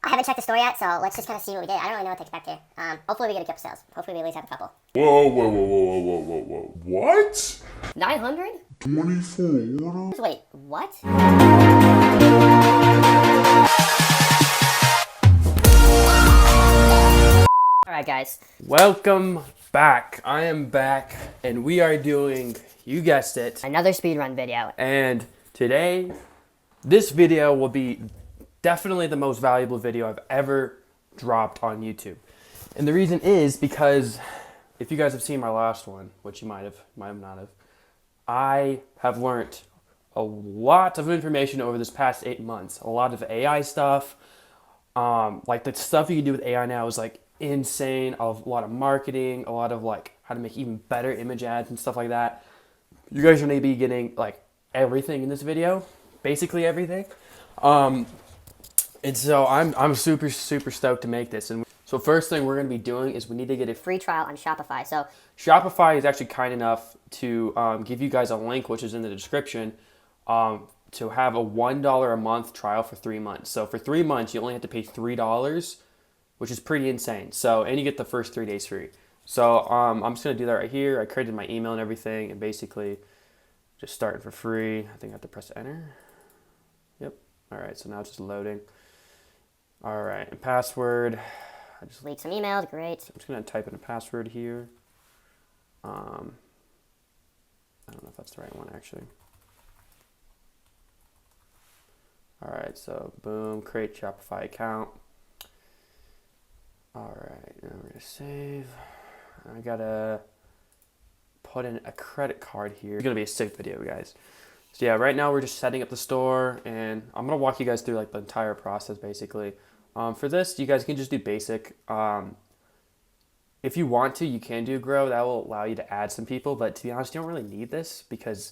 I haven't checked the store yet, so let's just kind of see what we did. I don't really know what to expect here. Hopefully we get a couple sales. Hopefully we at least have a couple. Whoa, whoa, whoa, whoa, whoa, whoa, whoa. What? 900? 24 orders? Wait, what? Alright guys. Welcome back. I am back and we are doing, you guessed it, Another speedrun video. and today, this video will be definitely the most valuable video I've ever dropped on YouTube. And the reason is because if you guys have seen my last one, which you might have not have, I have learned a lot of information over this past 8 months. A lot of AI stuff, like the stuff you can do with AI now is like insane. A lot of marketing, a lot of like how to make even better image ads and stuff like that. You guys are going to be getting like everything in this video, basically everything. And so I'm super stoked to make this. And so first thing we're going to be doing is we need to get a Free trial on Shopify. So Shopify is actually kind enough to give you guys a link, which is in the description, to have a $1 a month trial for 3 months. So for 3 months, you only have to pay $3, which is pretty insane. So, and you get the first 3 days free. So I'm just going to do that right here. I created my email and everything, and basically just starting for free. I think I have to press enter. Yep. All right, so now it's just loading. All right, and password. I just leak some emails, great. I'm just gonna type in a password here. I don't know if that's the right one actually. All right, so boom, create Shopify account. All right, now we're gonna save. I gotta put in a credit card here. It's gonna be a sick video, guys. So yeah, right now we're just setting up the store, and I'm gonna walk you guys through like the entire process basically. For this, you guys can just do basic. If you want to, you can do grow. That will allow you to add some people, but to be honest, you don't really need this because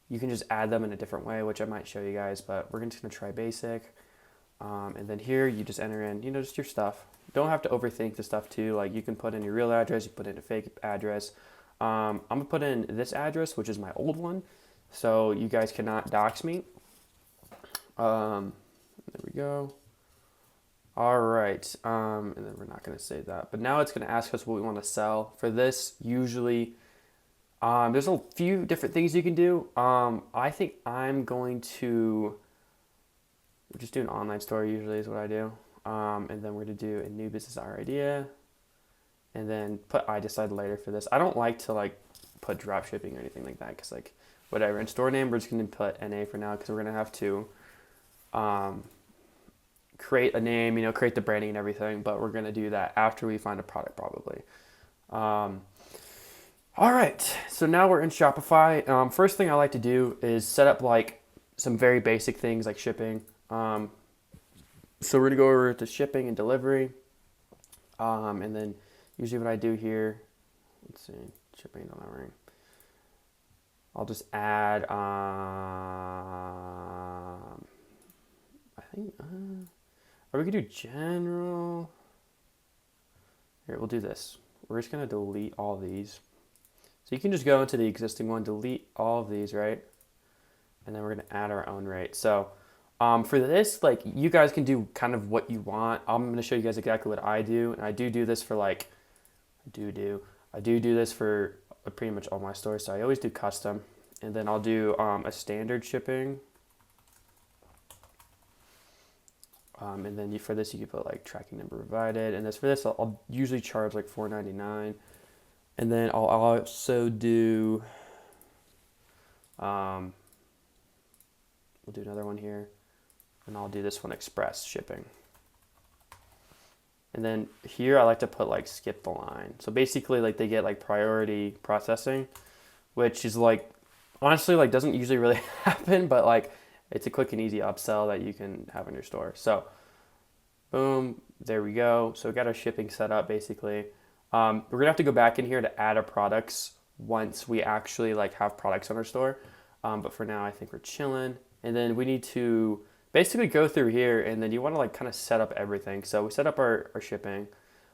you can just add them in a different way, which I might show you guys, but we're just gonna try basic. And then here, you just enter in, just your stuff. Don't have to overthink the stuff too. Like you can put in your real address, you put in a fake address. I'm gonna put in this address, which is my old one, so you guys cannot dox me. There we go. All right, and then we're not going to save that. But now it's going to ask us what we want to sell. For this, usually, there's a few different things you can do. I think I'm going to just do an online store usually is what I do. And then we're going to do a new business idea. And then put I decide later for this. I don't like to like put drop shipping or anything like that because like whatever. And store name, we're just going to put NA for now because we're going to have to create a name, create the branding and everything, but we're going to do that after we find a product probably. All right, so now we're in Shopify. First thing I like to do is set up like some very basic things like shipping. So we're going to go over to shipping and delivery. And then usually what I do here, let's see, shipping and delivering. I'll just add, or we could do general. Here, we'll do this. We're just going to delete all these. So you can just go into the existing one, delete all of these, right? And then we're going to add our own rate. So for this, like you guys can do kind of what you want. I'm going to show you guys exactly what I do. And I do this for like, I do this for pretty much all my stores. So I always do custom. And then I'll do a standard shipping. And then for this, you can put like tracking number provided. And for this, I'll usually charge like $4.99. And then I'll also do, we'll do another one here. And I'll do this one express shipping. And then here, I like to put like skip the line. So basically like they get like priority processing, which is like, honestly, like doesn't usually really happen, but like, it's a quick and easy upsell that you can have in your store. So, boom, there we go. So we got our shipping set up basically. We're gonna have to go back in here to add our products once we actually like have products on our store. But for now, I think we're chilling. And then we need to basically go through here, and then you want to like kind of set up everything. So we set up our shipping.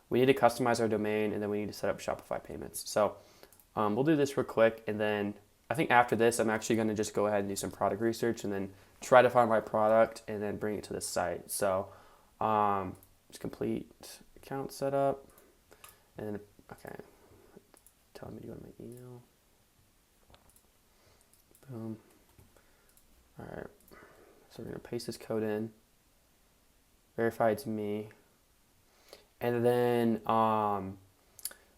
We need to customize our domain, and then we need to set up Shopify payments. So we'll do this real quick, and then I think after this, I'm actually going to just go ahead and do some product research and then try to find my product and then bring it to the site. So It's complete account setup. And okay, tell me to go to my email. Boom. All right. So we're gonna paste this code in. Verify it's me. And then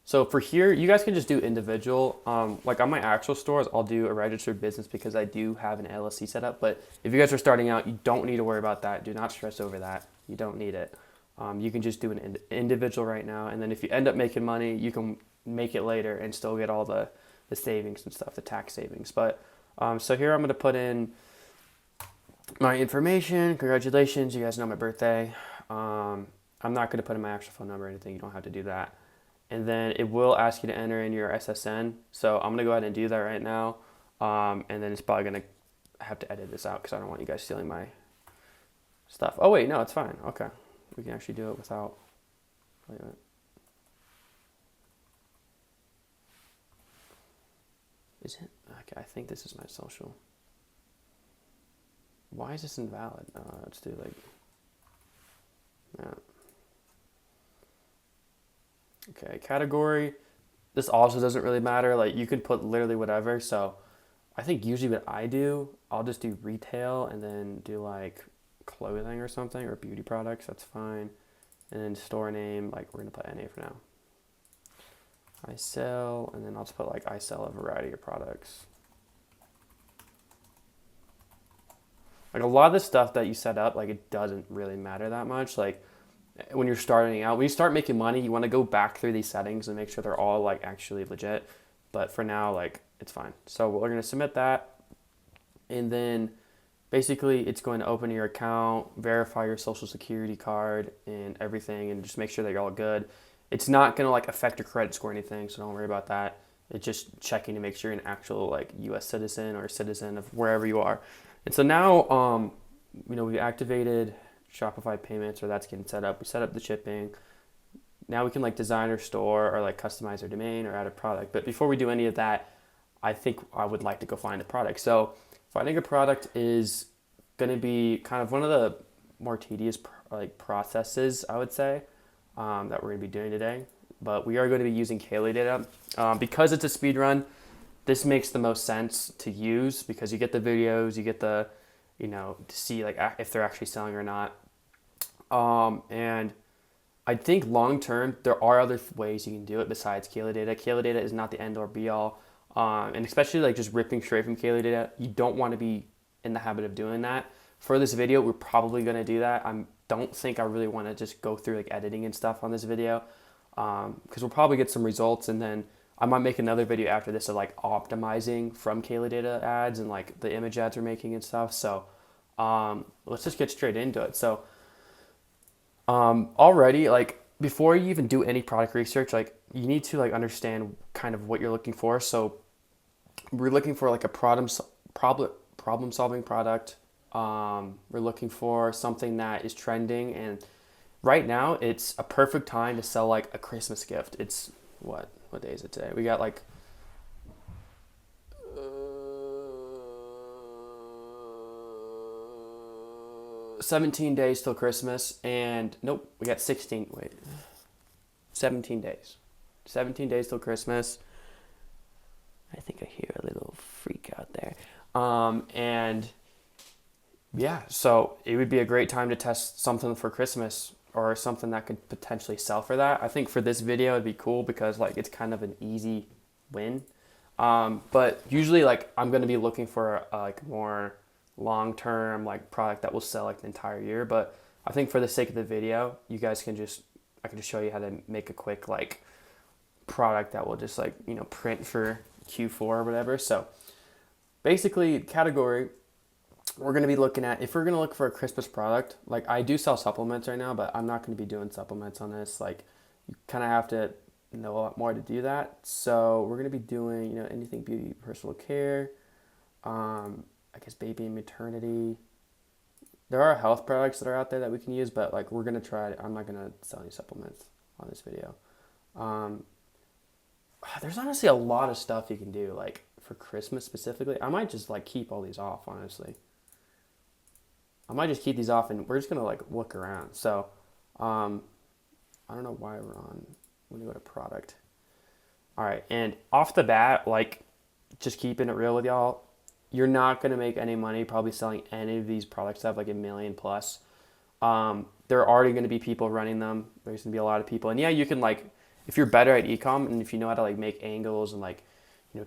so for here, you guys can just do individual. Like on my actual stores, I'll do a registered business because I do have an LLC set up. But if you guys are starting out, you don't need to worry about that. Do not stress over that. You don't need it. You can just do an individual right now. And then if you end up making money, you can make it later and still get all the savings and stuff, the tax savings. But so here I'm going to put in my information. Congratulations. You guys know my birthday. I'm not going to put in my actual phone number or anything. You don't have to do that. And then it will ask you to enter in your SSN. So I'm going to go ahead and do that right now. And then it's probably going to have to edit this out because I don't want you guys stealing my stuff. Oh, wait, no, it's fine. Okay. We can actually do it without. Wait a minute. Is it? Okay, I think this is my social. Why is this invalid? Let's do like. Yeah. Okay, category. This also doesn't really matter. Like you could put literally whatever. So I think usually what I do, I'll just do retail and then do like clothing or something or beauty products. That's fine. And then store name, like we're gonna put NA for now. I sell, and then I'll just put like I sell a variety of products. Like a lot of the stuff that you set up, like it doesn't really matter that much. Like when you're starting out, when you start making money, you want to go back through these settings and make sure they're all like actually legit. But for now, like it's fine. So we're going to submit that. And then basically it's going to open your account, verify your social security card and everything, and just make sure that you're all good. It's not going to like affect your credit score or anything. So don't worry about that. It's just checking to make sure you're an actual like US citizen or a citizen of wherever you are. And so now, we activated Shopify payments, or that's getting set up. We set up the shipping. Now we can like design our store or like customize our domain or add a product. But before we do any of that, I think I would like to go find a product. So finding a product is going to be kind of one of the more tedious like processes, I would say, that we're going to be doing today. But we are going to be using Kaylee data because it's a speed run. This makes the most sense to use because you get the videos, you get the, to see like if they're actually selling or not. And I think long term, there are other ways you can do it besides Kaylee data. Kaylee data is not the end or be all. And especially like just ripping straight from Kaylee data, you don't want to be in the habit of doing that. For this video, we're probably going to do that. I don't think I really want to just go through like editing and stuff on this video because we'll probably get some results, and then I might make another video after this of like optimizing from Kaylee data ads and like the image ads we're making and stuff. So let's just get straight into it. So already, like before you even do any product research, like you need to like understand kind of what you're looking for. So we're looking for like a problem solving product. We're looking for something that is trending, and right now it's a perfect time to sell like a Christmas gift. It's what day is it today? We got like 17 days till Christmas, and nope, we got 17 days. 17 days till Christmas. I think I hear a little freak out there. And yeah, so it would be a great time to test something for Christmas or something that could potentially sell for that. I think for this video, it'd be cool because like it's kind of an easy win. But usually like I'm going to be looking for like more long-term like product that will sell like the entire year. But I think for the sake of the video, I can just show you how to make a quick like product that will just like, print for Q4 or whatever. So basically category, we're going to be looking at, if we're going to look for a Christmas product, like I do sell supplements right now, but I'm not going to be doing supplements on this. Like you kind of have to know a lot more to do that. So we're going to be doing, anything beauty, personal care, I guess baby and maternity. There are health products that are out there that we can use, but like we're going to try, I'm not going to sell any supplements on this video. There's honestly a lot of stuff you can do like for Christmas specifically. I might just like keep all these off, honestly. I might just keep these off and we're just gonna like look around. So, I don't know why we're on. When you go to product. All right, and off the bat, like, just keeping it real with y'all, you're not gonna make any money probably selling any of these products that have like $1 million plus. There are already gonna be people running them. There's gonna be a lot of people, and yeah, you can like, if you're better at ecom and if you know how to like make angles and like,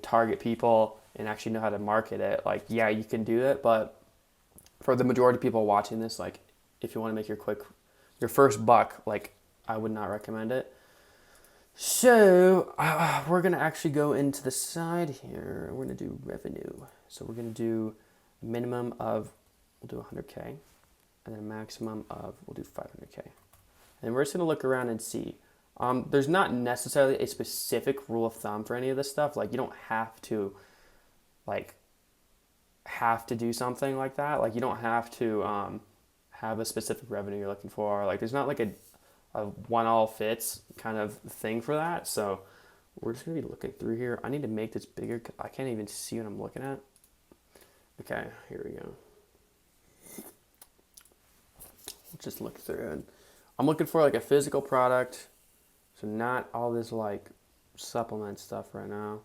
target people and actually know how to market it, like, yeah, you can do it. But for the majority of people watching this, like, if you want to make your first buck, like, I would not recommend it. So we're gonna actually go into the side here. We're gonna do revenue. So we're gonna do minimum of, we'll do 100K, and then a maximum of, we'll do 500K. And we're just gonna look around and see. There's not necessarily a specific rule of thumb for any of this stuff. Like, you don't have to do something like that. Like, you don't have to have a specific revenue you're looking for. Like, there's not like a one all fits kind of thing for that. So we're just gonna be looking through here. I need to make this bigger because I can't even see what I'm looking at. Okay, here we go. Let's just look through it. I'm looking for like a physical product, so not all this like supplement stuff right now.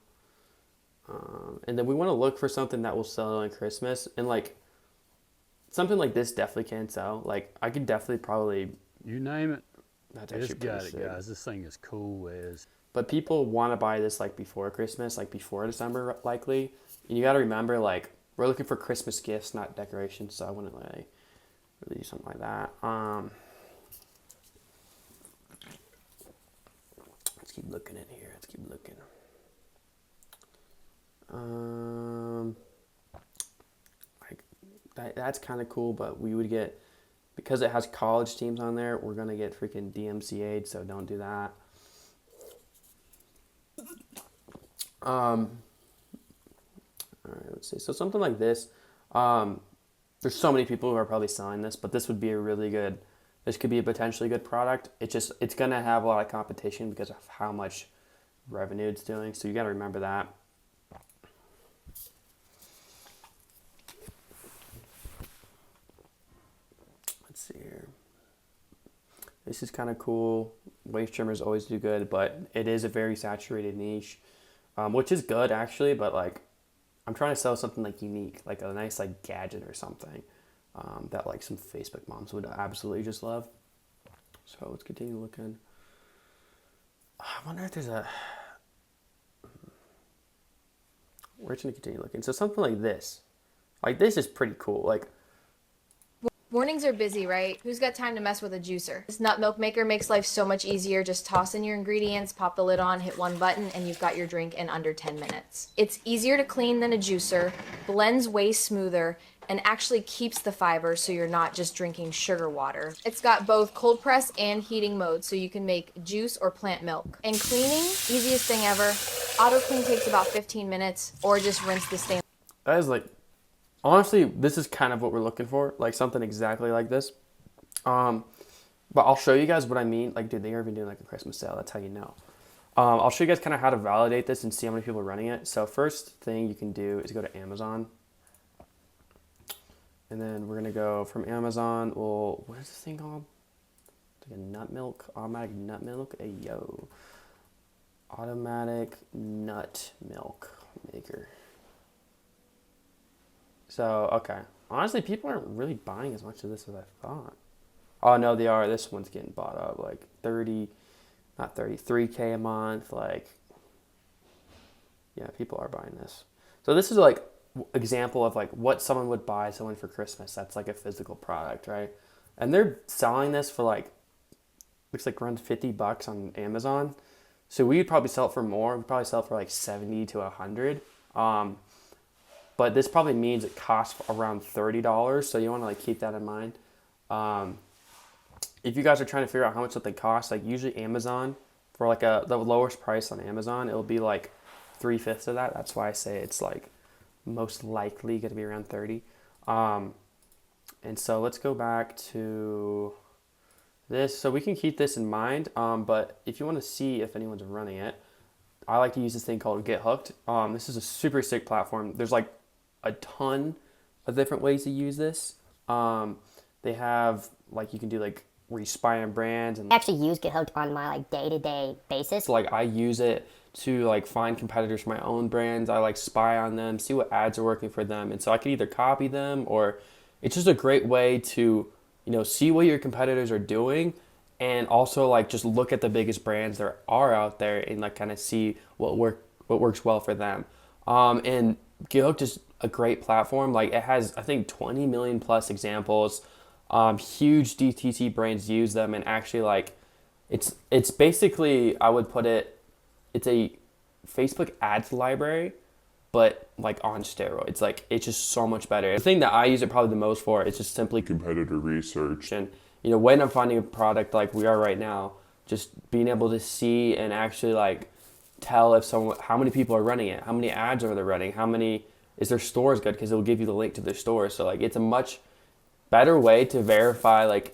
And then we want to look for something that will sell on Christmas, and like something like this definitely can sell. Like, I could definitely probably, You name it, that's it's actually got pretty it, sick. guys. This thing is cool as. But people want to buy this like before Christmas, like before December likely. And you got to remember, like, we're looking for Christmas gifts, not decorations. So I wouldn't like really do something like that. Let's keep looking in here. Let's keep looking. Like that's kind of cool, but we would get, because it has college teams on there, we're gonna get freaking DMCA'd, so don't do that. All right, let's see. So something like this. There's so many people who are probably selling this, but this would be a really good. This could be a potentially good product. It's gonna have a lot of competition because of how much revenue it's doing. So you got to remember that. Let's see here. This is kind of cool. Waist trimmers always do good, but it is a very saturated niche, which is good actually. But like, I'm trying to sell something like unique, like a nice like gadget or something that like some Facebook moms would absolutely just love. So let's continue looking. I wonder if there's a. We're just gonna continue looking. So something like this is pretty cool. Like, Mornings are busy, right? Who's got time to mess with a juicer? This nut milk maker makes life so much easier. Just toss in your ingredients, pop the lid on, hit one button, and you've got your drink in under 10 minutes. It's easier to clean than a juicer, blends way smoother, and actually keeps the fiber so you're not just drinking sugar water. It's got both cold press and heating mode so you can make juice or plant milk. And cleaning, easiest thing ever. Auto clean takes about 15 minutes, or just rinse the stain. that is like, honestly, this is kind of what we're looking for, like something exactly like this. But I'll show you guys what I mean. Like, dude, they're even doing like a Christmas sale. That's how you know. I'll show you guys kind of how to validate this and see how many people are running it. So first thing you can do is go to Amazon. And then we're going to go from Amazon. Well, what is this thing called? It's like a nut milk, automatic nut milk. Hey, yo. Automatic nut milk maker. So, okay. Honestly, people aren't really buying as much of this as I thought. Oh, no, they are. This one's getting bought up. Like 3K a month. Like, yeah, people are buying this. So this is like example of like what someone would buy someone for Christmas. That's like a physical product, right? And they're selling this for like, looks like around $50 on Amazon. So we'd probably sell it for more. We'd probably sell it for like 70 to 100. But this probably means it costs around $30. So you want to like keep that in mind. If you guys are trying to figure out how much something costs, like usually Amazon for like the lowest price on Amazon, it'll be like 3/5 of that. That's why I say it's like most likely going to be around 30. And so let's go back to this. So we can keep this in mind. But if you want to see if anyone's running it, I like to use this thing called Get Hooked. This is a super sick platform. There's like a ton of different ways to use this. They have like you can do like where you spy on brands and I actually use GitHub on my like day-to-day basis. so, like I use it to like find competitors for my own brands. I like spy on them, see what ads are working for them, and so I can either copy them or it's just a great way to see what your competitors are doing and also like just look at the biggest brands there are out there and like kind of see what works well for them. And GitHub is a great platform. Like it has I think 20 million plus examples. Huge DTC brands use them and actually like it's basically I would put it's a Facebook ads library, but like on steroids. Like it's just so much better. The thing that I use it probably the most for is just simply Competitor research. and when I'm finding a product like we are right now, just being able to see and actually like tell if how many people are running it, how many ads are they running, how many is their stores good because it will give you the link to their store. So like it's a much better way to verify like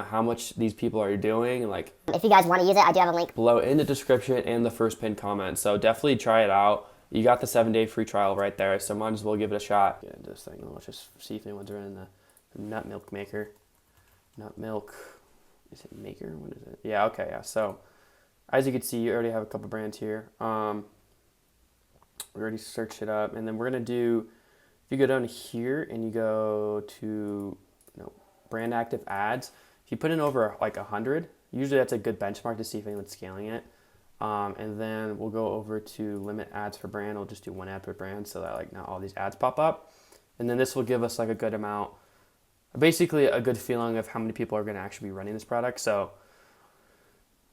how much these people are doing and like If you guys want to use it, I do have a link below in the description and the first pinned comment. So definitely try it out. You got the 7-day free trial right there, so might as well give it a shot. Get into this thing. Let's just see if anyone's running the nut milk maker. Nut milk. Is it maker? What is it? Yeah. Okay. Yeah. So as you can see, you already have a couple brands here. We already searched it up, and then we're gonna do. If you go down here and you go to brand active ads, if you put in over like 100, usually that's a good benchmark to see if anyone's scaling it. And then we'll go over to limit ads per brand. We'll just do one ad per brand so that like not all these ads pop up. And then this will give us like a good amount, basically a good feeling of how many people are going to actually be running this product. So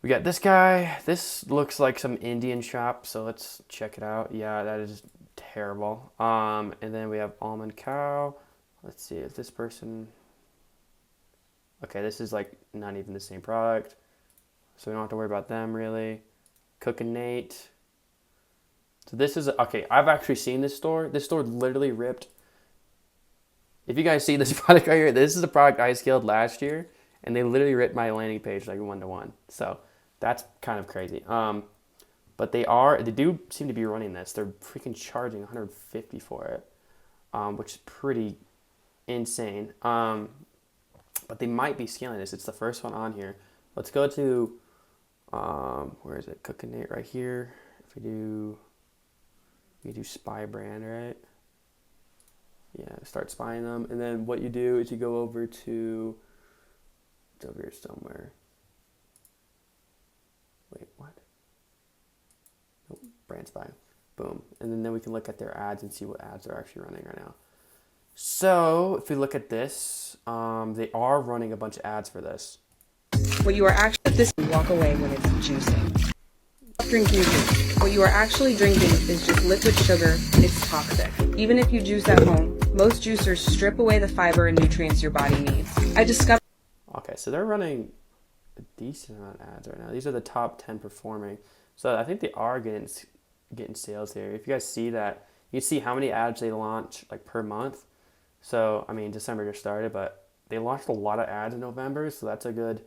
we got this guy. This looks like some Indian shop. So let's check it out. Yeah, that is terrible. And then we have Almond Cow. Let's see if this person. Okay, this is like not even the same product. So we don't have to worry about them really. Cookin' Nate. So this is, okay, I've actually seen this store. This store literally ripped. If you guys see this product right here, this is a product I scaled last year, and they literally ripped my landing page like 1-to-1. So that's kind of crazy. But they do seem to be running this. They're freaking charging $150 for it, which is pretty insane. But they might be scaling this. It's the first one on here. Let's go to, where is it? Cookin' Nate right here. If we do spy brand, right? Yeah, start spying them. And then what you do is you go over to, it's over here somewhere. Wait, what? Nope, brand spy. Boom. And then we can look at their ads and see what ads they're actually running right now. So if we look at this, they are running a bunch of ads for this. What you are actually this walk away when it's juicing. Drinking juice. What you are actually drinking is just liquid sugar. It's toxic. Even if you juice at home, most juicers strip away the fiber and nutrients your body needs. I discovered. Okay, so they're running a decent amount of ads right now. These are the top 10 performing. So I think they are getting sales here. If you guys see that, you see how many ads they launch like per month. So I mean, December just started, but they launched a lot of ads in November, so that's a good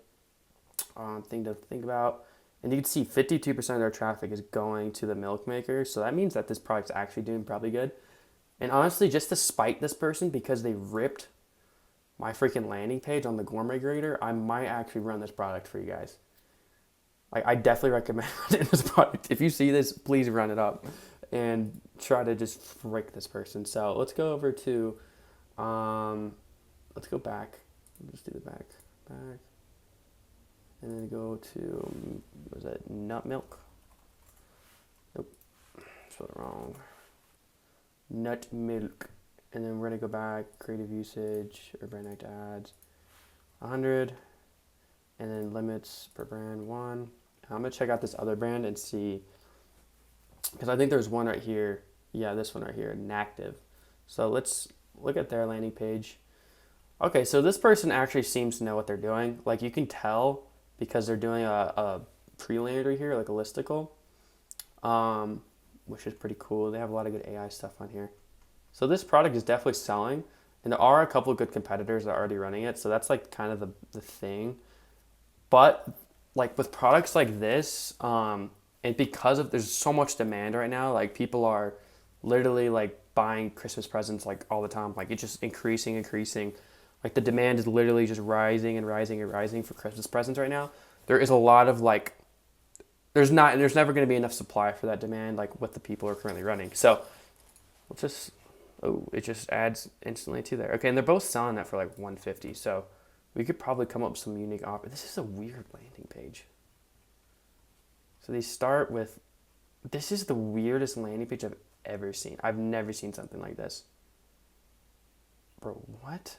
thing to think about. And you can see 52% of their traffic is going to the milk maker. So that means that this product's actually doing probably good. And honestly, just to spite this person because they ripped my freaking landing page on the gourmet grader, I might actually run this product for you guys. I definitely recommend running this product. If you see this, please run it up and try to just frick this person. So let's go over to, let's go back. Let's do the back. And then go to, was that nut milk? Nope, spelled it wrong. Nut milk. And then we're gonna go back, creative usage, or brand act ads, 100. And then limits per brand, 1. I'm gonna check out this other brand and see, because I think there's one right here. Yeah, this one right here, inactive. So let's look at their landing page. Okay, so this person actually seems to know what they're doing. Like you can tell because they're doing a pre-lander here, like a listicle, which is pretty cool. They have a lot of good AI stuff on here. So this product is definitely selling, and there are a couple of good competitors that are already running it. So that's like kind of the thing. But like with products like this, and because of there's so much demand right now, like people are literally like buying Christmas presents like all the time. Like it's just increasing. Like the demand is literally just rising and rising and rising for Christmas presents right now. There is a lot of like, there's never going to be enough supply for that demand, like what the people are currently running. So let's just, oh, it just adds instantly to there. Okay, and they're both selling that for like 150. So we could probably come up with some unique offer. This is a weird landing page. So they start with, this is the weirdest landing page I've ever seen. I've never seen something like this. Bro, what?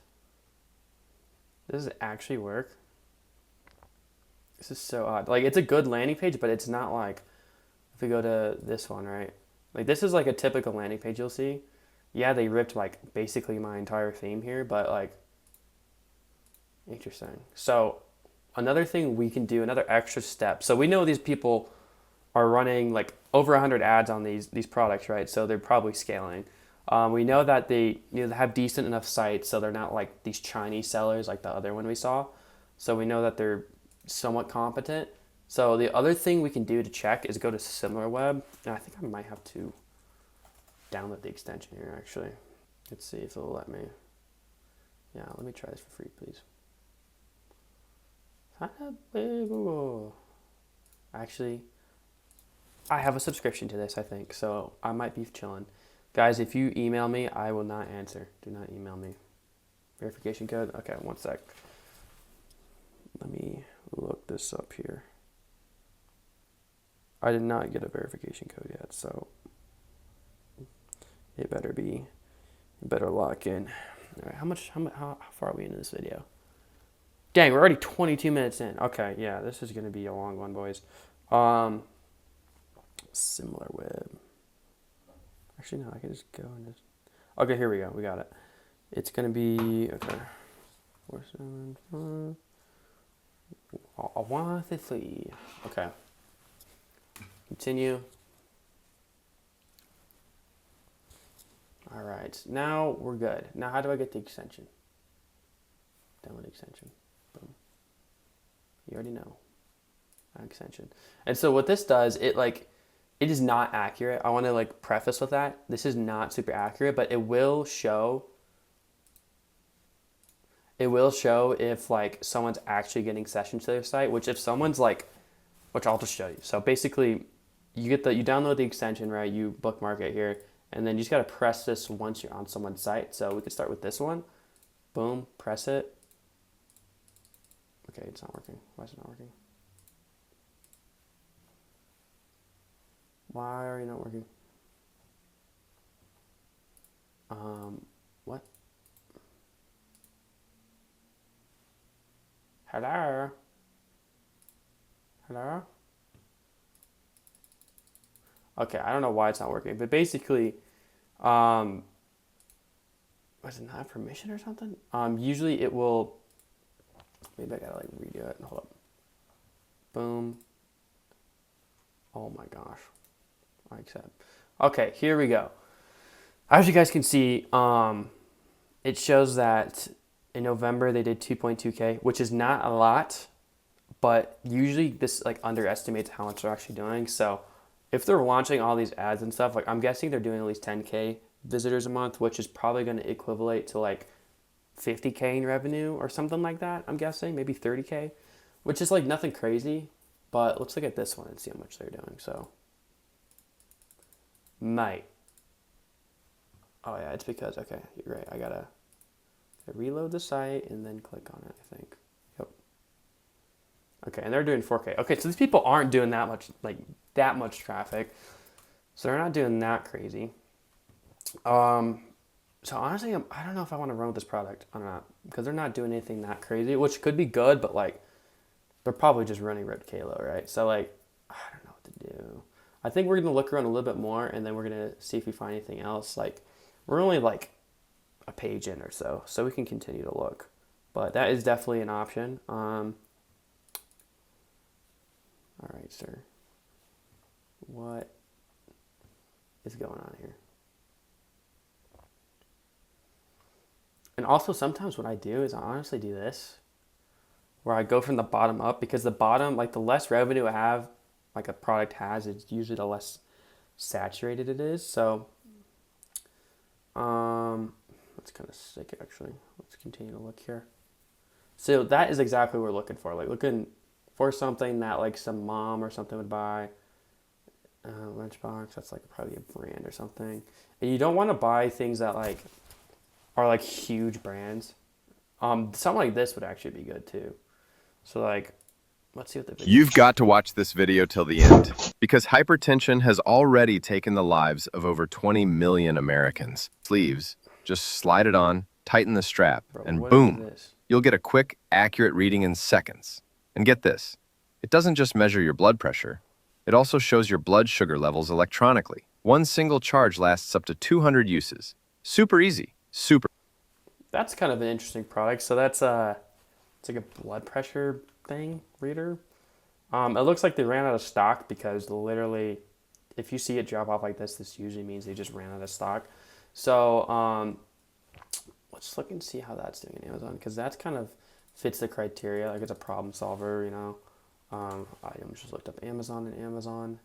Does it actually work? This is so odd. Like, it's a good landing page, but it's not like, if we go to this one, right? Like, this is like a typical landing page you'll see. Yeah, they ripped like basically my entire theme here, but like, interesting. So another thing we can do, another extra step. So we know these people are running like over 100 ads on these products, right? So they're probably scaling. We know that they have decent enough sites, so they're not like these Chinese sellers like the other one we saw. So we know that they're somewhat competent. So the other thing we can do to check is go to SimilarWeb, and I think I might have to download the extension here actually. Let's see if it'll let me. Yeah, let me try this for free, please. Sign up with Google. Actually, I have a subscription to this, I think, so I might be chilling. Guys, if you email me, I will not answer. Do not email me. Verification code? Okay, one sec. Let me look this up here. I did not get a verification code yet, so it better lock in. All right, how far are we into this video? Dang, we're already 22 minutes in. Okay, yeah, this is going to be a long one, boys. SimilarWeb. Actually, no, I can just go and just... Okay, here we go. We got it. It's going to be... Okay. 475... 153. Okay. Continue. All right. Now we're good. Now how do I get the extension? Download extension. Boom. You already know. Extension. And so what this does, it is not accurate. I want to like preface with that. This is not super accurate, but it will show if like someone's actually getting sessions to their site, which if someone's like, which I'll just show you. So basically you download the extension, right? You bookmark it here, and then you just got to press this once you're on someone's site. So we could start with this one. Boom, press it. Okay, it's not working. Why is it not working? Why are you not working? What? Hello? Hello? Okay, I don't know why it's not working, but basically, was it not permission or something? Usually it will, maybe I gotta like redo it. Hold up. Boom. Oh my gosh. I accept. Okay, here we go. As you guys can see, it shows that in November they did 2.2K, which is not a lot, but usually this like underestimates how much they're actually doing. So if they're launching all these ads and stuff, like I'm guessing they're doing at least 10K visitors a month, which is probably going to equivalent to like 50K in revenue or something like that. I'm guessing maybe 30K, which is like nothing crazy, but let's look at this one and see how much they're doing. So mate. Oh yeah, it's because, okay, you're right. I gotta reload the site and then click on it, I think. Yep. Okay, and they're doing 4K. Okay, so these people aren't doing that much traffic. So they're not doing that crazy. So honestly, I don't know if I want to run with this product or not, because they're not doing anything that crazy, which could be good, but like they're probably just running Red Kalo, right? So like, I don't know what to do. I think we're gonna look around a little bit more, and then we're gonna see if we find anything else. Like, we're only like a page in or so we can continue to look. But that is definitely an option. All right, sir. What is going on here? And also sometimes what I do is I honestly do this, where I go from the bottom up, because the bottom, like the less revenue I have, like a product has, it's usually the less saturated it is. So, That's kind of sick, actually. Let's continue to look here. So that is exactly what we're looking for. Like looking for something that like some mom or something would buy. Lunchbox, that's like probably a brand or something. And you don't want to buy things that like are like huge brands. Something like this would actually be good too. So like, let's see what the video. You've got to watch this video till the end because hypertension has already taken the lives of over 20 million Americans. Sleeves, just slide it on, tighten the strap, Bro, and what is boom, this? you'll get a quick, accurate reading in seconds. And get this, it doesn't just measure your blood pressure, it also shows your blood sugar levels electronically. One single charge lasts up to 200 uses. Super easy, super. That's kind of an interesting product. So that's it's like a blood pressure thing reader. It looks like they ran out of stock because literally, if you see it drop off like this usually means they just ran out of stock. So let's look and see how that's doing in Amazon because that's kind of fits the criteria. Like it's a problem solver, you know. I just looked up Amazon and Amazon.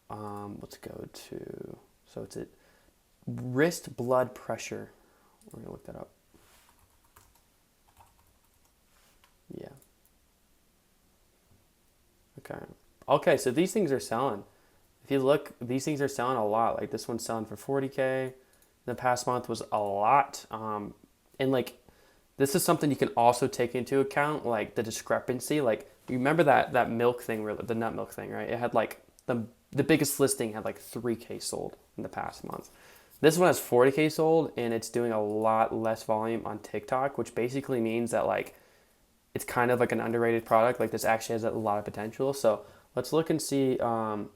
Let's go to, so it's a wrist blood pressure. We're gonna look that up. Yeah. Okay, so these things are selling. If you look, these things are selling a lot. Like this one's selling for 40K. The past month was a lot. And like, this is something you can also take into account, like the discrepancy. Like you remember that milk thing, the nut milk thing, right? It had like the biggest listing had like 3K sold in the past month. This one has 40K sold and it's doing a lot less volume on TikTok, which basically means that like it's kind of like an underrated product. Like this actually has a lot of potential. So let's look and see, get on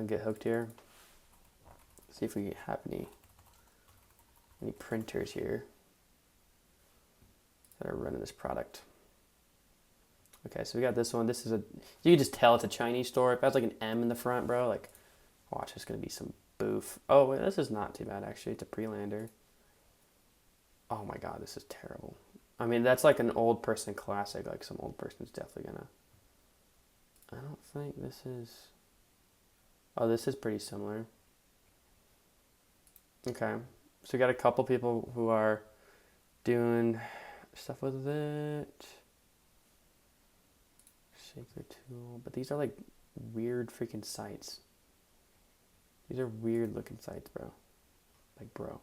Get Hooked here. See if we have any printers here that are running this product. Okay, so we got this one. This is you can just tell it's a Chinese store. It has like an M in the front, bro. Like, watch, there's gonna be some boof. Oh, wait, this is not too bad, actually. It's a pre-lander. Oh my God, this is terrible. I mean, that's like an old person classic. Like some old person's definitely gonna. I don't think this is. Oh, this is pretty similar. Okay, so we got a couple people who are doing stuff with it. Shaker tool, but these are like weird freaking sites. These are weird looking sites, bro. Like, bro,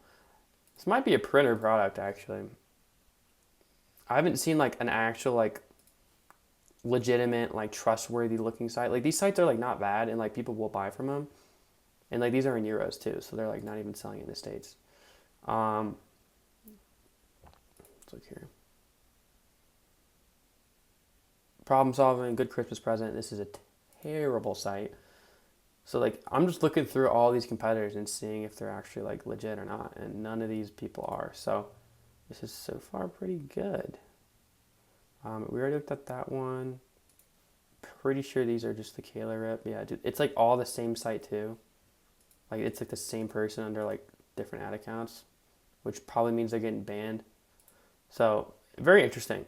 this might be a printer product actually. I haven't seen like an actual like legitimate like trustworthy looking site. Like these sites are like not bad and like people will buy from them. And like these are in euros too, so they're like not even selling in the States. Let's look here. Problem solving, good Christmas present. This is a terrible site. So like I'm just looking through all these competitors and seeing if they're actually like legit or not, and none of these people are. So this is so far pretty good. We already looked at that one. Pretty sure these are just the Kayla rip. Yeah, dude, it's like all the same site too. Like it's like the same person under like different ad accounts, which probably means they're getting banned. So very interesting.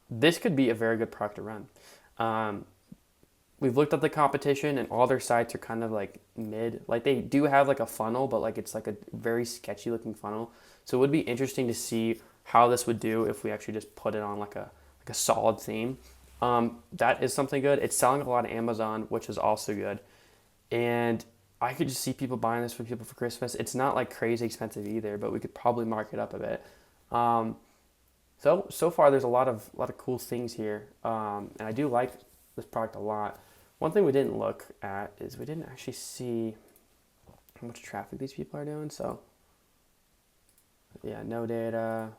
This could be a very good product to run. We've looked at the competition and all their sites are kind of like mid. Like they do have like a funnel, but like it's like a very sketchy looking funnel. So it would be interesting to see how this would do if we actually just put it on like a solid theme. That is something good. It's selling a lot of Amazon, which is also good. And I could just see people buying this for people for Christmas. It's not like crazy expensive either, but we could probably mark it up a bit. So far there's a lot of cool things here. And I do like this product a lot. One thing we didn't look at is we didn't actually see how much traffic these people are doing. So yeah, no data.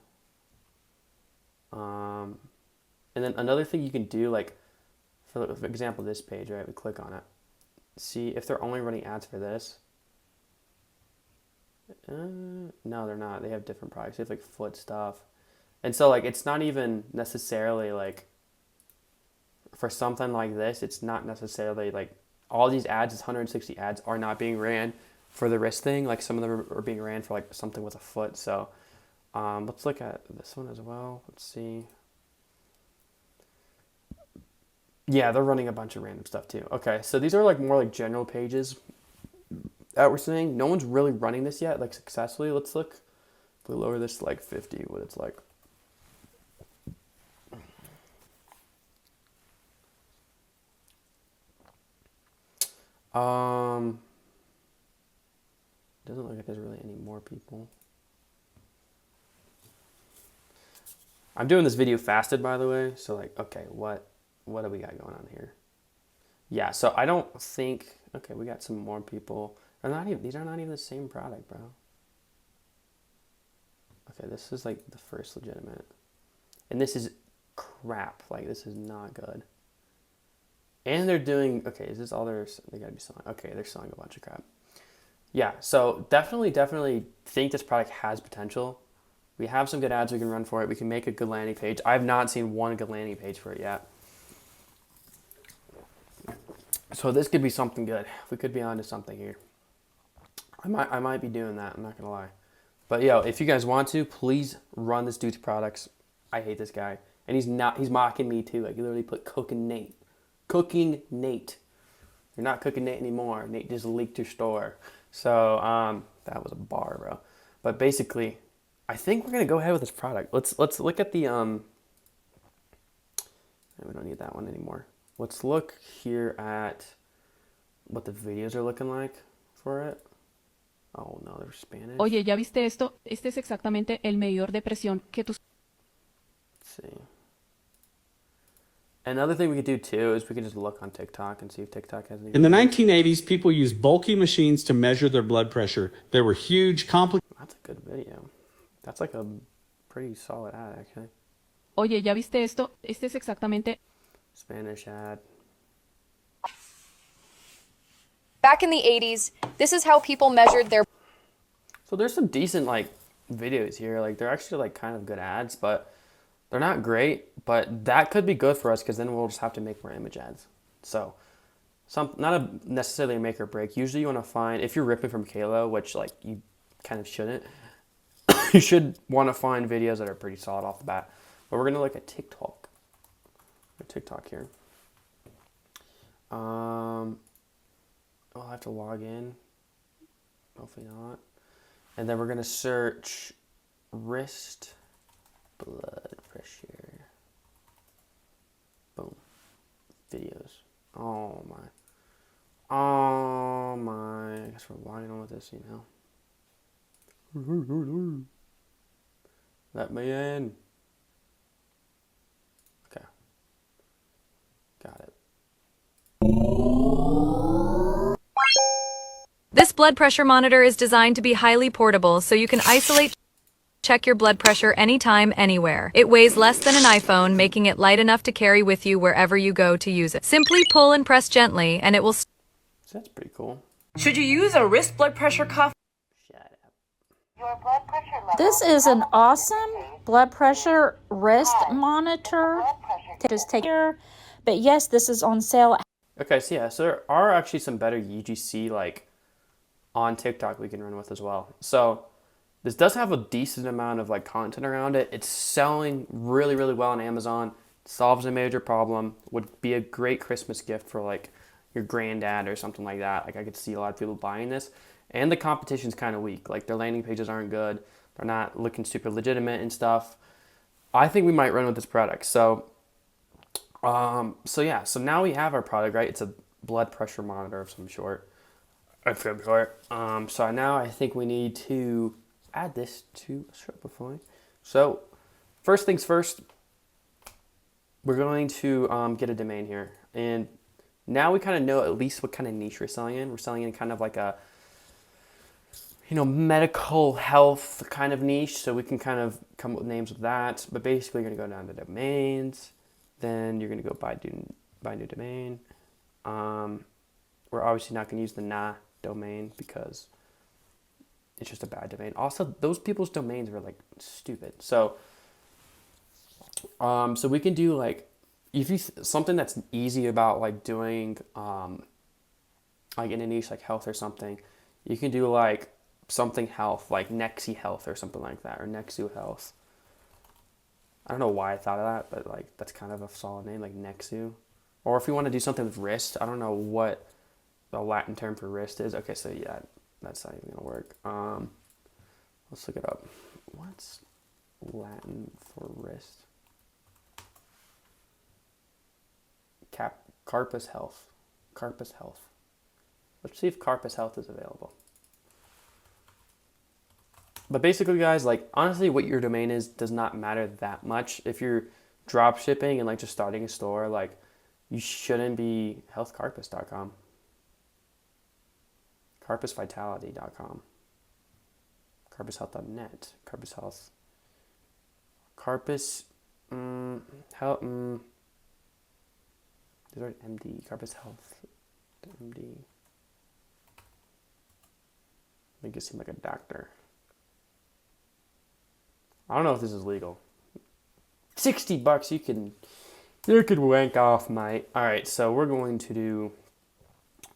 And then another thing you can do, like for example, this page, right? We click on it. See if they're only running ads for this. No, they're not. They have different products. They have like foot stuff. And so like it's not even necessarily like for something like this, it's not necessarily like all these ads, it's 160 ads are not being ran for the wrist thing. Like some of them are being ran for like something with a foot. So let's look at this one as well. Let's see. Yeah, they're running a bunch of random stuff too. Okay, so these are like more like general pages that we're seeing. No one's really running this yet, like successfully. Let's look If we lower this to like 50, what it's like. Doesn't look like there's really any more people. I'm doing this video fasted, by the way. So like, okay, what do we got going on here? Yeah, so I don't think, okay, we got some more people. These are not even the same product, bro. Okay, this is like the first legitimate. And this is crap. Like, this is not good. And they're doing, okay, is this all they gotta be selling? Okay, they're selling a bunch of crap. Yeah, so definitely think this product has potential. We have some good ads we can run for it. We can make a good landing page. I have not seen one good landing page for it yet. So this could be something good. We could be onto something here. I might be doing that, I'm not gonna lie. But yo, if you guys want to, please run this dude's products. I hate this guy. And he's mocking me too. Like, he literally put Cooking Nate. Cooking Nate. You're not Cooking Nate anymore. Nate just leaked your store. So that was a bar, bro. But basically, I think we're gonna go ahead with this product. Let's look at the we don't need that one anymore. Let's look here at what the videos are looking like for it. Oh no, they're Spanish. Oye, ¿ya viste esto? Este es exactamente el medidor de presión que tus... Let's see. Another thing we could do too is we could just look on TikTok and see if TikTok has any. In the 1980s, people used bulky machines to measure their blood pressure. There were huge, complicated... That's a good video. That's like a pretty solid ad, actually. Oye, ¿ya viste esto? Este es exactamente... Spanish ad. Back in the 80s, this is how people measured their... So there's some decent like videos here. Like, they're actually like kind of good ads, but they're not great. But that could be good for us because then we'll just have to make more image ads. So not necessarily a make or break. Usually you want to find, if you're ripping from Kalo, which like you kind of shouldn't, you should want to find videos that are pretty solid off the bat. But we're gonna look at TikTok. TikTok here. I'll have to log in. Hopefully not. And then we're gonna search wrist blood pressure. Boom. Videos. Oh my. Oh my. I guess we're logging on with this email. Let me in. Okay. Got it. This blood pressure monitor is designed to be highly portable so you can isolate, check your blood pressure anytime, anywhere. It weighs less than an iPhone, making it light enough to carry with you wherever you go to use it. Simply pull and press gently, and it will... So that's pretty cool. Should you use a wrist blood pressure cuff? Shut up. This is an awesome blood pressure wrist monitor. Just take care. But yes, this is on sale. Okay, so yeah, so there are actually some better UGC like on TikTok we can run with as well. So this does have a decent amount of like content around it. It's selling really, really well on Amazon. Solves a major problem. Would be a great Christmas gift for like your granddad or something like that. Like, I could see a lot of people buying this. And the competition's kind of weak. Like, their landing pages aren't good. They're not looking super legitimate and stuff. I think we might run with this product. So yeah, so now we have our product, right? It's a blood pressure monitor of some sort. So now I think we need to add this to Shopify. So first things first, we're going to get a domain here. And now we kind of know at least what kind of niche we're selling in. We're selling in kind of like a, you know, medical health kind of niche. So we can kind of come up with names of that. But basically, you're going to go down to domains. Then you're going to go buy new domain. We're obviously not going to use the nah domain because it's just a bad domain. Also, those people's domains were like stupid. So so we can do like, if you something that's easy about like doing like in a niche like health or something, you can do like something health, like Nexi Health or something like that, or Nexu Health. I don't know why I thought of that, but like that's kind of a solid name, like Nexu. Or if you want to do something with wrist, I don't know what the Latin term for wrist is. Okay, so yeah, that's not even gonna work. Let's look it up. what's Latin for wrist? Carpus Health. Carpus Health. Let's see if Carpus Health is available. But basically, guys, like, honestly, what your domain is does not matter that much. If you're drop shipping and, like, just starting a store, like, you shouldn't be healthcarpus.com. Carpusvitality.com. Carpushealth.net. Carpus Health. Carpus, health, there's already MD, Carpus Health, MD. Make it seem like a doctor. I don't know if this is legal. $60, you could wank off, mate. All right, so we're going to do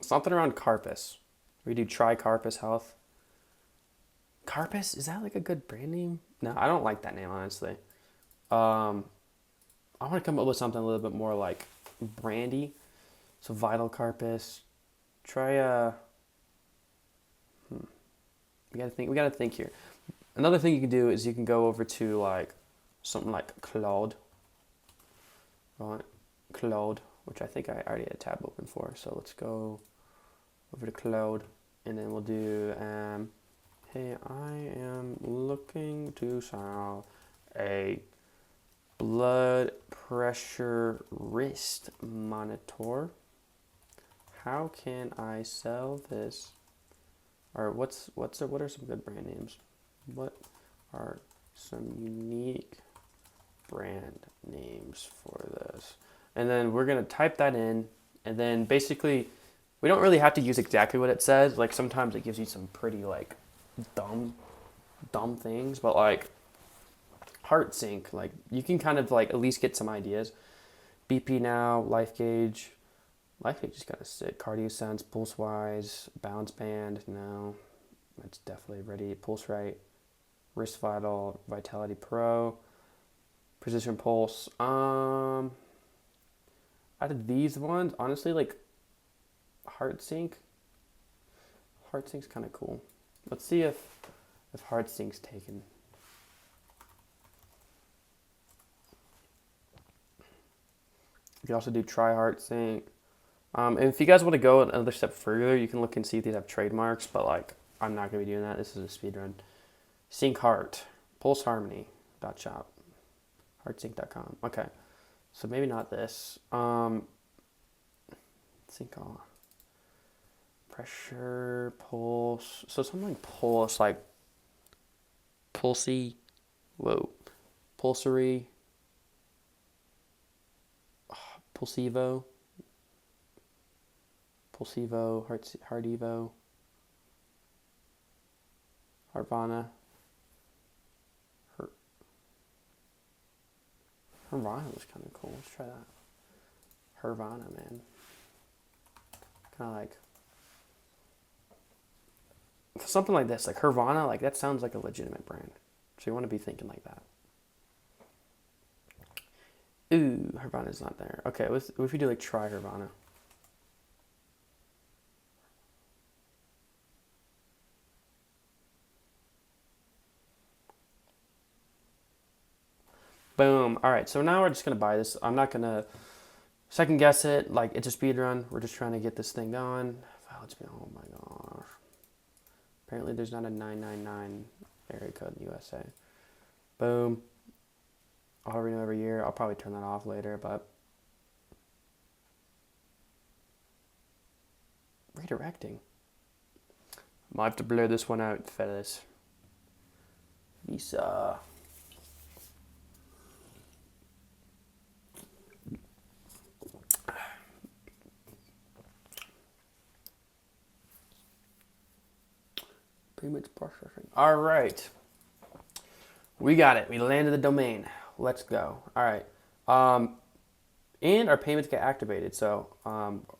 something around Carpus. We do try Carpus Health. Carpus, is that like a good brand name? No, I don't like that name, honestly. I want to come up with something a little bit more like brandy. So Vital Carpus. Try we gotta think here. Another thing you can do is you can go over to like something like Claude. Right? Claude, which I think I already had a tab open for. So let's go over to Claude, and then we'll do hey, I am looking to sell a blood pressure wrist monitor. How can I sell this? Or what are some good brand names? What are some unique brand names for this? And then we're gonna type that in, and then basically we don't really have to use exactly what it says. Like sometimes it gives you some pretty like dumb things, but like heart sync, like you can kind of like at least get some ideas. BP now, life gauge is kind of sick. Cardio sense, pulse wise, balance band, no, that's definitely ready. Pulse right, wrist vital, vitality pro, precision pulse. Out of these ones, honestly, like heart sync's kind of cool. Let's see if heart sync's taken. You can also do try heart sync. And if you guys want to go another step further, you can look and see if these have trademarks, but like I'm not gonna be doing that. This is a speed run. Sync heart, pulse harmony.shop, heartsync.com. Okay, so maybe not this. Sync all. Pressure, pulse. So something like pulse, like pulsy, pulsary, pulsivo, heart evo, Harvana, Harvana was kind of cool. Let's try that. Harvana, man. Kind of like something like this, like Harvana, like that sounds like a legitimate brand. So you want to be thinking like that. Ooh, Harvana's not there. Okay, what if you do like try Harvana? Boom. All right, so now we're just going to buy this. I'm not going to second guess it. Like, it's a speed run. We're just trying to get this thing going. Oh my gosh. Apparently there's not a 999 area code in the USA. Boom. I'll renew every year. I'll probably turn that off later, but redirecting. Might have to blur this one out, fellas. Visa. Payments processing. All right. We got it. We landed the domain. Let's go. All right. And our payments get activated. So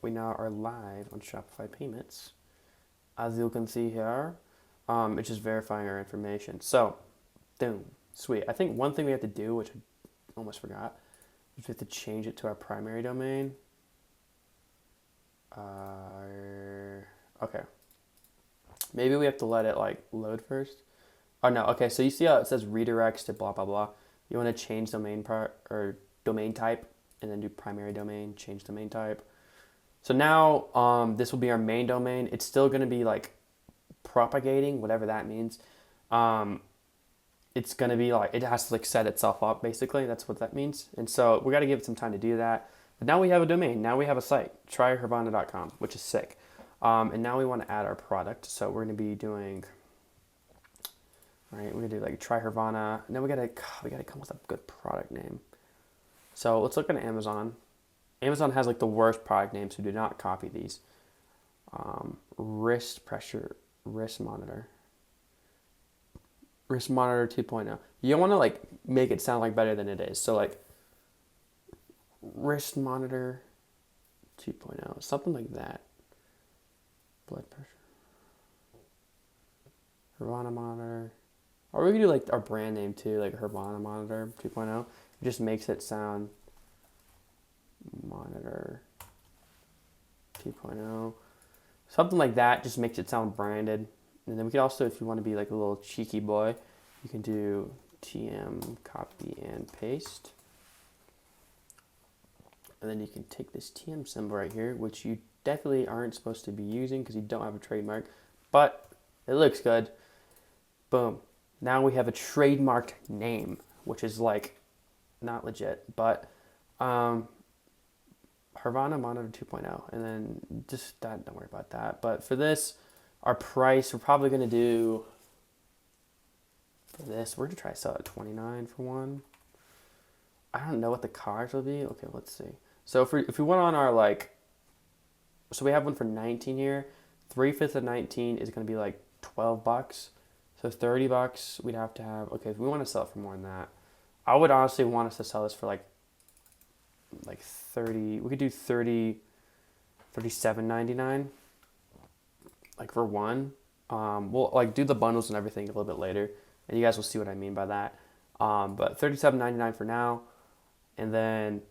we now are live on Shopify Payments. As you can see here, it's just verifying our information. So, boom. Sweet. I think one thing we have to do, which I almost forgot, is we have to change it to our primary domain. Okay. Maybe we have to let it like load first. Oh no, okay, so you see how it says redirects to blah blah blah. You want to change domain part or domain type, and then do primary domain, change domain type. So now this will be our main domain. It's still going to be like propagating, whatever that means. It's going to be like, it has to like set itself up, basically. That's what that means. And so we got to give it some time to do that. But now we have a domain. Now we have a site, tryhervana.com, which is sick. And now we want to add our product. So we're going to be doing, all right, we're going to do like tryhervana. And then we got to come with a good product name. So let's look at Amazon. Amazon has like the worst product names, so do not copy these. Wrist monitor 2.0. You don't want to like make it sound like better than it is. So like wrist monitor 2.0, something like that. Blood pressure. Hervana monitor. Or we could do like our brand name too, like Hervana monitor 2.0. It just makes it sound monitor 2.0. Something like that just makes it sound branded. And then we could also, if you want to be like a little cheeky boy, you can do TM copy and paste. And then you can take this TM symbol right here, which you definitely aren't supposed to be using because you don't have a trademark, but it looks good. Boom. Now we have a trademarked name, which is like not legit, but Hervana Monitor 2.0, and then just that, don't worry about that. But for this, our price, we're probably going to do, for this, we're going to try to sell it at $29 for one. I don't know what the cards will be. Okay, let's see. So if we went on our like, so we have one for 19 here. 3/5 of 19 is going to be like $12. So $30 we'd have to have. Okay, if we want to sell it for more than that, I would honestly want us to sell this for like 30. We could do 37.99 like for one. We'll like do the bundles and everything a little bit later, and you guys will see what I mean by that. But $37.99 for now, and then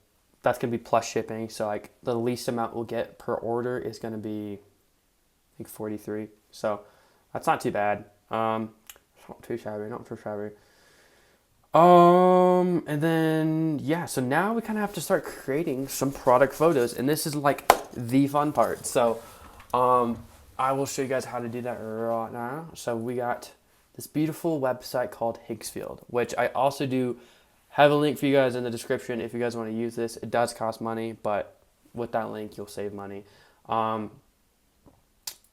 that's gonna be plus shipping. So like the least amount we'll get per order is gonna be I think 43. So that's not too bad. Not too shabby. And then yeah, so now we kind of have to start creating some product photos, and this is like the fun part. So I will show you guys how to do that right now. So we got this beautiful website called Higgsfield, which I also do have a link for you guys in the description if you guys want to use this. It does cost money, but with that link you'll save money. And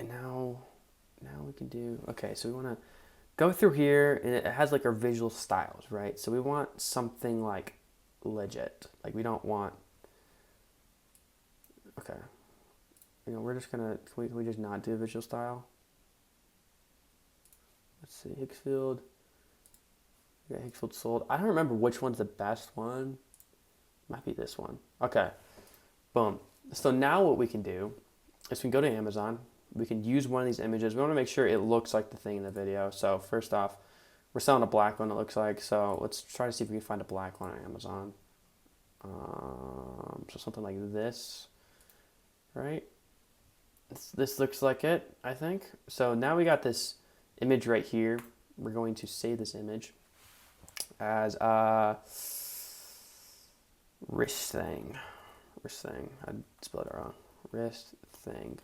now we can do, okay, so we want to go through here, and it has like our visual styles, right? So we want something like legit. Like we don't want, okay. You know, we're just gonna, can we just not do a visual style? Let's see, Higgsfield. Yeah, Higgsfield sold. I don't remember which one's the best one. Might be this one. Okay, boom. So now what we can do is we can go to Amazon. We can use one of these images. We want to make sure it looks like the thing in the video. So first off, we're selling a black one, it looks like. So let's try to see if we can find a black one on Amazon. So something like this, right? This looks like it, I think. So now we got this image right here. We're going to save this image as a wrist thing. I spelled it wrong. Wrist thing.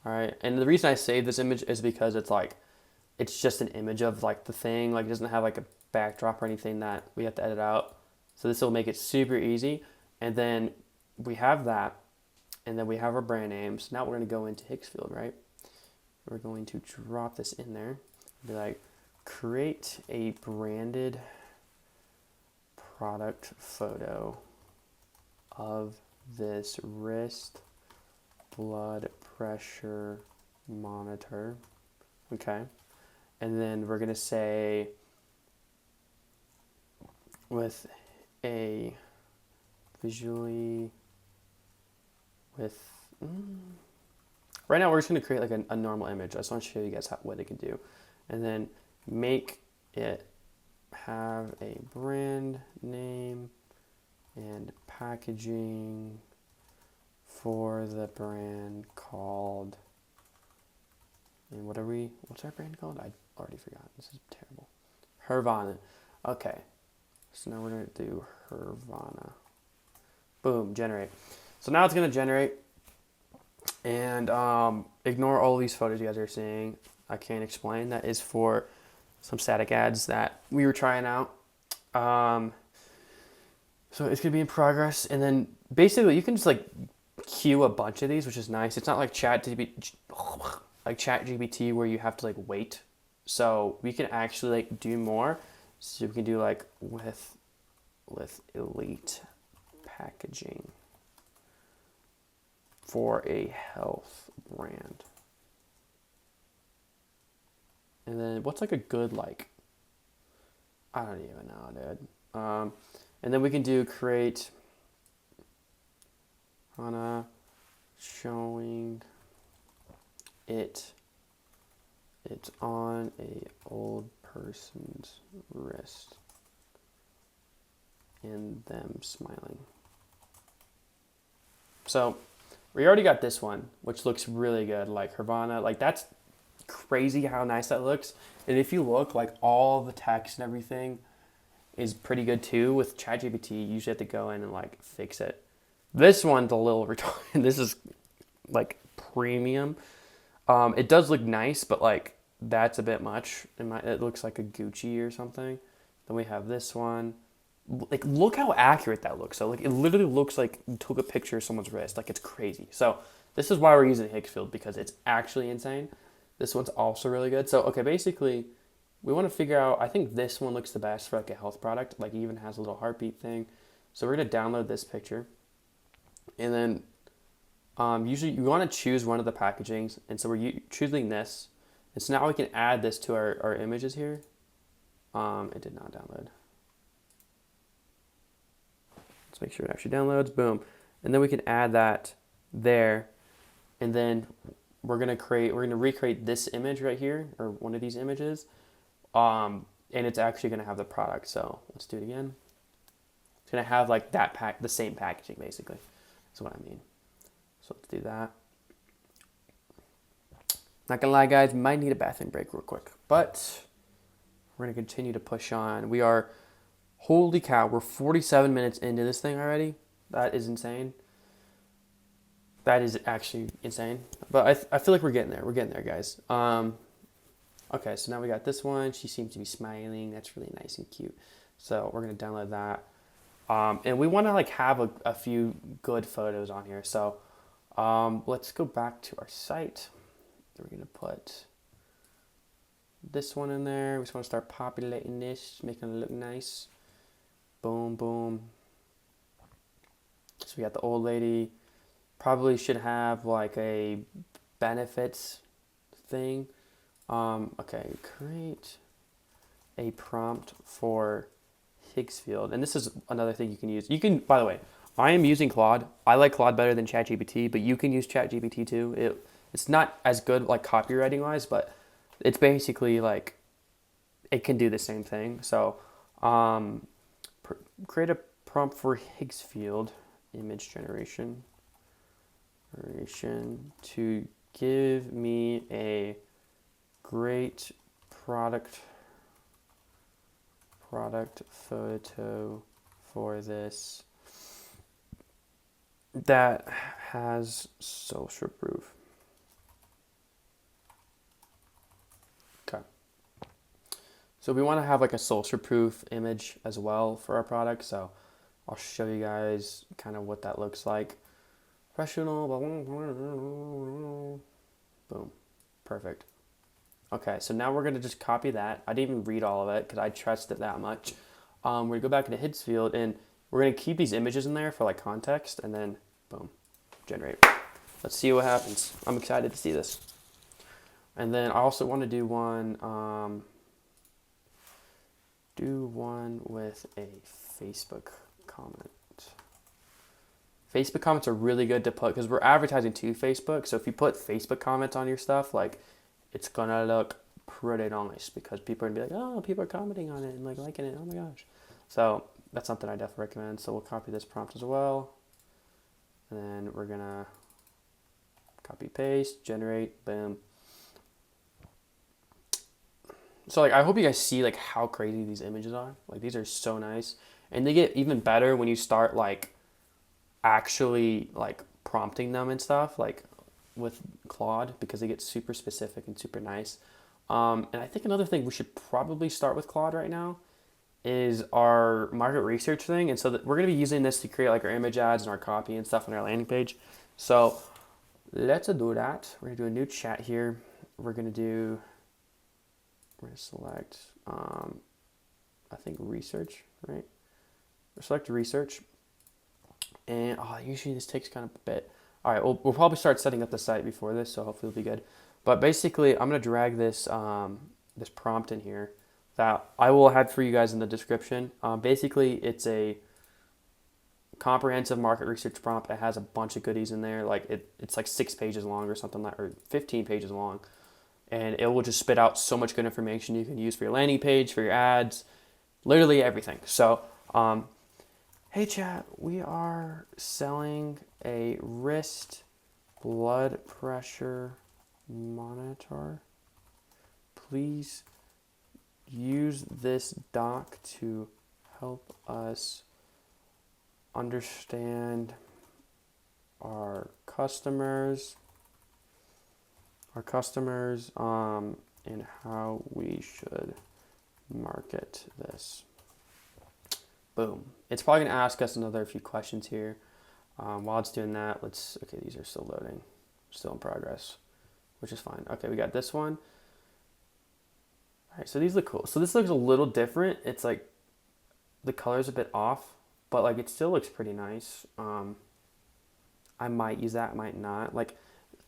All right, and the reason I saved this image is because it's like, it's just an image of like the thing. Like it doesn't have like a backdrop or anything that we have to edit out. So this will make it super easy. And then we have that. And then we have our brand names. Now we're going to go into Higgsfield, right? We're going to drop this in there. Be like, create a branded product photo of this wrist blood pressure monitor. Okay. And then we're going to say with a visually with right now we're just going to create like a normal image. I just want to show you guys what it can do, and then make it have a brand name and packaging for the brand called And what's our brand called? I already forgot. This is terrible. Hervana. Okay. So now we're going to do Hervana. Boom, generate. So now it's going to generate. And ignore all these photos you guys are seeing. I can't explain. That is for some static ads that we were trying out. So it's going to be in progress. And then basically you can just like queue a bunch of these, which is nice. It's not like ChatGPT where you have to like wait. So we can actually like do more. So we can do like with elite packaging for a health brand. And then what's like a good like, I don't even know, dude. And then we can do create showing it's on a old person's wrist and them smiling. So we already got this one, which looks really good, like Hervana. Like that's crazy how nice that looks. And if you look, like all the text and everything is pretty good too. With ChatGPT, you usually have to go in and like fix it. This one's a little retarded. This is like premium. It does look nice, but like that's a bit much. It looks like a Gucci or something. Then we have this one. Like look how accurate that looks. So like it literally looks like you took a picture of someone's wrist. Like it's crazy. So this is why we're using Higgsfield, because it's actually insane. This one's also really good. So okay, basically we want to figure out, I think this one looks the best for like a health product. Like it even has a little heartbeat thing. So we're going to download this picture. And then usually you want to choose one of the packagings. And so we're choosing this. And so now we can add this to our images here. It did not download. Let's make sure it actually downloads. Boom. And then we can add that there. And then we're going to recreate this image right here, or one of these images. And it's actually going to have the product. So let's do it again. It's going to have like the same packaging basically. That's what I mean. So let's do that. Not gonna lie, guys, might need a bathroom break real quick, but we're gonna continue to push on. We are, holy cow, we're 47 minutes into this thing already. That is insane. That is actually insane. But I feel like we're getting there. We're getting there, guys. Okay, so now we got this one. She seems to be smiling. That's really nice and cute. So we're gonna download that. And we want to like have a few good photos on here. So let's go back to our site. We're going to put this one in there. We just want to start populating this, making it look nice. Boom, boom. So we got the old lady. Probably should have like a benefits thing. Okay, create a prompt for Higgsfield. And this is another thing you can use. You can, by the way, I am using Claude. I like Claude better than ChatGPT, but you can use ChatGPT too. It's not as good like copywriting wise, but it's basically like it can do the same thing. So create a prompt for Higgsfield image generation to give me a great product photo for this that has social proof. Okay. So we want to have like a social proof image as well for our product. So I'll show you guys kind of what that looks like. Professional. Boom. Perfect. Okay, so now we're going to just copy that. I didn't even read all of it because I trust it that much. We're going to go back into Higgsfield and we're going to keep these images in there for like context and then boom, generate. Let's see what happens. I'm excited to see this. And then I also want to do one with a Facebook comment. Facebook comments are really good to put because we're advertising to Facebook. So if you put Facebook comments on your stuff, like it's gonna look pretty nice because people are gonna be like, oh, people are commenting on it and like liking it. Oh my gosh. So that's something I definitely recommend. So we'll copy this prompt as well. And then we're gonna copy paste, generate, boom. So like I hope you guys see like how crazy these images are. Like these are so nice. And they get even better when you start like actually like prompting them and stuff like with Claude, because they get super specific and super nice. And I think another thing we should probably start with Claude right now is our market research thing. And so that we're going to be using this to create like our image ads and our copy and stuff on our landing page. So let's do that. We're going to do a new chat here. We're going to select, I think research, right? Or select research. And usually this takes kind of a bit. All right, we'll probably start setting up the site before this, so hopefully it'll be good. But basically, I'm going to drag this, this prompt in here that I will have for you guys in the description. Basically, it's a comprehensive market research prompt. It has a bunch of goodies in there. Like it's like 6 pages long or something like, or 15 pages long. And it will just spit out so much good information you can use for your landing page, for your ads, literally everything. So, hey chat, we are selling a wrist blood pressure monitor. Please use this doc to help us understand our customers, and how we should market this. Boom. It's probably going to ask us another few questions here. While it's doing that, okay, these are still loading, still in progress, which is fine. Okay, we got this one. All right, so these look cool. So this looks a little different. It's like the color's a bit off, but like it still looks pretty nice. I might use that, I might not. Like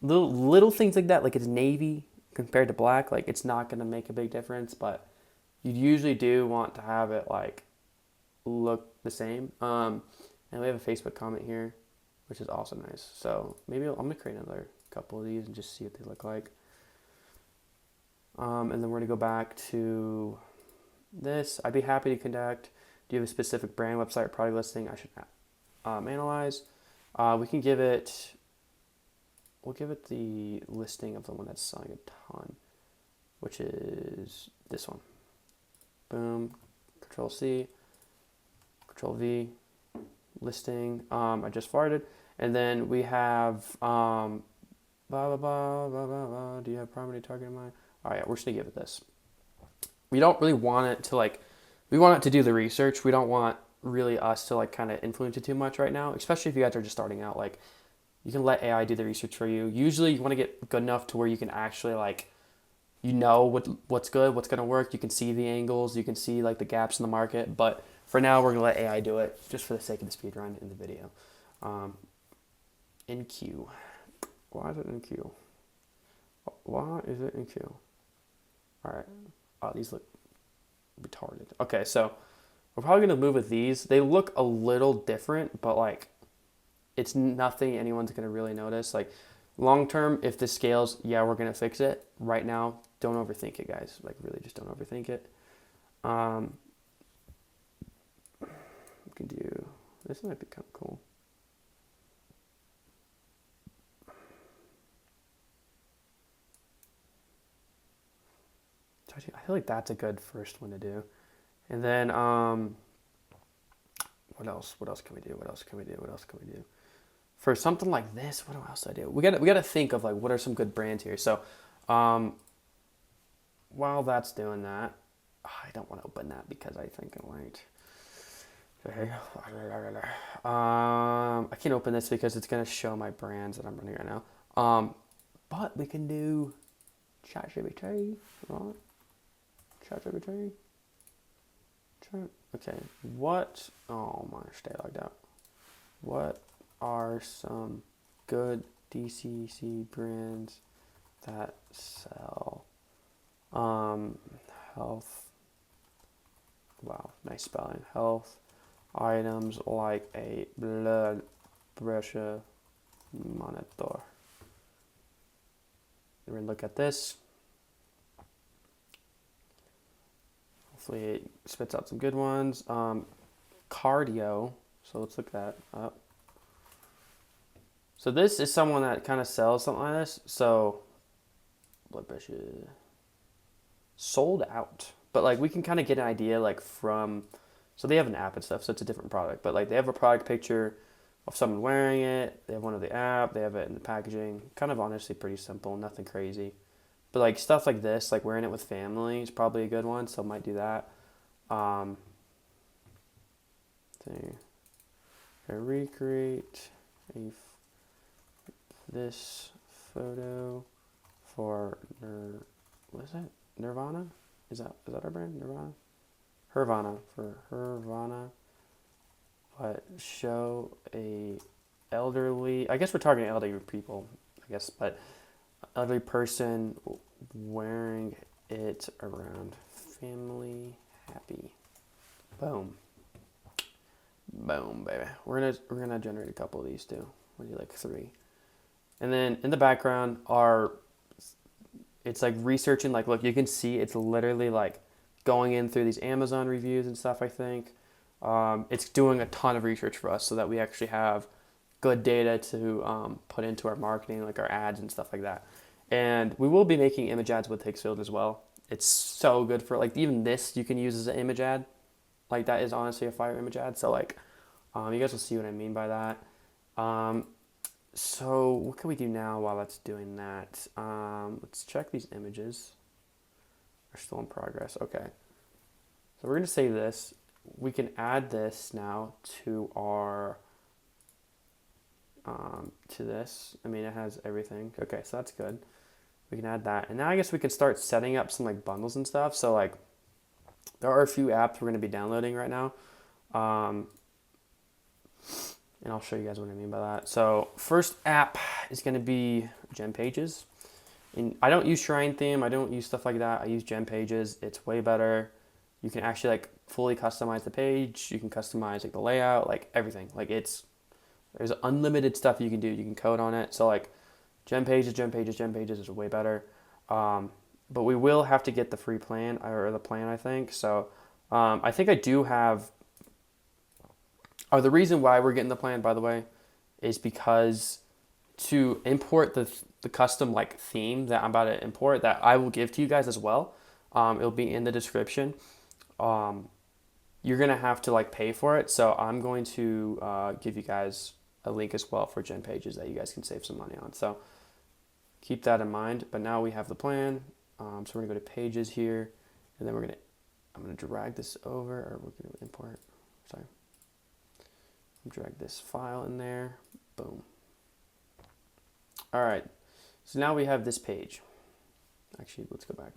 little things like that, like it's navy compared to black, like it's not going to make a big difference, but you usually do want to have it like look the same. And we have a Facebook comment here, which is also nice. So maybe I'm going to create another couple of these and just see what they look like. And then we're going to go back to this. I'd be happy to conduct. Do you have a specific brand, website, or product listing I should analyze? We'll give it the listing of the one that's selling a ton, which is this one. Boom, Control C, Control V, listing. I just farted. And then we have, blah, blah, blah, blah, blah, blah. Do you have primary target in mind? All right, we're just gonna give it this. We don't really want it to like, we want it to do the research. We don't want really us to like kind of influence it too much right now, especially if you guys are just starting out. Like, you can let AI do the research for you. Usually you want to get good enough to where you can actually like, you know what's good, what's going to work. You can see the angles, you can see like the gaps in the market. But for now, we're going to let AI do it just for the sake of the speed run in the video. In queue. Why is it in queue? Why is it in queue? All right. Oh, these look retarded. Okay, so we're probably going to move with these. They look a little different, but like it's nothing anyone's going to really notice. Like long term, if this scales, yeah, we're going to fix it. Right now, don't overthink it, guys. Like really just don't overthink it. We can do, this might be kind of cool. I feel like that's a good first one to do. And then, what else? What else can we do? What else can we do? What else can we do? For something like this, what else do I do? We gotta think of like what are some good brands here. So, while that's doing that, I don't want to open that because I think it might. Okay. I can't open this because it's gonna show my brands that I'm running right now. But we can do ChatGPT, right? ChatGPT. Okay. What? Oh my, stay logged out. What are some good DCC brands that sell health? Wow, nice spelling. Health items like a blood pressure monitor. We're gonna look at this. Hopefully it spits out some good ones. Cardio. So let's look that up. So this is someone that kind of sells something like this. So blood pressure. sold out. But like we can kind of get an idea like from, so they have an app and stuff, so it's a different product. But like they have a product picture of someone wearing it. They have one of the app. They have it in the packaging. Kind of honestly pretty simple, nothing crazy. But like stuff like this, like wearing it with family is probably a good one. So might do that. See, I recreate this photo for what is it? Nirvana? Is that our brand? Nirvana? Hervana for Hervana. But show a elderly. I guess we're targeting elderly people. I guess, but elderly person wearing it around family happy. Boom. Boom, baby. We're gonna generate a couple of these too. Maybe like 3. And then in the background it's like researching, like look, you can see it's literally like going in through these Amazon reviews and stuff, I think. It's doing a ton of research for us so that we actually have good data to put into our marketing, like our ads and stuff like that. And we will be making image ads with Higgsfield as well. It's so good for like even this you can use as an image ad. Like that is honestly a fire image ad. So like you guys will see what I mean by that. So what can we do now while that's doing that? Let's check these images. They're still in progress. Okay. So we're going to save this. We can add this now to our, to this. I mean, it has everything. Okay, so that's good. We can add that. And now I guess we can start setting up some like bundles and stuff. So like there are a few apps we're going to be downloading right now. And I'll show you guys what I mean by that. So first app is going to be GenPages. And I don't use Shrine Theme. I don't use stuff like that. I use GenPages. It's way better. You can actually like fully customize the page. You can customize like the layout, like everything. Like there's unlimited stuff you can do. You can code on it. So like GenPages is way better. But we will have to get the free plan or the plan, I think. So I think I do have. The reason why we're getting the plan, by the way, is because to import the custom like theme that I'm about to import that I will give to you guys as well. It'll be in the description. You're gonna have to like pay for it. So I'm going to give you guys a link as well for GenPages that you guys can save some money on. So keep that in mind. But now we have the plan. So we're gonna go to Pages here, and then I'm gonna drag this over, or we're gonna import. Sorry. Drag this file in there. Boom. All right. So now we have this page. Actually, let's go back.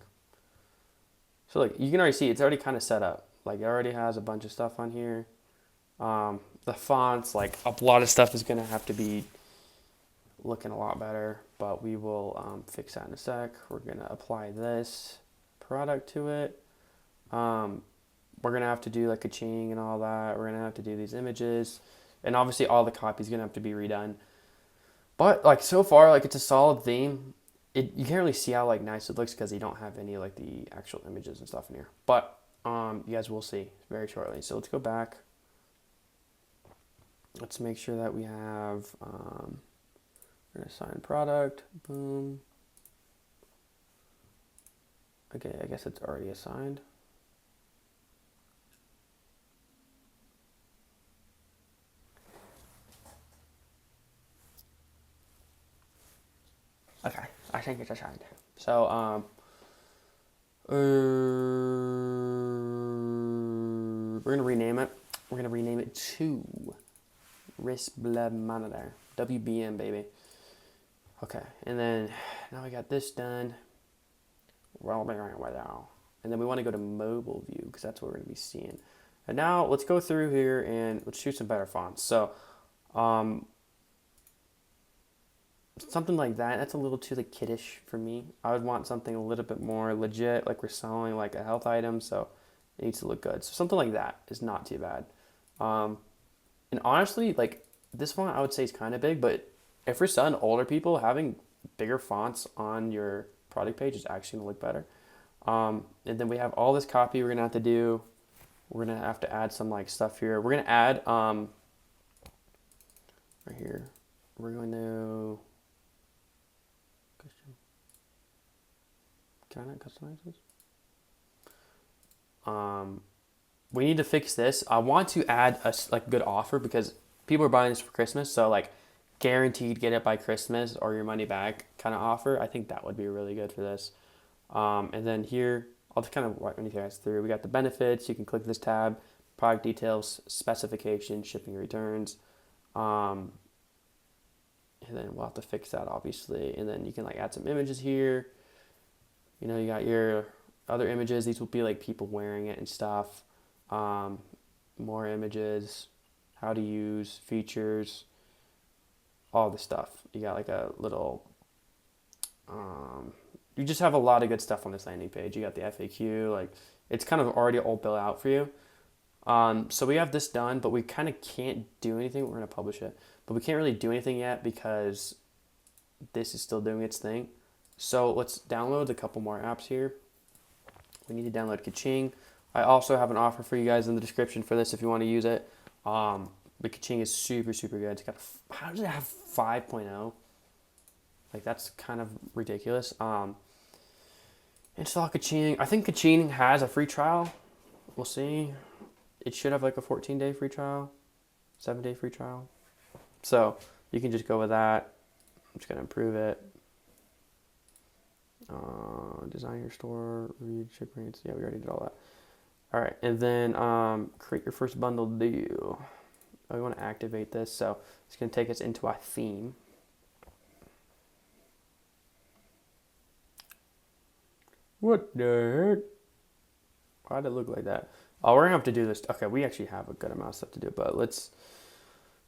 So like you can already see it's already kind of set up. Like it already has a bunch of stuff on here. The fonts, like a lot of stuff is gonna have to be looking a lot better, but we will fix that in a sec. We're gonna apply this product to it. We're gonna have to do like a chaining and all that. We're gonna have to do these images, and obviously all the copy is gonna have to be redone. But like so far, like it's a solid theme. You can't really see how like nice it looks because you don't have any like the actual images and stuff in here. But you guys will see very shortly. So let's go back. Let's make sure that we have we're gonna assign product. Boom. Okay, I guess it's already assigned. Okay, I think it's assigned. So, we're gonna rename it. We're gonna rename it to Wrist Blood Monitor, WBM, baby. Okay, and then now we got this done. And then we want to go to mobile view because that's what we're gonna be seeing. And now let's go through here and let's choose some better fonts. So, something like that's a little too like kiddish for me. I would want something a little bit more legit, like we're selling like a health item, so it needs to look good. So something like that is not too bad. And honestly, like this font I would say is kind of big, but if we're selling older people, having bigger fonts on your product page is actually gonna look better. And then we have all this copy we're gonna have to do. We're gonna have to add some like stuff here. We're gonna add right here. We're going to Can I not customize this? We need to fix this. I want to add a like good offer because people are buying this for Christmas. So like guaranteed get it by Christmas or your money back kind of offer. I think that would be really good for this. And then here, I'll just kind of run you guys through. We got the benefits. You can click this tab, product details, specifications, shipping returns. And then we'll have to fix that obviously. And then you can like add some images here. You know, you got your other images. These will be like people wearing it and stuff. More images, how to use, features, all the stuff. You got like a little, you just have a lot of good stuff on this landing page. You got the FAQ, like it's kind of already all built out for you. So we have this done, but we kind of can't do anything. We're going to publish it, but we can't really do anything yet because this is still doing its thing. So let's download a couple more apps here. We need to download Kaching. I also have an offer for you guys in the description for this if you want to use it. But Kaching is super, super good. It's got, how does it have 5.0? Like that's kind of ridiculous. Install Kaching. I think Kaching has a free trial. We'll see. It should have like a 14-day free trial, 7-day free trial. So you can just go with that. I'm just gonna improve it. Design your store, read ship rates. Yeah, we already did all that. All right, and then create your first bundle deal. We want to activate this, so it's going to take us into our theme. What the heck? Why did it look like that? Oh, we're going to have to do this. Okay, we actually have a good amount of stuff to do, but let's...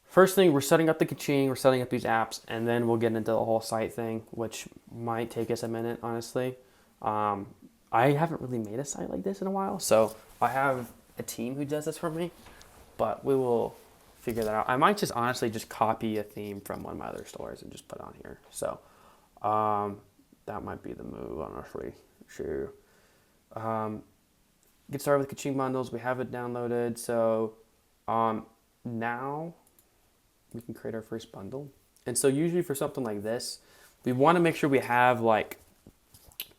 First thing, we're setting up the Kaching, we're setting up these apps, and then we'll get into the whole site thing, which might take us a minute, honestly. I haven't really made a site like this in a while, so I have a team who does this for me, but we will figure that out. I might just honestly just copy a theme from one of my other stores and just put it on here. So that might be the move, honestly. Sure. Get started with Kaching bundles. We have it downloaded. So now we can create our first bundle. And so usually for something like this, we want to make sure we have like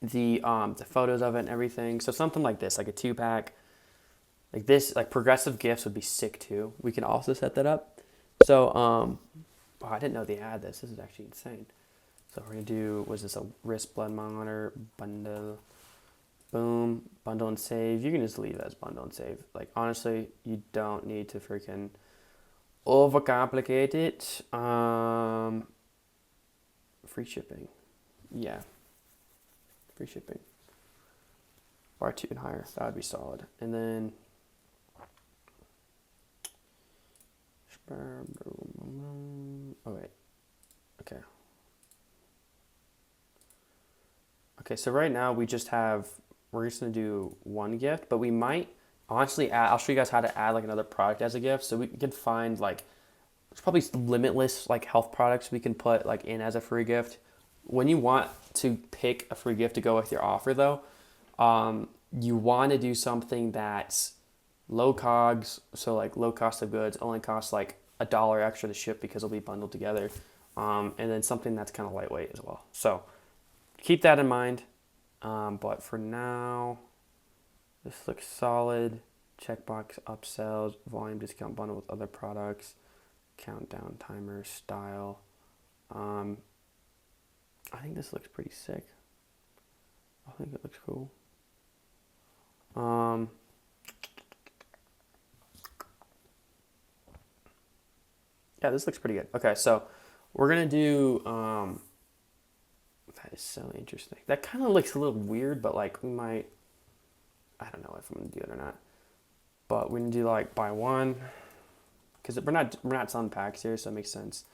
the photos of it and everything. So something like this, like a 2-pack, like this, like progressive gifts would be sick too. We can also set that up. So, oh, I didn't know they had this. This is actually insane. So we're gonna do, was this a wrist blood monitor bundle? Boom, bundle and save. You can just leave it as bundle and save. Like honestly, you don't need to freaking overcomplicate it. Free shipping. Yeah. Free shipping. R2 and higher. That would be solid. And then oh wait. Okay. Okay, so right now we just have, we're just gonna do one gift, but we might honestly add, I'll show you guys how to add like another product as a gift. So we can find like, there's probably limitless like health products we can put like in as a free gift. When you want to pick a free gift to go with your offer though, you want to do something that's low cogs, so like low cost of goods, only costs like $1 extra to ship because it'll be bundled together, and then something that's kind of lightweight as well. So keep that in mind, but for now, this looks solid. Checkbox upsells, volume discount bundle with other products, countdown timer, style. I think this looks pretty sick. I think it looks cool. Yeah, this looks pretty good. Okay, so we're gonna do, that is so interesting. That kind of looks a little weird, but like we might, I don't know if I'm gonna do it or not. But we're gonna do like buy one, because we're not selling packs here, so it makes sense.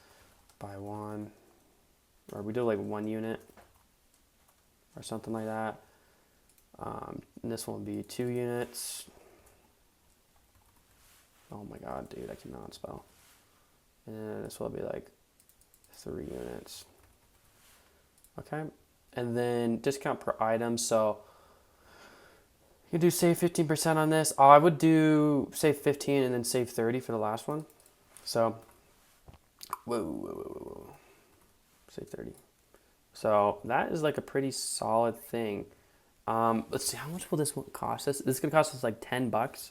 Buy one, or we do like 1 unit, or something like that. And this one will be 2 units. Oh my god, dude, I cannot spell. And this will be like 3 units. Okay, and then discount per item. So you can do save 15% on this. I would do save 15 and then save 30 for the last one. So whoa. Save 30. So that is like a pretty solid thing. Let's see, how much will this one cost us? This is gonna cost us like $10.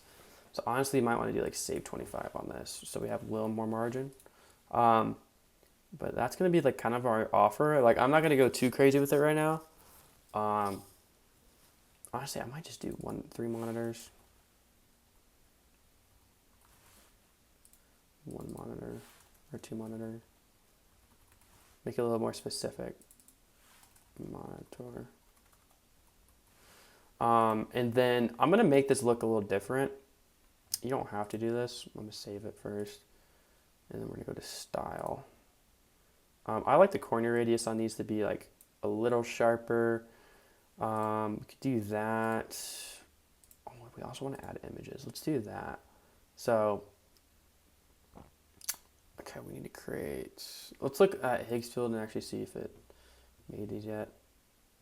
So honestly, you might want to do like save 25 on this, so we have a little more margin. But that's gonna be like kind of our offer. Like I'm not gonna go too crazy with it right now. Honestly, I might just do 3 monitors. 1 monitor or 2 monitor. Make it a little more specific. Monitor. And then I'm gonna make this look a little different. You don't have to do this. I'm gonna save it first, and then we're gonna go to style. I like the corner radius on these to be like a little sharper. We could do that. Oh, we also want to add images. Let's do that. So, okay, we need to create. Let's look at Higgsfield and actually see if it made these yet.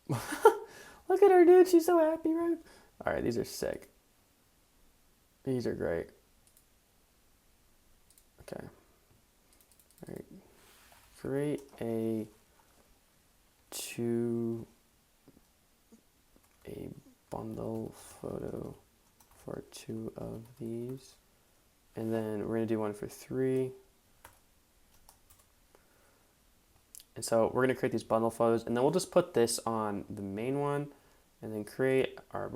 Look at her, dude. She's so happy, right? All right, these are sick. These are great. Okay. All right. Create a bundle photo for 2 of these. And then we're going to do one for 3. And so we're going to create these bundle photos, and then we'll just put this on the main one, and then create a,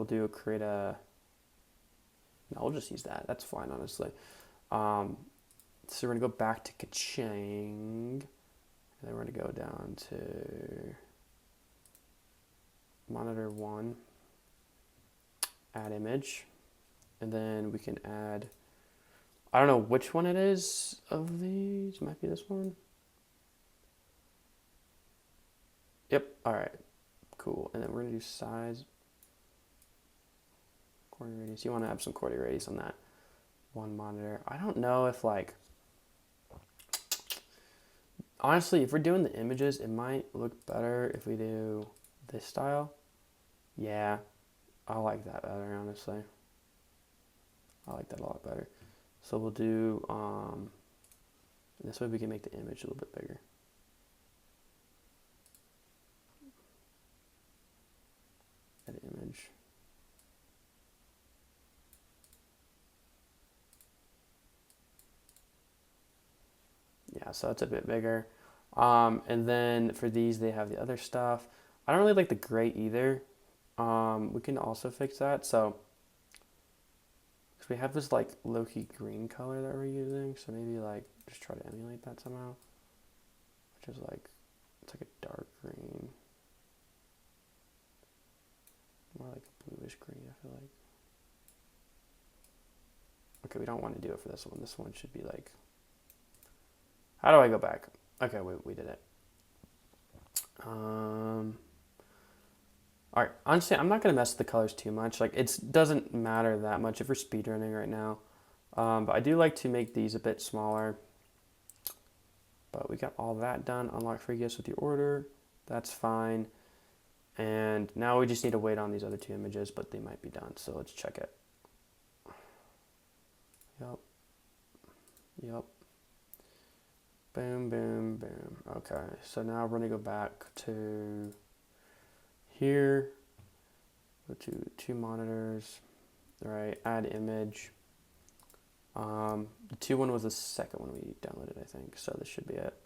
no, we'll just use that. That's fine, honestly. So we're going to go back to Kaching, and then we're going to go down to monitor 1, add image, and then we can add, I don't know which one it is of these. It might be this one. Yep, all right, cool. And then we're gonna do size, corner radius. You wanna have some corner radius on that 1 monitor. I don't know if like, honestly, if we're doing the images, it might look better if we do this style. Yeah, I like that better, honestly. I like that a lot better. So we'll do, this way we can make the image a little bit bigger. Add image. Yeah, so it's a bit bigger. And then for these, they have the other stuff. I don't really like the gray either. We can also fix that. So, because we have this like low-key green color that we're using, so maybe like just try to emulate that somehow. Which is like, it's like a dark green. More like a bluish green, I feel like. Okay, we don't want to do it for this one. This one should be like, how do I go back? Okay, we did it. All right, honestly, I'm not going to mess with the colors too much. Like, it doesn't matter that much if we're speedrunning right now. But I do like to make these a bit smaller. But we got all that done. Unlock free gifts with your order. That's fine. And now we just need to wait on these other 2 images, but they might be done. So let's check it. Yep. Boom, boom, boom. Okay, so now we're gonna go back to here. Go to 2 monitors. All right, add image. The 2 one was the second one we downloaded, I think. So this should be it.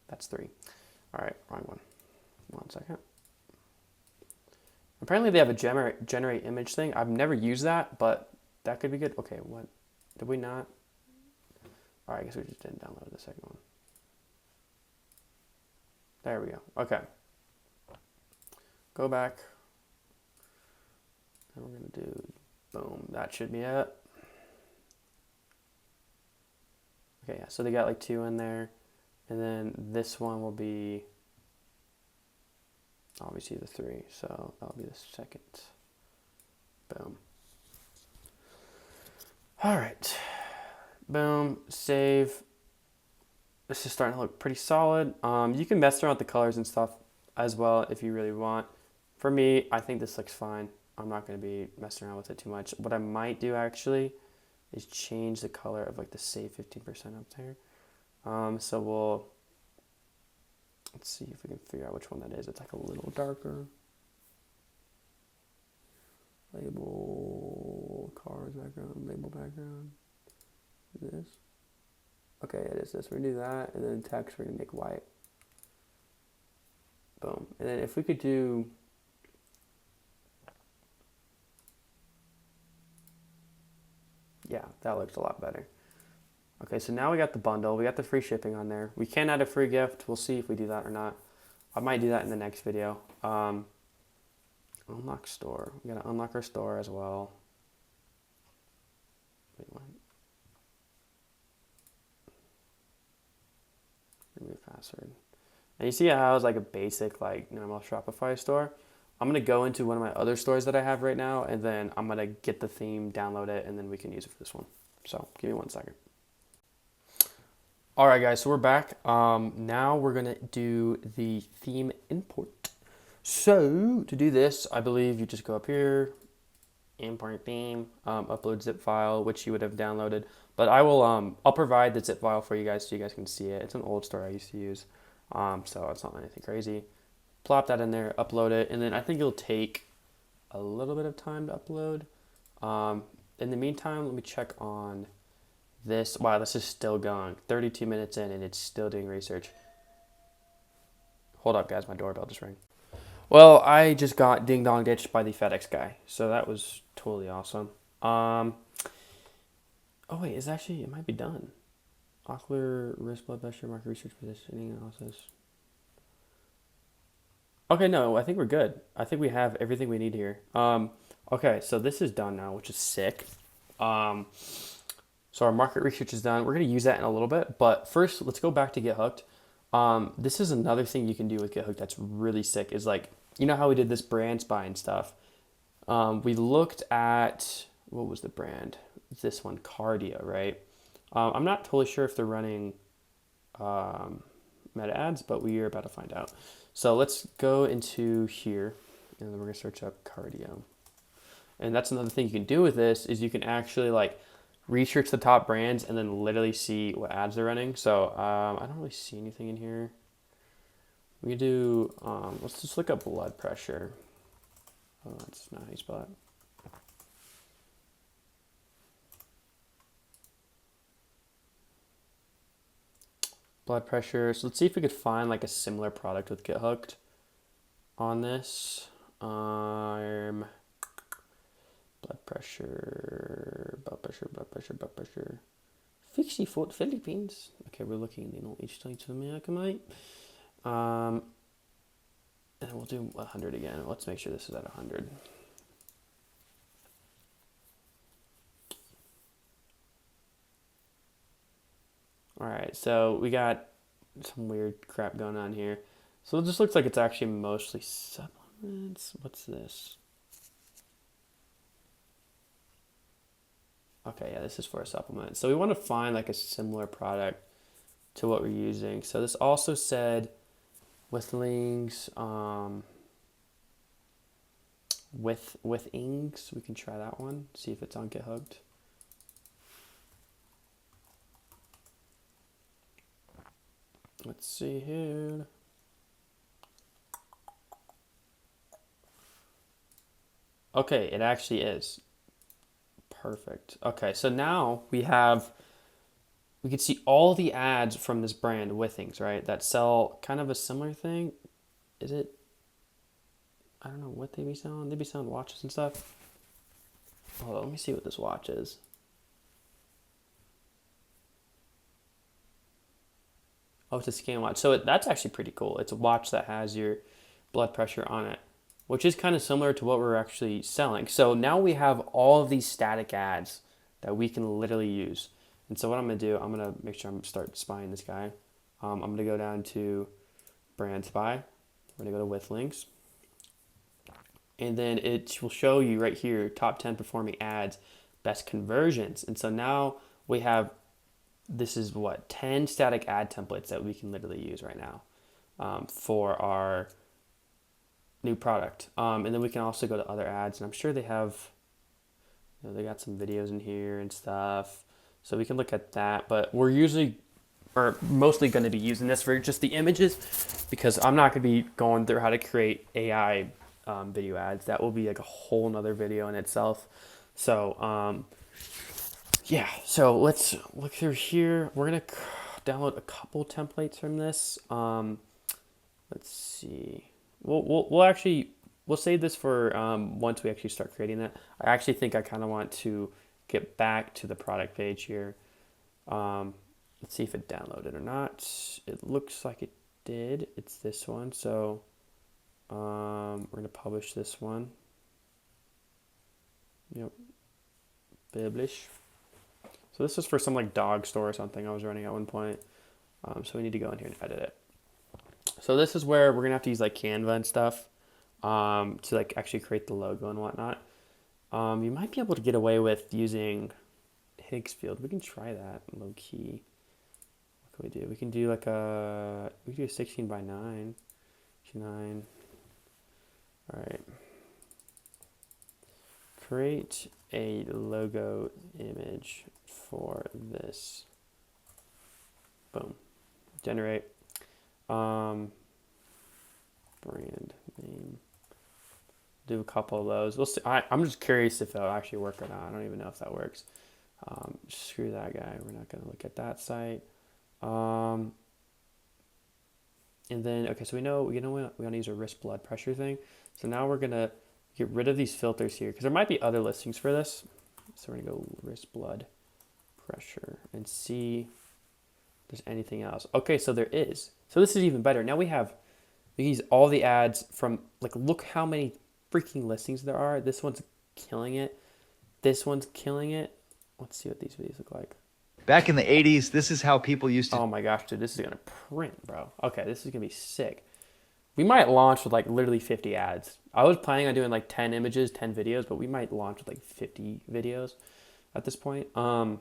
That's 3. All right, wrong one. 1 second. Apparently they have a generate image thing. I've never used that, but that could be good. Okay, what? Did we not? All right, I guess we just didn't download the second one. There we go. Okay. Go back. And we're going to do, boom, that should be it. Okay, yeah, so they got like 2 in there. And then this one will be obviously the 3, so that'll be the second. Boom. All right. Boom, save. This is starting to look pretty solid. You can mess around with the colors and stuff as well if you really want. For me, I think this looks fine. I'm not going to be messing around with it too much. What I might do actually is change the color of like the save 15% up there. So let's see if we can figure out which one that is. It's like a little darker. Label, cars background, label background. This. Okay, it is this. We're gonna do that, and then text we're gonna make white. Boom. And then if we could do, yeah, that looks a lot better. Okay, so now we got the bundle. We got the free shipping on there. We can add a free gift. We'll see if we do that or not. I might do that in the next video. Unlock store. We gotta unlock our store as well. Wait, what? Remove password. And you see how I was like a basic, like normal Shopify store. I'm gonna go into one of my other stores that I have right now, and then I'm gonna get the theme, download it, and then we can use it for this one. So give me 1 second. All right, guys, so we're back. Now we're gonna do the theme import. So to do this, I believe you just go up here, import theme, upload zip file, which you would have downloaded. But I'll provide the zip file for you guys so you guys can see it. It's an old store I used to use, so it's not anything crazy. Plop that in there, upload it, and then I think it'll take a little bit of time to upload. In the meantime, let me check on this. Wow, this is still going. 32 minutes in, and it's still doing research. Hold up, guys, my doorbell just rang. Well, I just got ding dong ditched by the FedEx guy, so that was totally awesome. Oh wait, it might be done. Ocular wrist blood pressure, market research, positioning analysis. Okay, no, I think we're good. I think we have everything we need here. Okay, so this is done now, which is sick. So our market research is done. We're gonna use that in a little bit, but first let's go back to Get Hooked. This is another thing you can do with Get Hooked that's really sick, is like, you know how we did this brand spy and stuff? We looked at, what was the brand? This one, Cardio, right? I'm not totally sure if they're running meta ads, but we are about to find out. So let's go into here, and then we're gonna search up Cardio. And that's another thing you can do with this, is you can actually like research the top brands and then literally see what ads they're running. So I don't really see anything in here. We can do, let's just look up blood pressure. Oh, that's not how you spell it. Blood pressure. So let's see if we could find like a similar product with Get Hooked on this. Blood pressure, blood pressure, blood pressure, blood pressure. 64 Philippines. Okay, we're looking in each state to America, mate. And we'll do 100 again. Let's make sure this is at 100. All right, so we got some weird crap going on here. So it just looks like it's actually mostly supplements. What's this? Okay, yeah, this is for a supplement. So we want to find like a similar product to what we're using. So this also said with links, with Ings, we can try that one, see if it's on Get Hooked. Let's see here. Okay, it actually is. Perfect. Okay, so now we can see all the ads from this brand, Withings, right? That sell kind of a similar thing. Is it? I don't know what they be selling. They be selling watches and stuff. Hold on, let me see what this watch is. Oh, it's a scan watch. So that's actually pretty cool. It's a watch that has your blood pressure on it, which is kind of similar to what we're actually selling. So now we have all of these static ads that we can literally use. And so what I'm gonna do, I'm gonna make sure I'm start spying this guy. I'm gonna go down to brand spy. We're gonna go to with links. And then it will show you right here, top 10 performing ads, best conversions. And so now we have, this is what, 10 static ad templates that we can literally use right now for our new product. And then we can also go to other ads, and I'm sure they have, you know, they got some videos in here and stuff, so we can look at that. But we're mostly going to be using this for just the images, because I'm not going to be going through how to create AI video ads. That will be like a whole nother video in itself. So yeah, so let's look through here. We're gonna download a couple templates from this. Let's see. We'll save this for once we actually start creating that. I actually think I kind of want to get back to the product page here. Let's see if it downloaded or not. It looks like it did. It's this one. So we're gonna publish this one. Yep. Biblish. So this is for some like dog store or something I was running at one point. So we need to go in here and edit it. So this is where we're gonna have to use like Canva and stuff to like actually create the logo and whatnot. You might be able to get away with using Higgsfield. We can try that low key. What can we do? We can do like a 16 by 9. 9. All right. Create a logo image for this. Boom. Generate. Brand name. Do a couple of those. We'll see. I'm just curious if that'll actually work or not. I don't even know if that works. Screw that guy. We're not going to look at that site. And then, okay, so we know we want to use a wrist blood pressure thing. So now we're going to get rid of these filters here because there might be other listings for this. So we're going to go wrist blood pressure and see if there's anything else. Okay, so there is. So this is even better. Now we use all the ads from, like, look how many freaking listings there are. This one's killing it. This one's killing it. Let's see what these videos look like. Back in the 80s, this is how people used to... Oh my gosh, dude, this is going to print, bro. Okay, this is going to be sick. We might launch with like literally 50 ads. I was planning on doing like 10 images, 10 videos, but we might launch with like 50 videos at this point. Okay,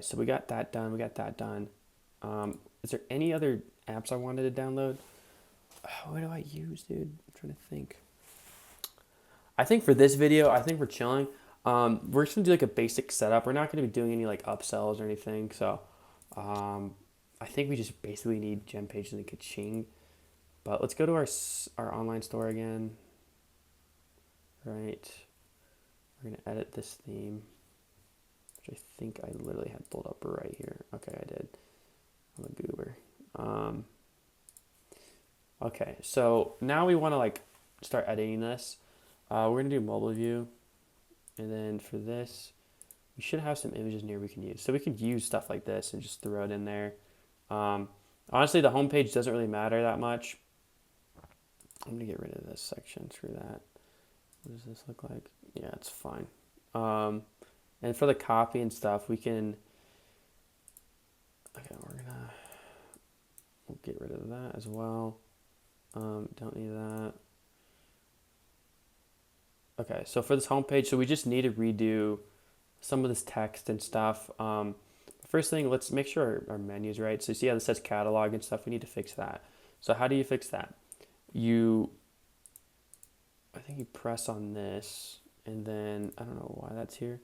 so we got that done. We got that done. Is there any other apps I wanted to download? What do I use, dude? I'm trying to think. I think for this video, I think we're chilling. We're just gonna do like a basic setup. We're not gonna be doing any like upsells or anything. So I think we just basically need gem pages and ka-ching. But let's go to our online store again. Right. We're gonna edit this theme, which I think I literally had pulled up right here. Okay, I did. I'm a goober. Okay, so now we want to like start editing this. We're gonna do mobile view. And then for this, we should have some images in here we can use. So we could use stuff like this and just throw it in there. Honestly, the home page doesn't really matter that much. I'm going to get rid of this section. Screw that. What does this look like? Yeah, it's fine. And for the copy and stuff, we can... Okay, we'll get rid of that as well. Don't need that. Okay, so for this homepage, so we just need to redo some of this text and stuff. First thing, let's make sure our menu's right. So you see how this says catalog and stuff? We need to fix that. So how do you fix that? I think you press on this, and then, I don't know why that's here.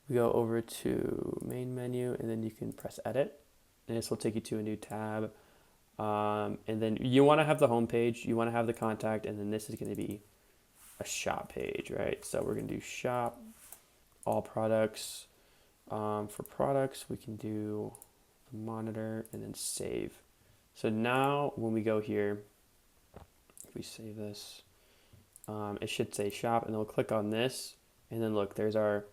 We go over to main menu, and then you can press edit, and this will take you to a new tab. And then you want to have the homepage, you want to have the contact, and then this is going to be a shop page, right? So we're going to do shop, all products. For products, we can do the monitor and then save. So now when we go here, if we save this, it should say shop, and then we'll click on this, and then look, there's our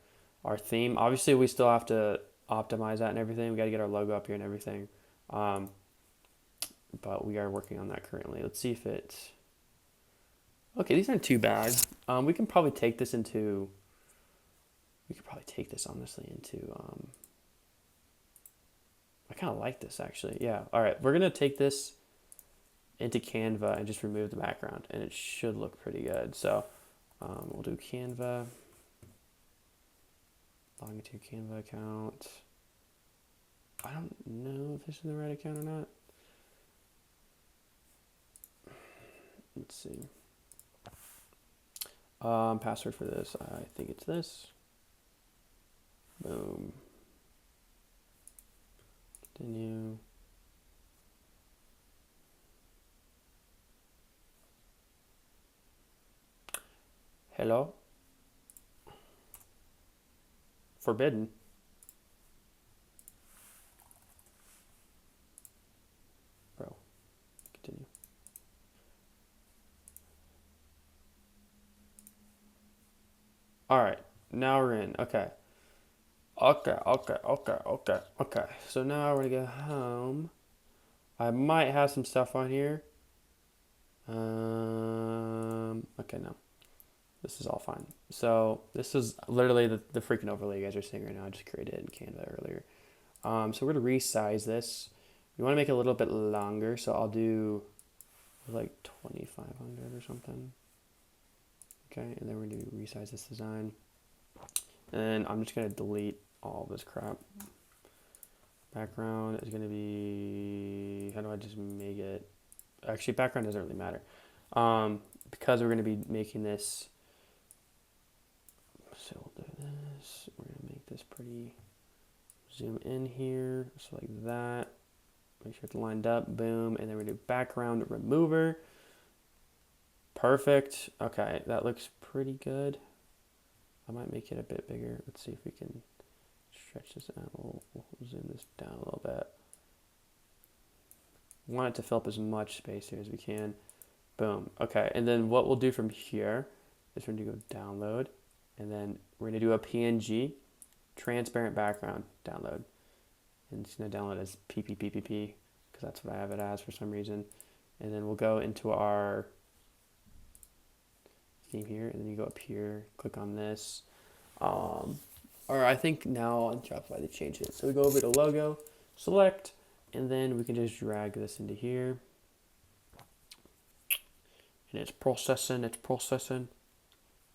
theme. Obviously, we still have to optimize that and everything. We got to get our logo up here and everything. But we are working on that currently. Let's see if it... Okay, these aren't too bad. We can probably take this into... We could probably take this, honestly, into... I kind of like this, actually. Yeah, all right. We're going to take this into Canva and just remove the background, and it should look pretty good. So we'll do Canva. Log into your Canva account. I don't know if this is the right account or not. Let's see. Password for this, I think it's this. Boom. Continue. Hello? Forbidden. Bro, continue. All right, now we're in. Okay. Okay. So now we're gonna go home. I might have some stuff on here. Okay, no. This is all fine. So this is literally the freaking overlay you guys are seeing right now. I just created it in Canva earlier. So we're gonna resize this. We want to make it a little bit longer, so I'll do like 2500 or something. Okay, and then we're gonna resize this design. And I'm just gonna delete all this crap. Background is gonna be, how do I just make it? Actually, background doesn't really matter. Because we're gonna be making this, so we'll do this. We're gonna make this pretty, zoom in here, so like that. Make sure it's lined up, boom, and then we do background remover. Perfect. Okay, that looks pretty good. I might make it a bit bigger. Let's see if we can stretch this out. We'll zoom this down a little bit. Want it to fill up as much space here as we can. Boom. Okay, and then what we'll do from here is we're going to go download, and then we're going to do a PNG, transparent background download. And it's going to download as PPPPP, because that's what I have it as for some reason. And then we'll go into our theme here, and then you go up here, click on this. Or I think now on Shopify they changed it. So we go over to logo, select, and then we can just drag this into here. And it's processing.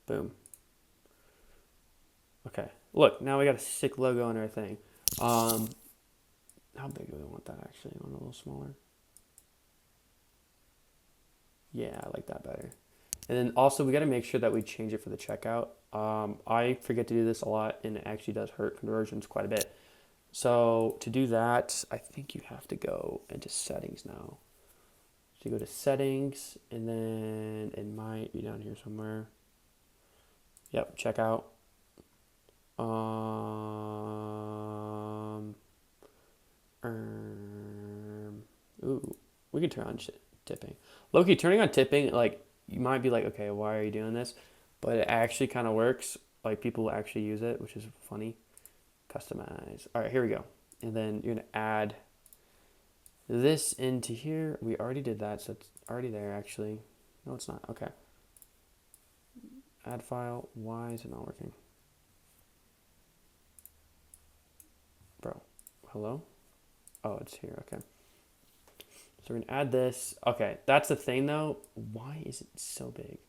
Boom. Okay, look, now we got a sick logo on our thing. How big do we want that actually? I want a little smaller. Yeah, I like that better. And then also we got to make sure that we change it for the checkout. I forget to do this a lot, and it actually does hurt conversions quite a bit. So to do that, I think you have to go into settings now. So you go to settings, and then it might be down here somewhere. Yep, checkout. Ooh, we can turn on tipping. Loki, turning on tipping, like, you might be like, okay, why are you doing this? But it actually kind of works. Like, people actually use it, which is funny. Customize. All right, here we go. And then you're going to add this into here. We already did that, so it's already there, actually. No, it's not. Okay. Add file. Why is it not working? Bro, hello? Oh, it's here. Okay. So we're going to add this. Okay, that's the thing, though. Why is it so big?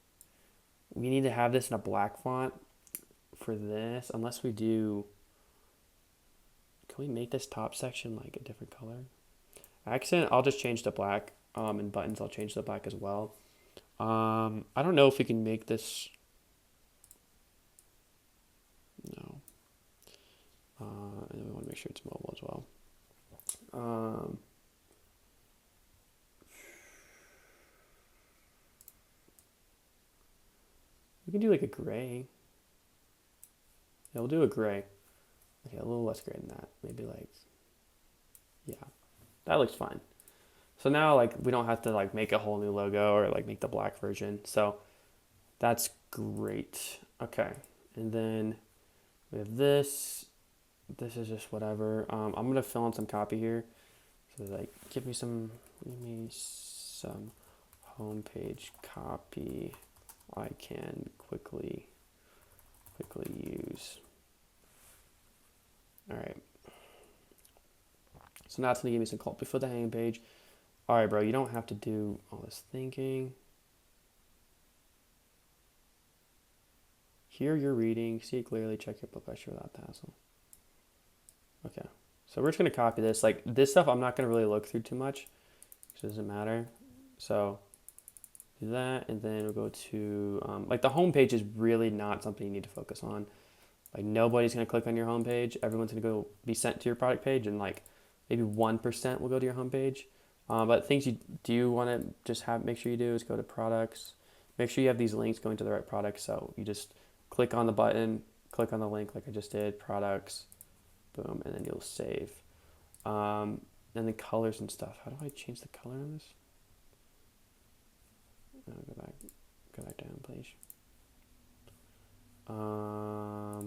We need to have this in a black font for this, unless we do... Can we make this top section like a different color? Accent, I'll just change to black. And buttons, I'll change to black as well. I don't know if we can make this... No. And then we want to make sure it's mobile as well. We can do like a gray. Yeah, we'll do a gray. Okay, a little less gray than that. Maybe like, yeah, that looks fine. So now like we don't have to like make a whole new logo or like make the black version. So that's great. Okay, and then we have this. This is just whatever. I'm gonna fill in some copy here. So like, give me some homepage copy I can quickly use. All right. So now it's gonna give me some call before the hanging page. All right, bro, you don't have to do all this thinking. Hear your reading, see it clearly, check your blood pressure without the hassle. Okay, so we're just gonna copy this. Like this stuff, I'm not gonna really look through too much, because it doesn't matter. So do that, and then we'll go to like the home page is really not something you need to focus on. Like nobody's gonna click on your home page. Everyone's gonna go be sent to your product page, and like maybe 1% will go to your home page. But things you do want to just make sure you do is go to products, make sure you have these links going to the right products. So you just click on the button, click on the link like I just did, products, boom, and then you'll save. And the colors and stuff. How do I change the color on this? Oh, go back down, please. I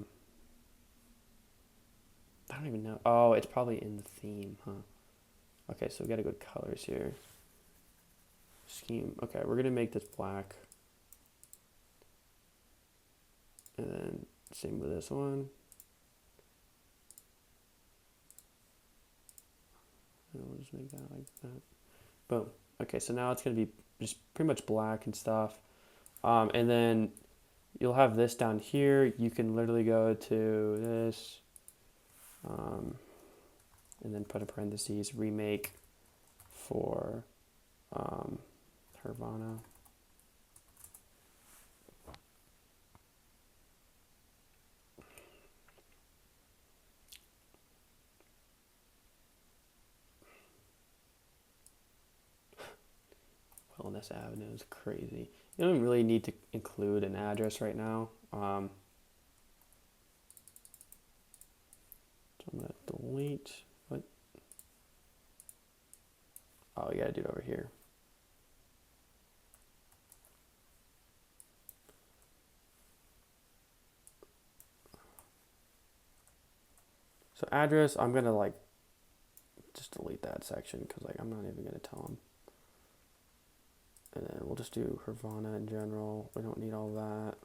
don't even know. Oh, it's probably in the theme, huh? Okay, so we gotta go to colors here. Scheme. Okay, we're gonna make this black. And then same with this one. And we'll just make that like that. Boom. Okay, so now it's gonna be just pretty much black and stuff. And then you'll have this down here. You can literally go to this. And then put a parentheses, remake for Hervana. Wellness Avenue is crazy. You don't really need to include an address right now. So I'm gonna delete. What? Oh, you gotta do it over here. So address, I'm gonna like just delete that section because like I'm not even gonna tell them. And then we'll just do Hervana in general. We don't need all that.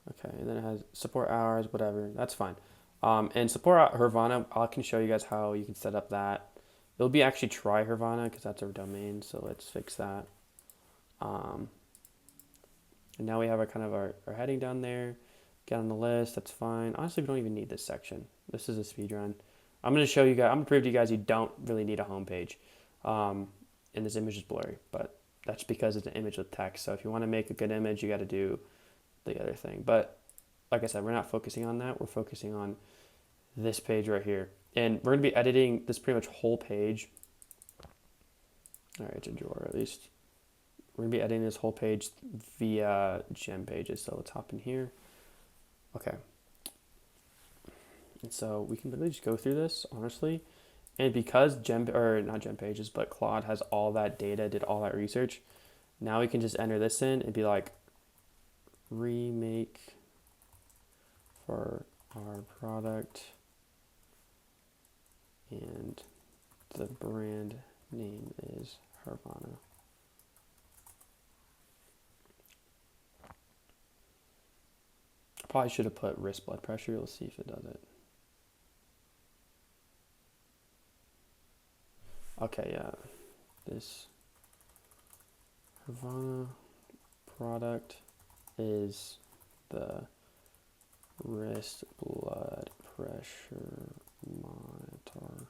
Okay, and then it has support hours, whatever. That's fine. And support Hervana, I can show you guys how you can set up that. It'll be actually try Hervana because that's our domain. So let's fix that. And now we have our kind of our heading down there. Get on the list. That's fine. Honestly, we don't even need this section. This is a speed run. I'm going to show you guys. I'm going to prove to you guys you don't really need a home page. And this image is blurry, but that's because it's an image with text. So if you want to make a good image, you got to do the other thing. But like I said, we're not focusing on that. We're focusing on this page right here. And we're going to be editing this pretty much whole page. All right, it's a drawer at least. We're going to be editing this whole page via gem pages. So let's hop in here. Okay. And so we can literally just go through this, honestly. And because not gem pages, but Claude has all that data, did all that research, now we can just enter this in and be like, remake for our product, and the brand name is Hervana. Probably should have put wrist blood pressure. Let's see if it does it. Okay, yeah. This Hervana product is the wrist blood pressure monitor.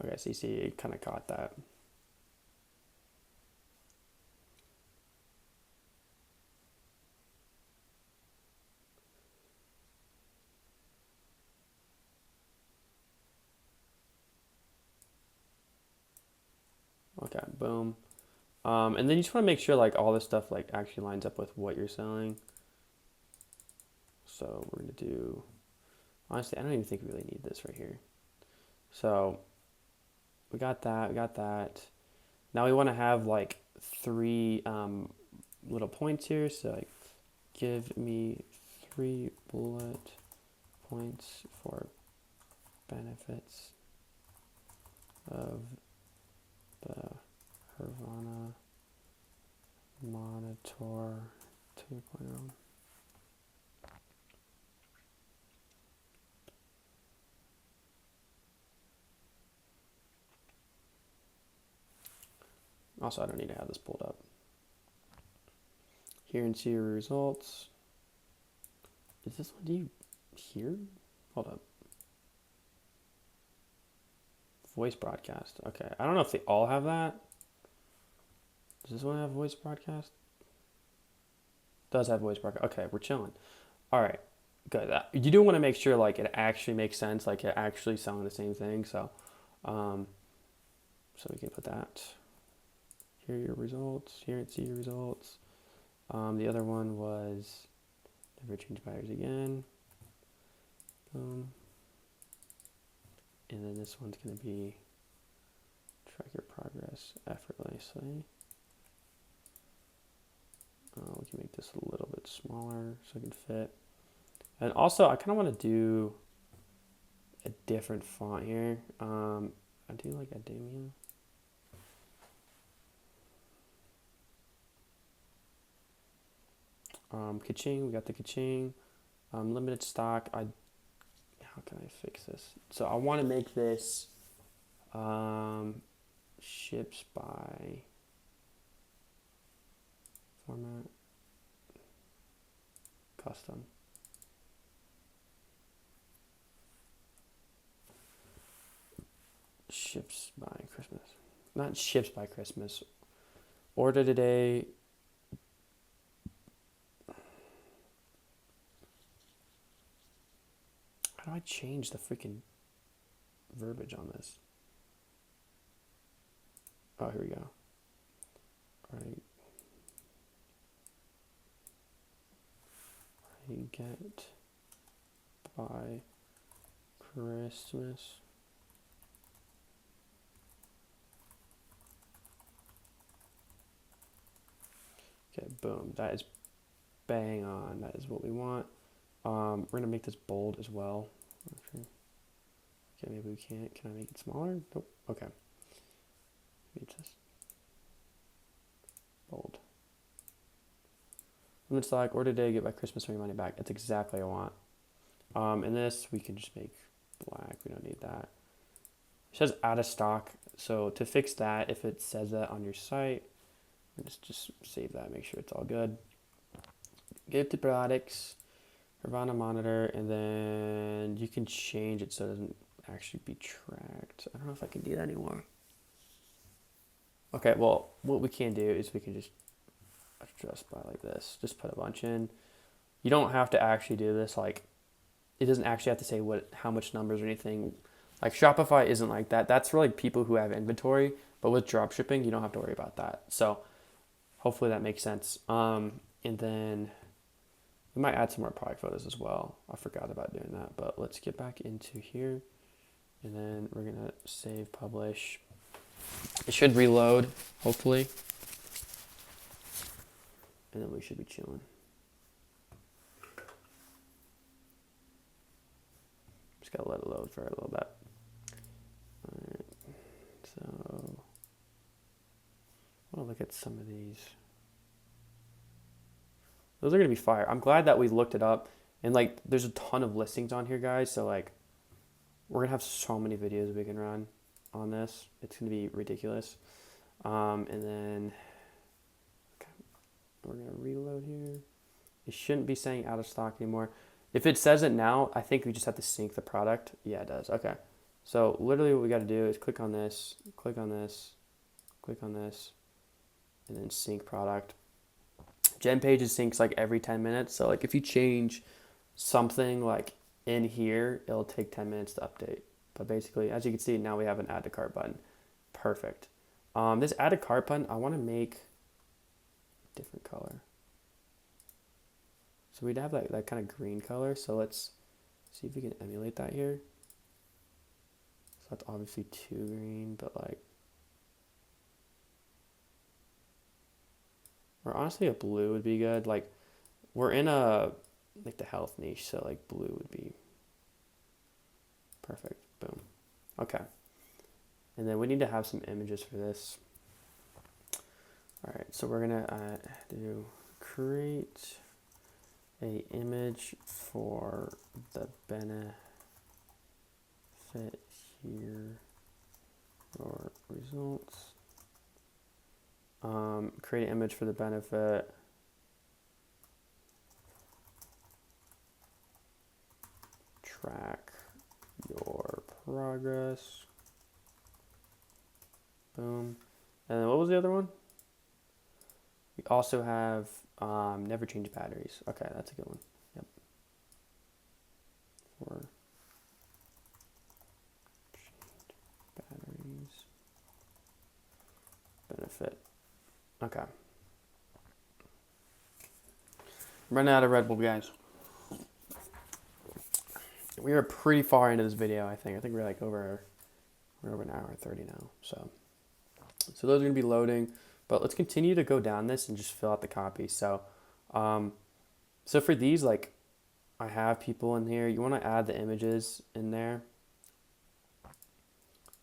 Okay, so you see it kind of caught that. Okay, boom. And then you just want to make sure like all this stuff like actually lines up with what you're selling. So we're going to do, honestly, I don't even think we really need this right here. So we got that, we got that. Now we want to have like 3 little points here. So like, give me 3 bullet points for benefits of the Hervana Monitor 2.0. Also, I don't need to have this pulled up. Here and see your results. Is this one, do you hear? Hold up. Voice broadcast. Okay, I don't know if they all have that. Does this one have voice broadcast? Does have voice broadcast. Okay, we're chilling. All right. good. You do want to make sure like it actually makes sense, like you're actually selling the same thing. So, so we can put that. Here are your results. Here and see your results. The other one was never change batteries again. And then this one's going to be track your progress effortlessly. We can make this a little bit smaller so it can fit. And also, I kind of want to do a different font here. I do like Academia. Kaching, we got the Kaching. Limited stock. How can I fix this? So I want to make this ships by format custom. Ships by Christmas. Not ships by Christmas. Order today. How do I change the freaking verbiage on this? Oh, here we go. Right. I get by Christmas. Okay, boom. That is bang on. That is what we want. We're gonna make this bold as well. Okay, maybe we can't. Can I make it smaller? Nope. Okay. Maybe just bold. And it's like order today, get by Christmas, bring your money back. That's exactly what I want. And this we can just make black. We don't need that. It says out of stock. So to fix that, if it says that on your site, just save that. Make sure it's all good. Get the products. Ravana monitor, and then you can change it so it doesn't actually be tracked. I don't know if I can do that anymore. Okay, well, what we can do is we can just adjust by like this. Just put a bunch in. You don't have to actually do this. Like, it doesn't actually have to say how much numbers or anything. Like Shopify isn't like that. That's for like people who have inventory. But with drop shipping, you don't have to worry about that. So hopefully that makes sense. And then we might add some more product photos as well. I forgot about doing that, but let's get back into here. And then we're gonna save, publish. It should reload, hopefully. And then we should be chilling. Just gotta let it load for a little bit. All right, so I wanna look at some of these. Those are going to be fire. I'm glad that we looked it up. And, like, there's a ton of listings on here, guys. So, like, we're going to have so many videos we can run on this. It's going to be ridiculous. And then okay, we're going to reload here. It shouldn't be saying out of stock anymore. If it says it now, I think we just have to sync the product. Yeah, it does. Okay. So, literally what we got to do is click on this, click on this, click on this, and then sync product. GenPages syncs like every 10 minutes. So like if you change something like in here, it'll take 10 minutes to update. But basically, as you can see, now we have an add to cart button. Perfect. This add to cart button, I want to make a different color. So we'd have that kind of green color. So let's see if we can emulate that here. So that's obviously too green, but like, or honestly, a blue would be good. Like, we're in like the health niche, so like blue would be perfect. Boom. Okay. And then we need to have some images for this. All right, so we're gonna do create a image for the benefit here or results. Create an image for the benefit. Track your progress. Boom. And then what was the other one? We also have never change batteries. Okay, that's a good one. Yep. fit. Okay. I'm running out of Red Bull, guys. We are pretty far into this video, I think. I think we're like over an hour and 30 now. So those are gonna be loading, but let's continue to go down this and just fill out the copy. So for these, like, I have people in here. You want to add the images in there.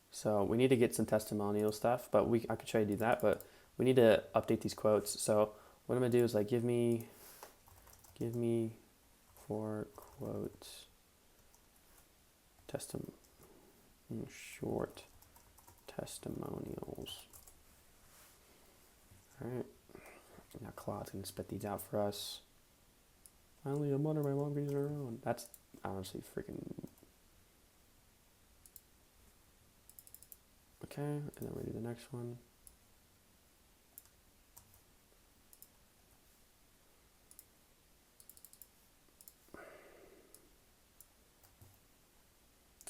So we need to get some testimonial stuff, but I could try to do that, but we need to update these quotes. So what I'm gonna do is like give me 4 quotes, short testimonials. All right, now Claude's gonna spit these out for us. Finally, a mother my mom can use her own. That's honestly freaking. Okay, and then we do the next one.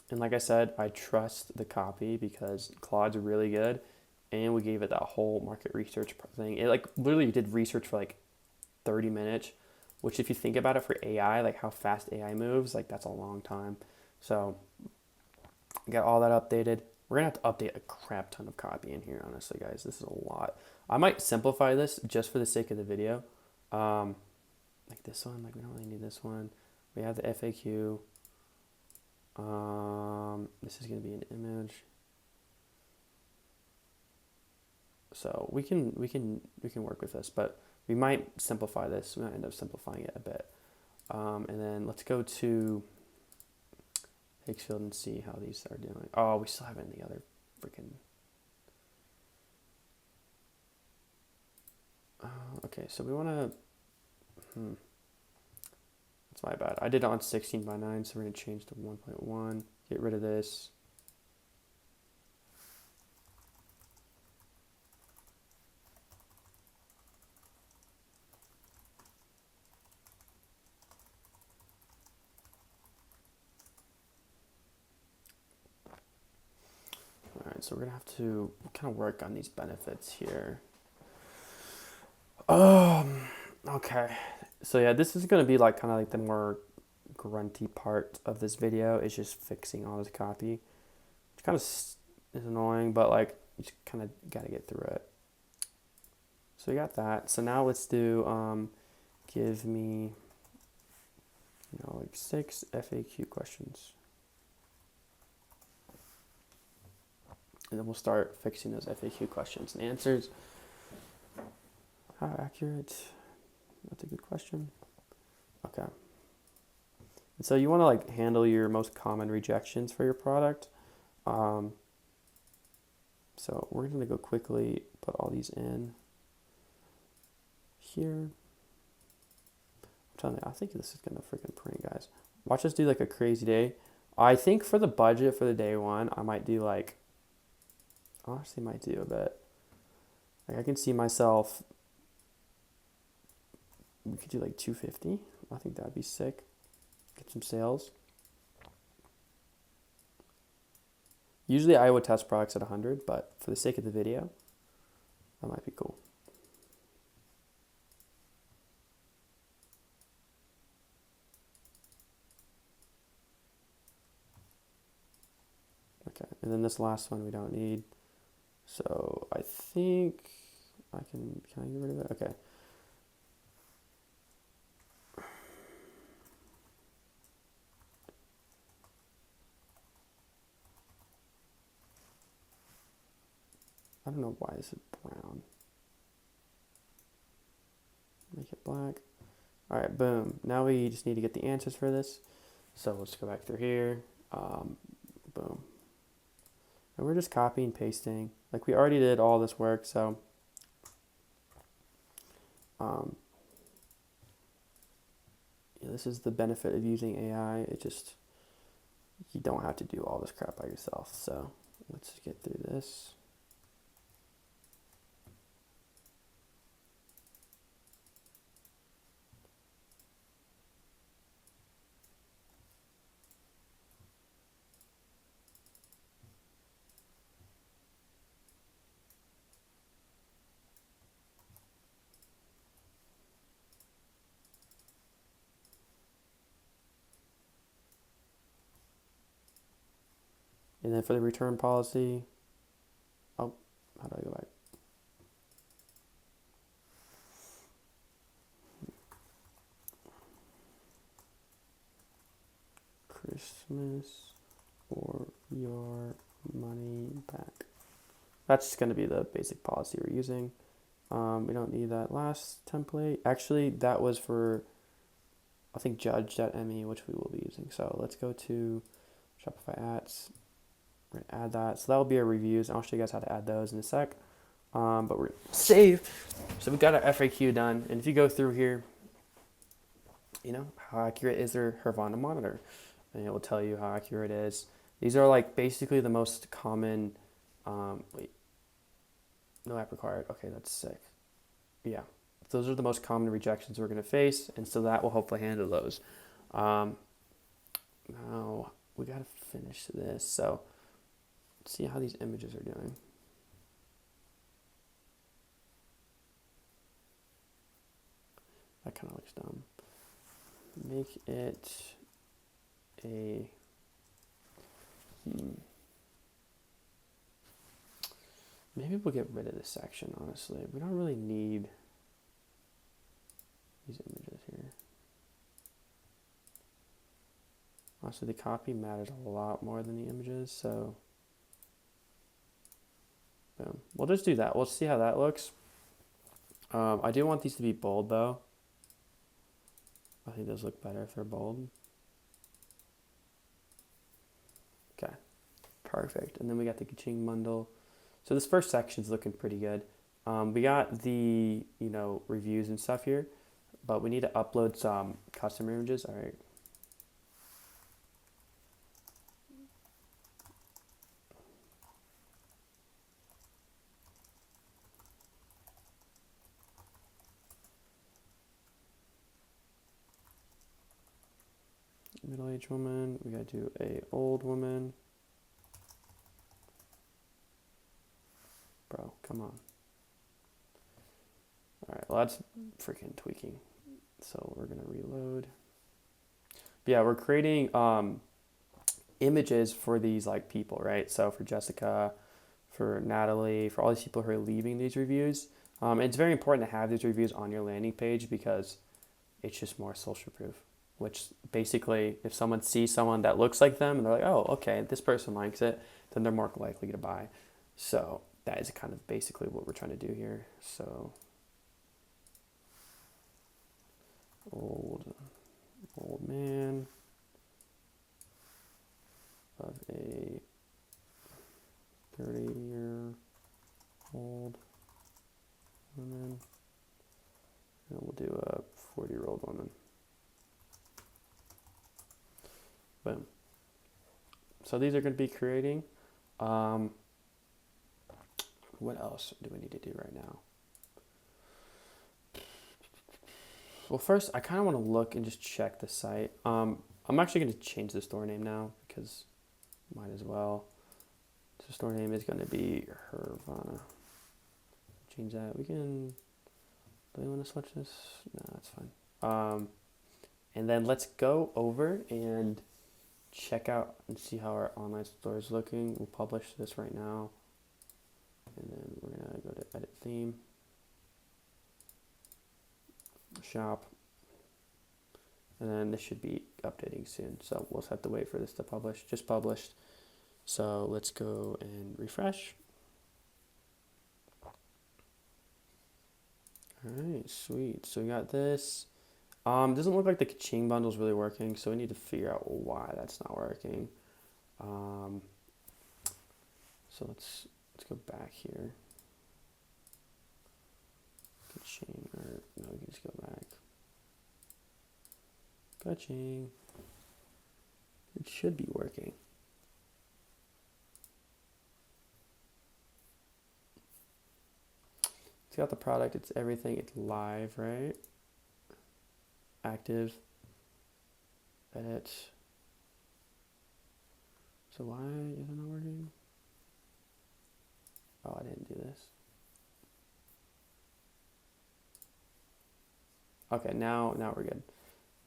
And like I said, I trust the copy because Claude's really good, and we gave it that whole market research thing. It like literally did research for like 30 minutes, which if you think about it for AI, like how fast AI moves, like that's a long time. So got all that updated. We're gonna have to update a crap ton of copy in here, honestly, guys. This is a lot. I might simplify this just for the sake of the video. Like this one, like we don't really need this one. We have the FAQ. This is gonna be an image. So we can work with this, but we might simplify this. We might end up simplifying it a bit. And then let's go to Hakesfield and see how these are doing. Oh, we still haven't the other freaking. Okay, so we want to. That's my bad. I did it on 16:9, so we're going to change to 1.1. Get rid of this. All right, so we're going to have to kind of work on these benefits here. Okay. So yeah, this is going to be like kind of like the more grunty part of this video is just fixing all this copy. It's kind of is annoying, but like you just kind of got to get through it. So we got that. So now let's do give me like 6 FAQ questions. And then we'll start fixing those FAQ questions and answers. How accurate? That's a good question. Okay. And so you want to like handle your most common rejections for your product. So we're going to go quickly put all these in here. I'm telling you, I think this is going to freaking print, guys. Watch us do like a crazy day. I think for the budget for the day one, I might do like, honestly might do a bit. Like I can see myself, we could do like 250. I think that'd be sick. Get some sales. Usually I would test products at 100, but for the sake of the video, that might be cool. Okay, and then this last one we don't need. So I think I can I get rid of it? Okay. I don't know why this is brown. Make it black. All right, boom. Now we just need to get the answers for this. So let's go back through here. Boom. And we're just copying and pasting. Like we already did all this work, so yeah, this is the benefit of using AI. It just, you don't have to do all this crap by yourself. So let's just get through this. And then for the return policy, oh, how do I go back? Christmas or your money back. That's going to be the basic policy we're using. We don't need that last template. Actually, that was for, I think, judge.me, which we will be using. So let's go to Shopify ads. We're going to add that. So that will be our reviews. I'll show you guys how to add those in a sec. But we're going to save. So we've got our FAQ done. And if you go through here, you know, how accurate is their Hervana monitor? And it will tell you how accurate it is. These are like basically the most common, wait, no app required. Okay, that's sick. Yeah, those are the most common rejections we're going to face, and so that will hopefully handle those. Now we got to finish this, so let's see how these images are doing. That kind of looks dumb. Make it a maybe we'll get rid of this section, honestly. We don't really need these images here. Honestly, the copy matters a lot more than the images, so boom. We'll just do that. We'll see how that looks. I do want these to be bold, though. I think those look better if they're bold. Okay, perfect. And then we got the Kaching bundle. So this first section's looking pretty good. We got the, you know, reviews and stuff here, but we need to upload some custom images. All right. Middle-aged woman. We gotta do a old woman. Bro, come on. All right, well, that's freaking tweaking. So we're gonna reload. But yeah, we're creating images for these like people, right? So for Jessica, for Natalie, for all these people who are leaving these reviews. And it's very important to have these reviews on your landing page because it's just more social proof. Which basically, if someone sees someone that looks like them and they're like, oh, okay, this person likes it, then they're more likely to buy. So that is kind of basically what we're trying to do here. So old man of a 30-year-old woman, and we'll do a 40-year-old woman. Boom. So these are going to be creating. What else do we need to do right now? Well, first, I kind of want to look and just check the site. I'm actually going to change the store name now because might as well. So store name is going to be Hervana. Change that. We can. Do we want to switch this? No, that's fine. And then let's go over and check out and see how our online store is looking. We'll publish this right now. And then we're going to go to edit theme. Shop. And then this should be updating soon. So we'll just have to wait for this to publish. Just published. So let's go and refresh. Alright, sweet. So we got this. Doesn't look like the Kaching bundle is really working, so we need to figure out why that's not working. So let's go back here. Kaching, or no, we can just go back. Kaching. It should be working. It's got the product, it's everything, it's live, right? Active, edit. So why is it not working? Oh, I didn't do this. Okay, now we're good.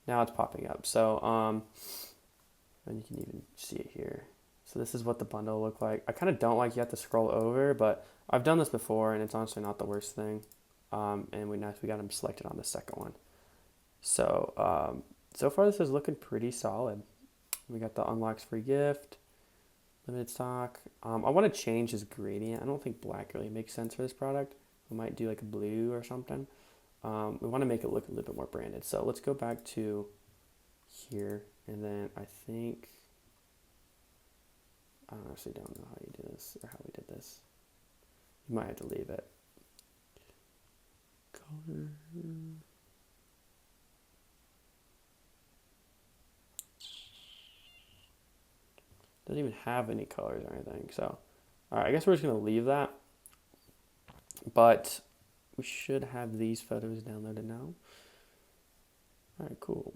Now it's popping up. So and you can even see it here. So this is what the bundle looked like. I kind of don't like you have to scroll over, but I've done this before and it's honestly not the worst thing. And we got them selected on the second one. So so far this is looking pretty solid. We got the unlocks free gift, limited stock. I want to change this gradient. I don't think black really makes sense for this product. We might do like a blue or something. We want to make it look a little bit more branded. So let's go back to here, and then I think, I honestly don't know how you do this or how we did this. You might have to leave it. Color. Doesn't even have any colors or anything. So, all right, I guess we're just gonna leave that. But we should have these photos downloaded now. All right, cool.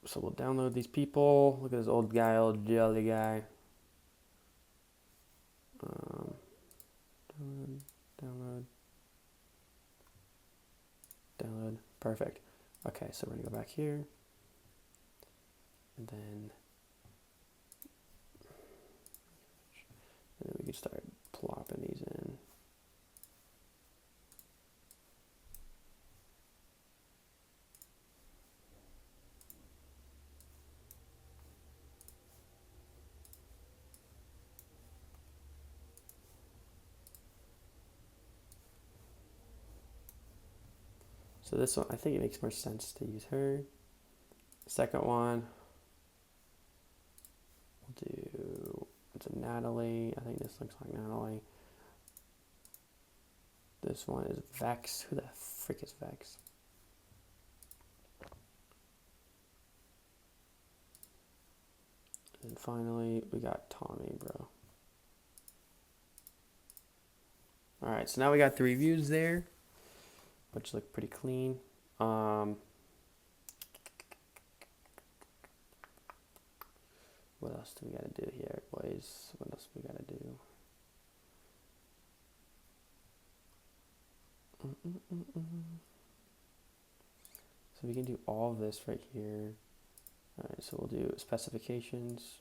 So we'll download these people. Look at this old guy, old jelly guy. Download. Perfect. Okay, so we're gonna go back here, and then we can start plopping these in. So this one, I think it makes more sense to use her. Second one, we'll do, it's a Natalie. I think this looks like Natalie. This one is Vex. Who the frick is Vex? And finally, we got Tommy, bro. All right, so now we got 3 views there, which look pretty clean. What else do we gotta do here, boys? What else we gotta do? So we can do all of this right here. All right, so we'll do specifications.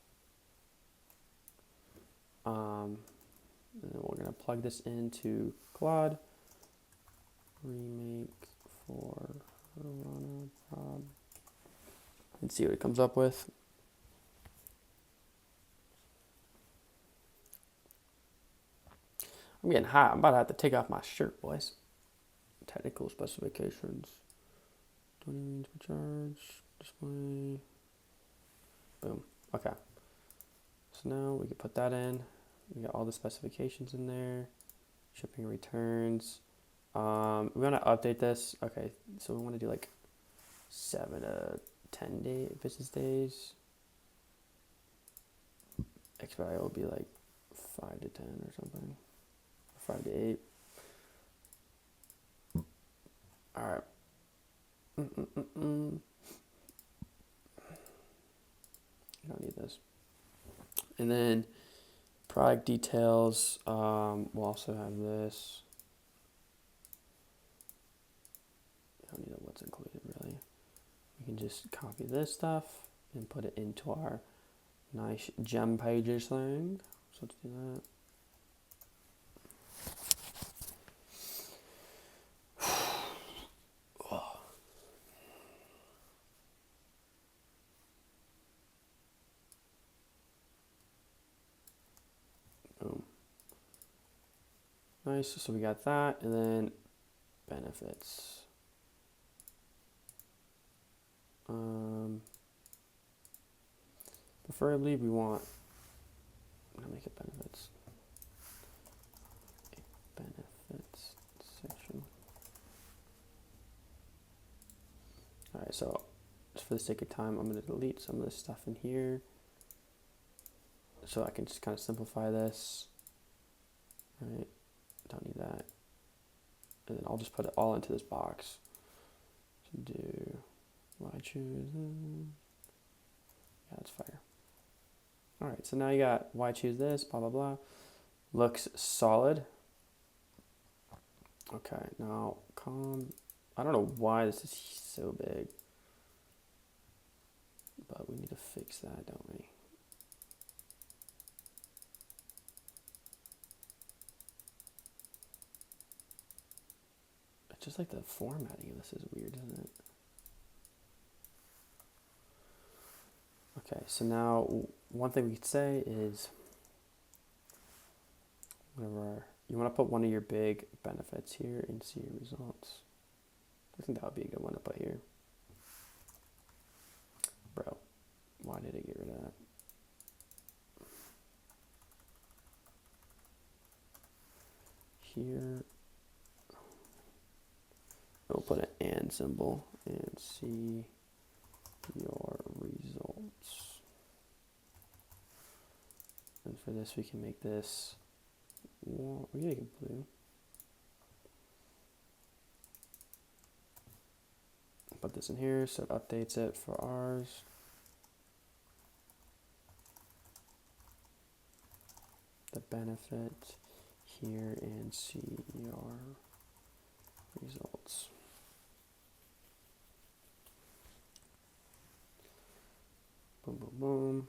And then we're gonna plug this into Claude. Remake for Corona Prod. And see what it comes up with. I'm getting hot. I'm about to have to take off my shirt, boys. Technical specifications. 20 means per charge. Display. Boom. Okay. So now we can put that in. We got all the specifications in there. Shipping and returns. We want to update this. Okay, so we want to do like 7 to 10 business days. Expiry will be like 5 to 10 or something. 5 to 8. All right. You don't need this. And then product details. We'll also have this. You don't need what's included really. We can just copy this stuff and put it into our nice gem pages thing. So let's do that. Boom. Nice, so we got that, and then benefits. Preferably we want, I'm gonna make it benefits. Benefits section. Alright, so just for the sake of time, I'm gonna delete some of this stuff in here so I can just kind of simplify this. Right, don't need that. And then I'll just put it all into this box. So do I choose? Yeah, that's fire. All right, so now you got why choose this, blah, blah, blah. Looks solid. Okay, now I don't know why this is so big, but we need to fix that, don't we? just like the formatting of this is weird, isn't it? Okay, so now one thing we could say is whenever you want to put one of your big benefits here and see your results. I think that would be a good one to put here. Bro, why did it get rid of that? Here, we'll put an and symbol and see your results. And for this, we can make this, well, we can make it blue. Put this in here so it updates it for ours. The benefit here and see your results. Boom, boom, boom.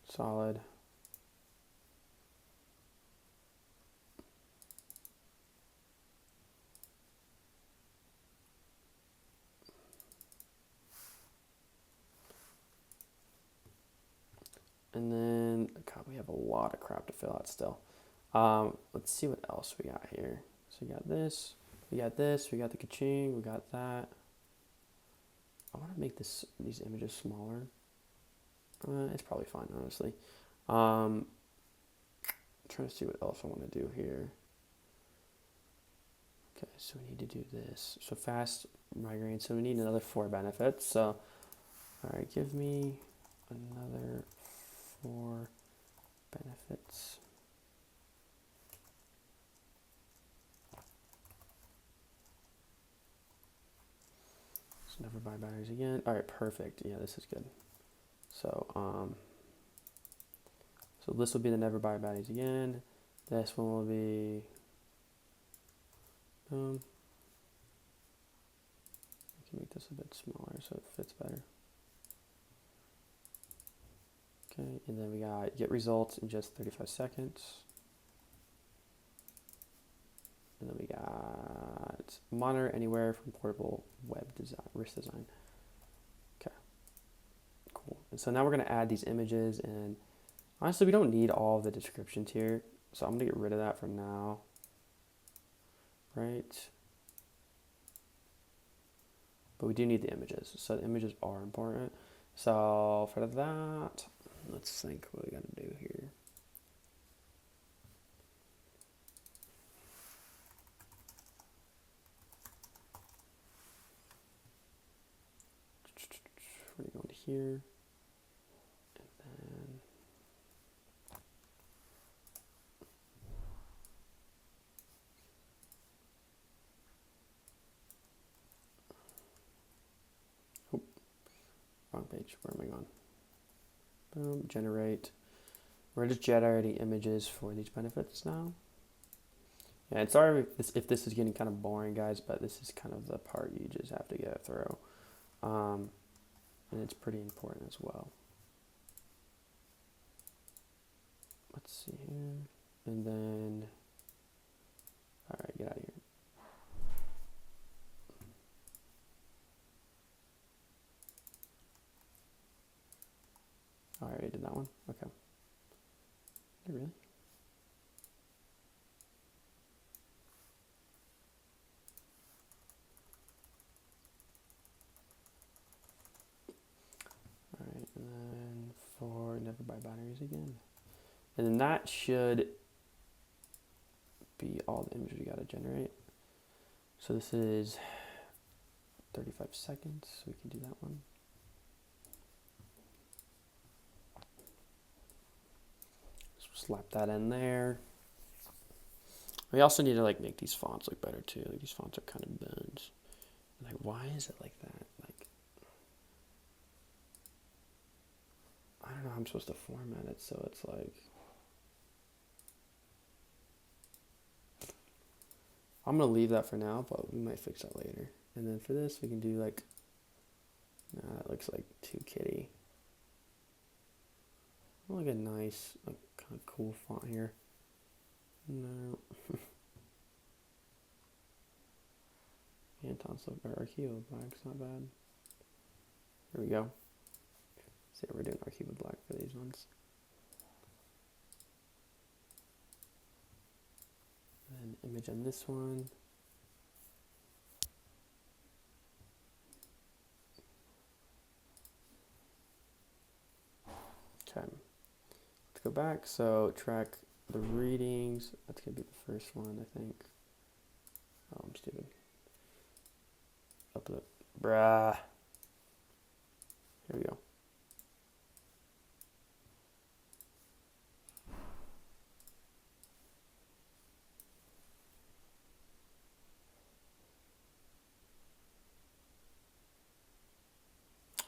Solid. And then, God, we have a lot of crap to fill out still. Let's see what else we got here. So we got this, we got this, we got the ka-ching, we got that. I want to make these images smaller. It's probably fine, honestly. Trying to see what else I want to do here. Okay, so we need to do this. So fast migraine, so we need another 4 benefits. So, all right, give me another 4 benefits. So never buy batteries again. All right, perfect. Yeah, this is good. So, so this will be the never buy batteries again. This one will be, I can make this a bit smaller so it fits better. Okay, and then we got get results in just 35 seconds. And then we got monitor anywhere from portable web design, wrist design. Okay, cool. And so now we're going to add these images, and honestly, we don't need all of the descriptions here. So I'm going to get rid of that for now. Right? But we do need the images. So the images are important. So for that, let's think what we got to do here. We're going to go into here. And then wrong page. Where am I going? Boom, generate. We're just generating images for these benefits now. Yeah, and sorry if this is getting kind of boring, guys, but this is kind of the part you just have to get through. And it's pretty important as well. Let's see here. And then, all right, get out of here. All right, I did that one. Okay. Did I really? All right, and then for never buy batteries again. And then that should be all the images we got to generate. So this is 35 seconds, so we can do that one. Slap that in there. We also need to like make these fonts look better too. Like, these fonts are kind of bent. Like, why is it like that? Like, I don't know how I'm supposed to format it so it's like. I'm gonna leave that for now, but we might fix that later. And then for this, we can do like. Nah, that looks like too kitty. Like a nice, like kind of cool font here. No. Anton's or Archivo Black's not bad. Here we go. See, we're doing Archivo Black for these ones. And then image on this one. Okay. Let's go back. So track the readings. That's gonna be the first one, I think. Oh, I'm stupid. Upload. Bruh. Here we go.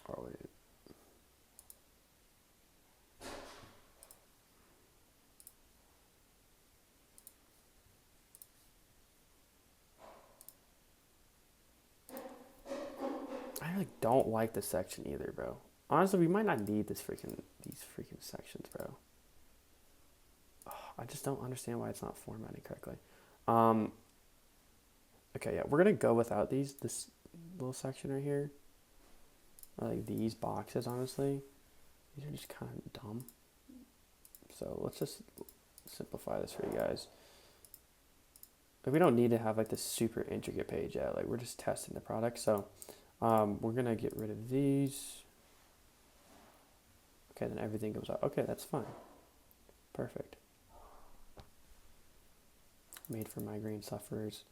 Oh, wait. I really don't like this section either, bro. Honestly, we might not need these freaking sections, bro. Oh, I just don't understand why it's not formatted correctly. Okay, yeah, we're gonna go without this little section right here. I like these boxes, honestly. These are just kind of dumb. So let's just simplify this for you guys. Like, we don't need to have like this super intricate page yet. Like, we're just testing the product. So we're gonna get rid of these. Okay, then everything goes out. Okay, that's fine. Perfect. Made for migraine sufferers.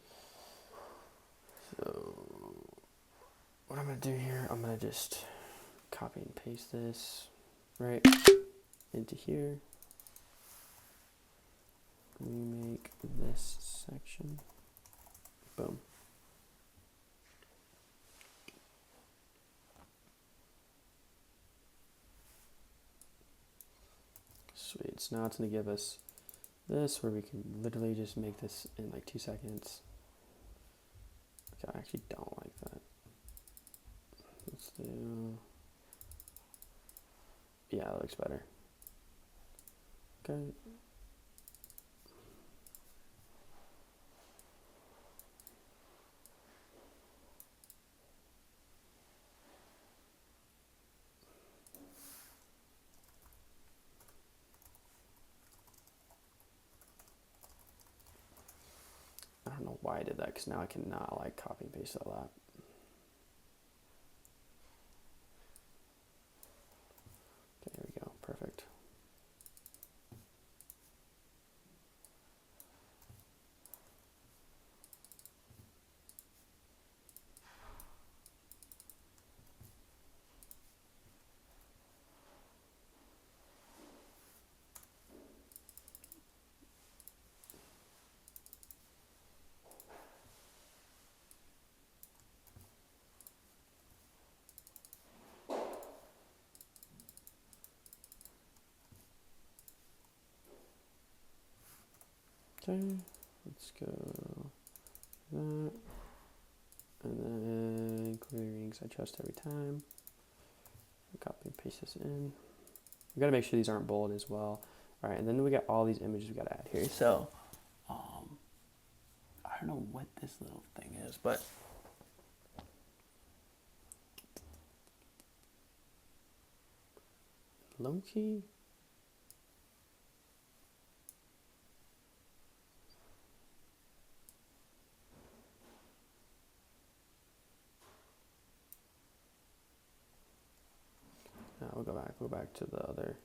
So what I'm gonna do here, I'm gonna just copy and paste this right into here. Remake this section. Boom. Sweet. So now it's going to give us this where we can literally just make this in like 2 seconds. Okay, I actually don't like that. Let's do... Yeah, that looks better. Okay. I don't know why I did that, because now I cannot like copy and paste all that. Okay, there we go. Perfect. Okay, let's go that, and then clearings I trust every time. Copy and paste this in. We gotta make sure these aren't bold as well. All right, and then we got all these images we gotta add here. So, I don't know what this little thing is, but low key. We'll go back to the other.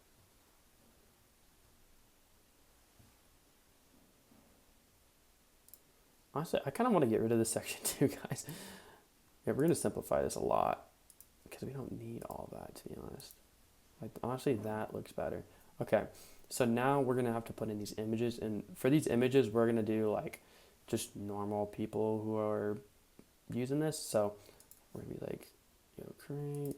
Honestly, I kind of want to get rid of this section too, guys. Yeah, we're gonna simplify this a lot because we don't need all that, to be honest. Like, honestly, that looks better. Okay, so now we're gonna have to put in these images, and for these images, we're gonna do like just normal people who are using this. So we're gonna be like, create.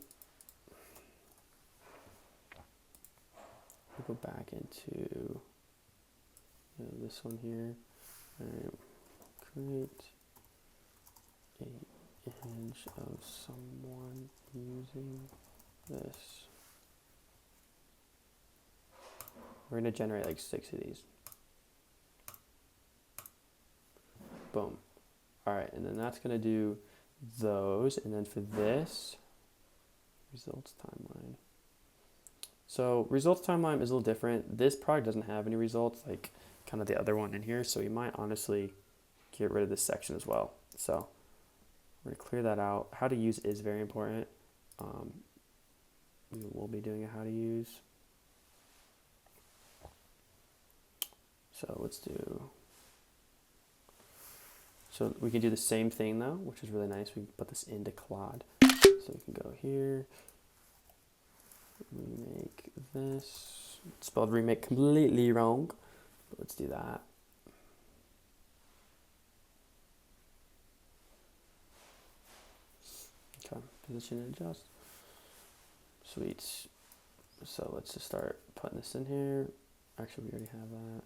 We'll go back into this one here. All right. Create a image of someone using this. We're gonna generate like 6 of these. Boom. All right, and then that's gonna do those, and then for this, results timeline. So results timeline is a little different. This product doesn't have any results like kind of the other one in here, so we might honestly get rid of this section as well. So we're gonna clear that out. How to use is very important. We will be doing a how to use. So let's do, so we can do the same thing though, which is really nice. We can put this into Claude. So we can go here, remake this. It's spelled remake completely wrong, but let's do that. Okay, position and adjust. Sweet. So let's just start putting this in here. Actually, we already have that.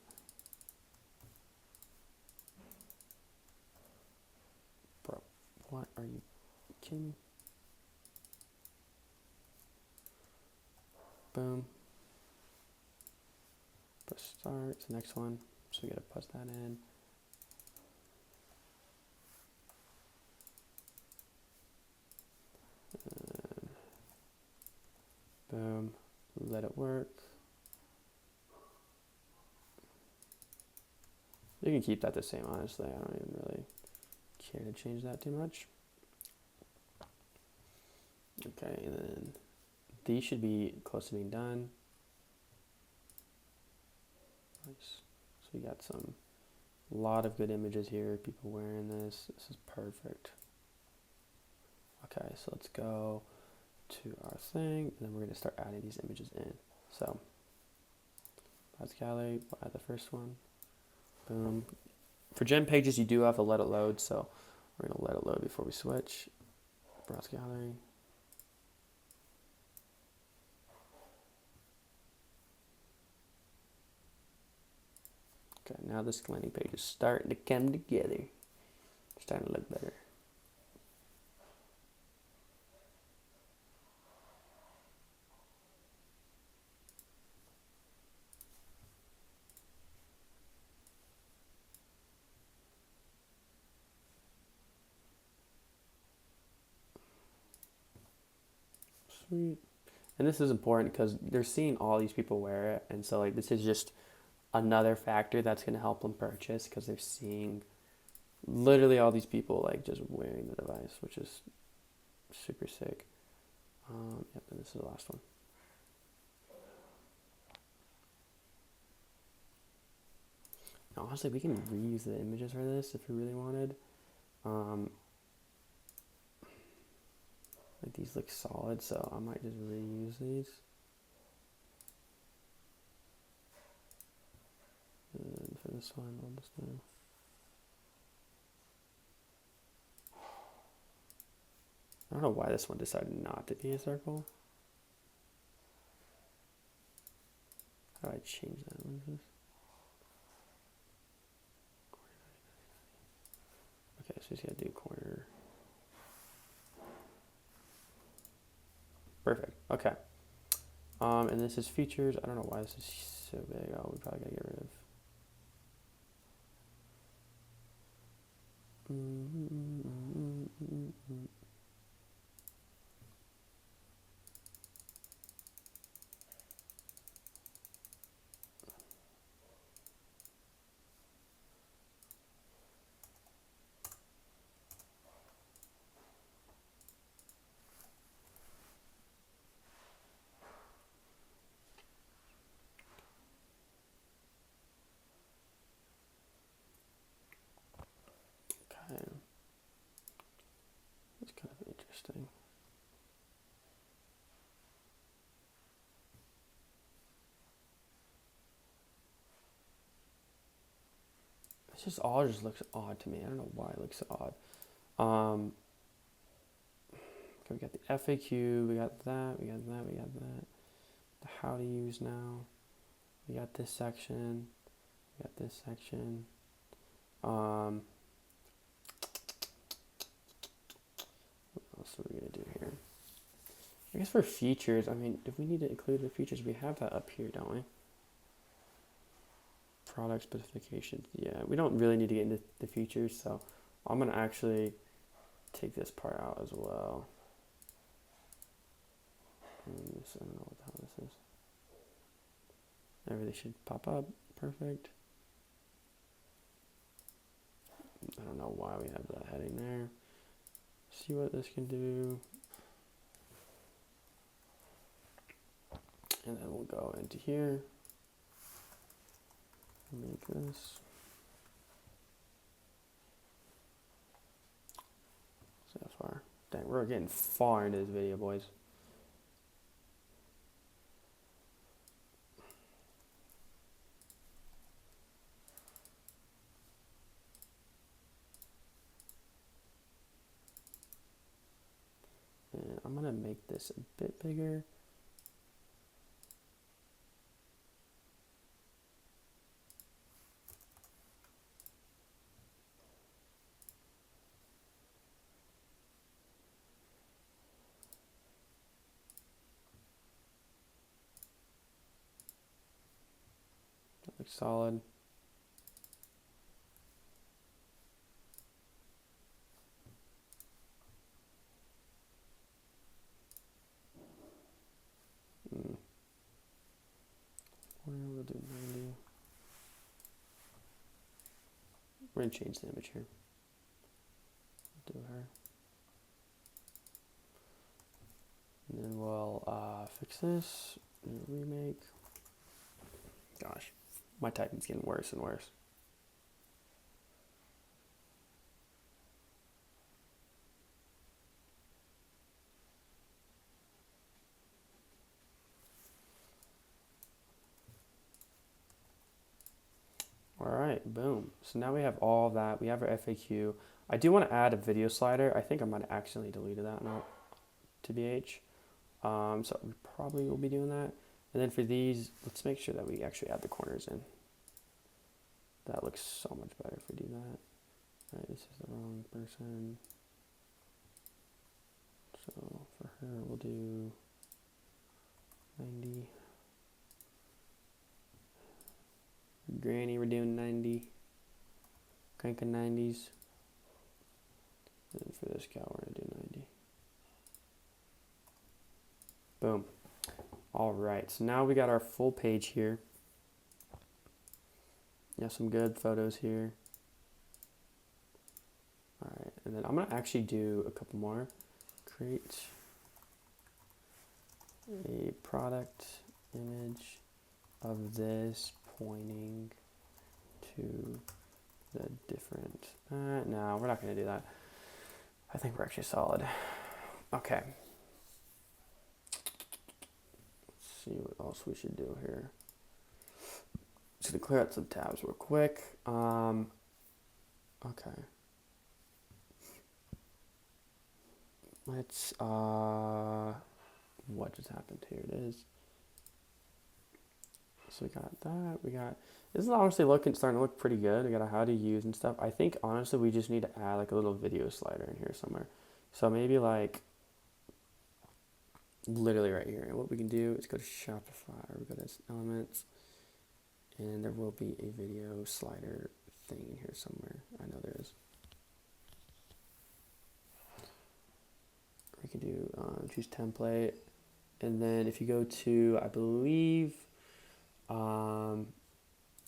Bro, what are you kidding me? Boom. Press start. It's the next one. So we gotta press that in. And boom. Let it work. You can keep that the same, honestly. I don't even really care to change that too much. Okay, and then these should be close to being done. Nice. So we got a lot of good images here. People wearing this. This is perfect. Okay, so let's go to our thing, and then we're going to start adding these images in. So, browse gallery, we'll add the first one. Boom. For gem pages, you do have to let it load, so we're going to let it load before we switch. Browse gallery. Okay, now this landing page is starting to come together. It's starting to look better. Sweet. And this is important because they're seeing all these people wear it, and so like this is just another factor that's going to help them purchase because they're seeing literally all these people like just wearing the device, which is super sick. Yep, and this is the last one. Now, honestly, we can reuse the images for this if we really wanted. Like these look solid, so I might just reuse these. And for this one, I'll just do. I don't know why this one decided not to be a circle. How do I change that? What is this? Okay, so we just gotta do corner. Perfect. Okay. And this is features. I don't know why this is so big. Oh, we probably gotta get rid of. Okay. That's kind of interesting. It's just all just looks odd to me. I don't know why it looks so odd. Okay, we got the FAQ, we got that, we got that, we got that. The how to use now. We got this section. We got this section. What else are we gonna do here? I guess for features, I mean, if we need to include the features, we have that up here, don't we? Product specifications. Yeah, we don't really need to get into the features, so I'm gonna actually take this part out as well. And this, I don't know what the hell this is. Everything should pop up. Perfect. I don't know why we have that heading there. See what this can do. And then we'll go into here. Make this. So far. Dang, we're getting far into this video, boys. And I'm gonna make this a bit bigger. That looks solid. We'll do 90. We're gonna change the image here. Do her. And then we'll fix this. Remake. Gosh, my typing's getting worse and worse. All right, boom. So now we have all that. We have our FAQ. I do want to add a video slider. I think I might have accidentally deleted that not to BH. So we probably will be doing that. And then for these, let's make sure that we actually add the corners in. That looks so much better if we do that. All right, this is the wrong person. So for her, we'll do 90. Granny, we're doing 90. Cranking 90s. And for this cow, we're going to do 90. Boom. All right, so now we got our full page here. Yeah, some good photos here. All right, and then I'm going to actually do a couple more. Create a product image of this pointing to the different, no, we're not going to do that. I think we're actually solid. Okay. Let's see what else we should do here. Just gonna clear out some tabs real quick. Okay. Let's, what just happened? Here it is. So we got that, this is honestly starting to look pretty good. We got a how to use and stuff. I think honestly we just need to add like a little video slider in here somewhere. So maybe like literally right here. And what we can do is go to Shopify, or we go to Elements, and there will be a video slider thing in here somewhere. I know there is. We can do choose template, and then if you go to, I believe,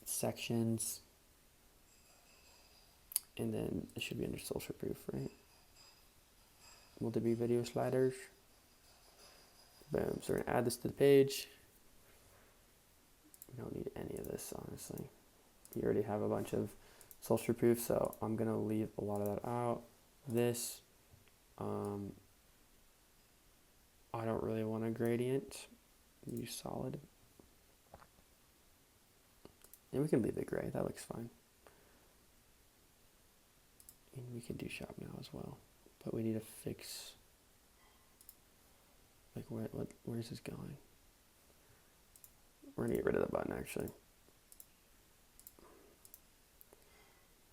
sections, and then it should be under social proof, right? Will there be video sliders? Boom. So we're gonna add this to the page. We don't need any of this, honestly. You already have a bunch of social proof, so I'm gonna leave a lot of that out. This, I don't really want a gradient. Use solid. And we can leave it gray, that looks fine. And we can do shop now as well. But we need to fix, like where's this going? We're gonna get rid of the button actually.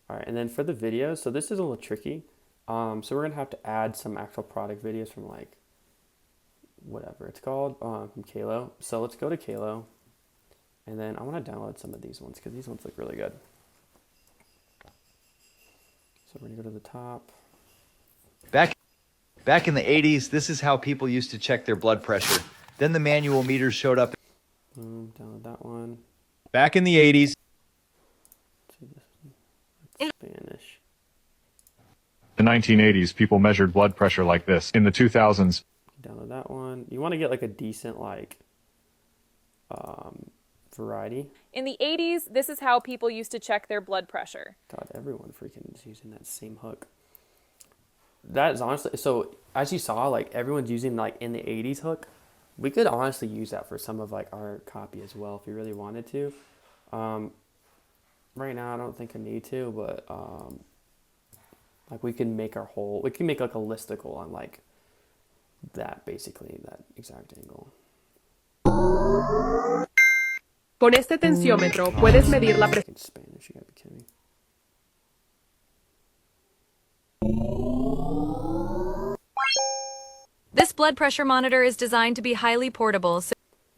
All right, and then for the videos, so this is a little tricky. So we're gonna have to add some actual product videos from like, whatever it's called, from Kalo. So let's go to Kalo. And then I want to download some of these ones because these ones look really good. So we're going to go to the top. Back in the 80s, this is how people used to check their blood pressure. Then the manual meters showed up. Boom, download that one. Back in the 80s. Spanish. In the 1980s, people measured blood pressure like this. In the 2000s, Download that one. You want to get like a decent variety. In the 80s, this is how people used to check their blood pressure. God, everyone freaking is using that same hook. That is honestly, so as you saw, like everyone's using like in the 80s hook. We could honestly use that for some of like our copy as well if you really wanted to. Right now I don't think I need to, but like we can make like a listicle on like that, basically that exact angle. Con este tensiómetro puedes medir la presión. Spanish, you gotta be kidding me. This blood pressure monitor is designed to be highly portable.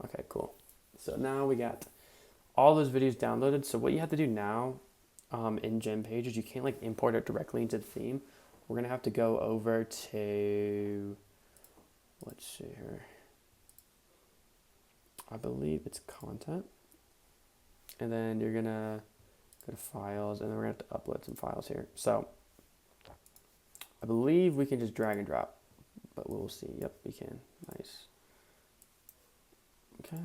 Okay, cool. So now we got all those videos downloaded. So what you have to do now in Gem Pages, you can't like import it directly into the theme. We're gonna have to go over to, let's see here. I believe it's content. And then you're gonna go to files, and then we're gonna have to upload some files here. So I believe we can just drag and drop, but we'll see. Yep, we can. Nice. Okay.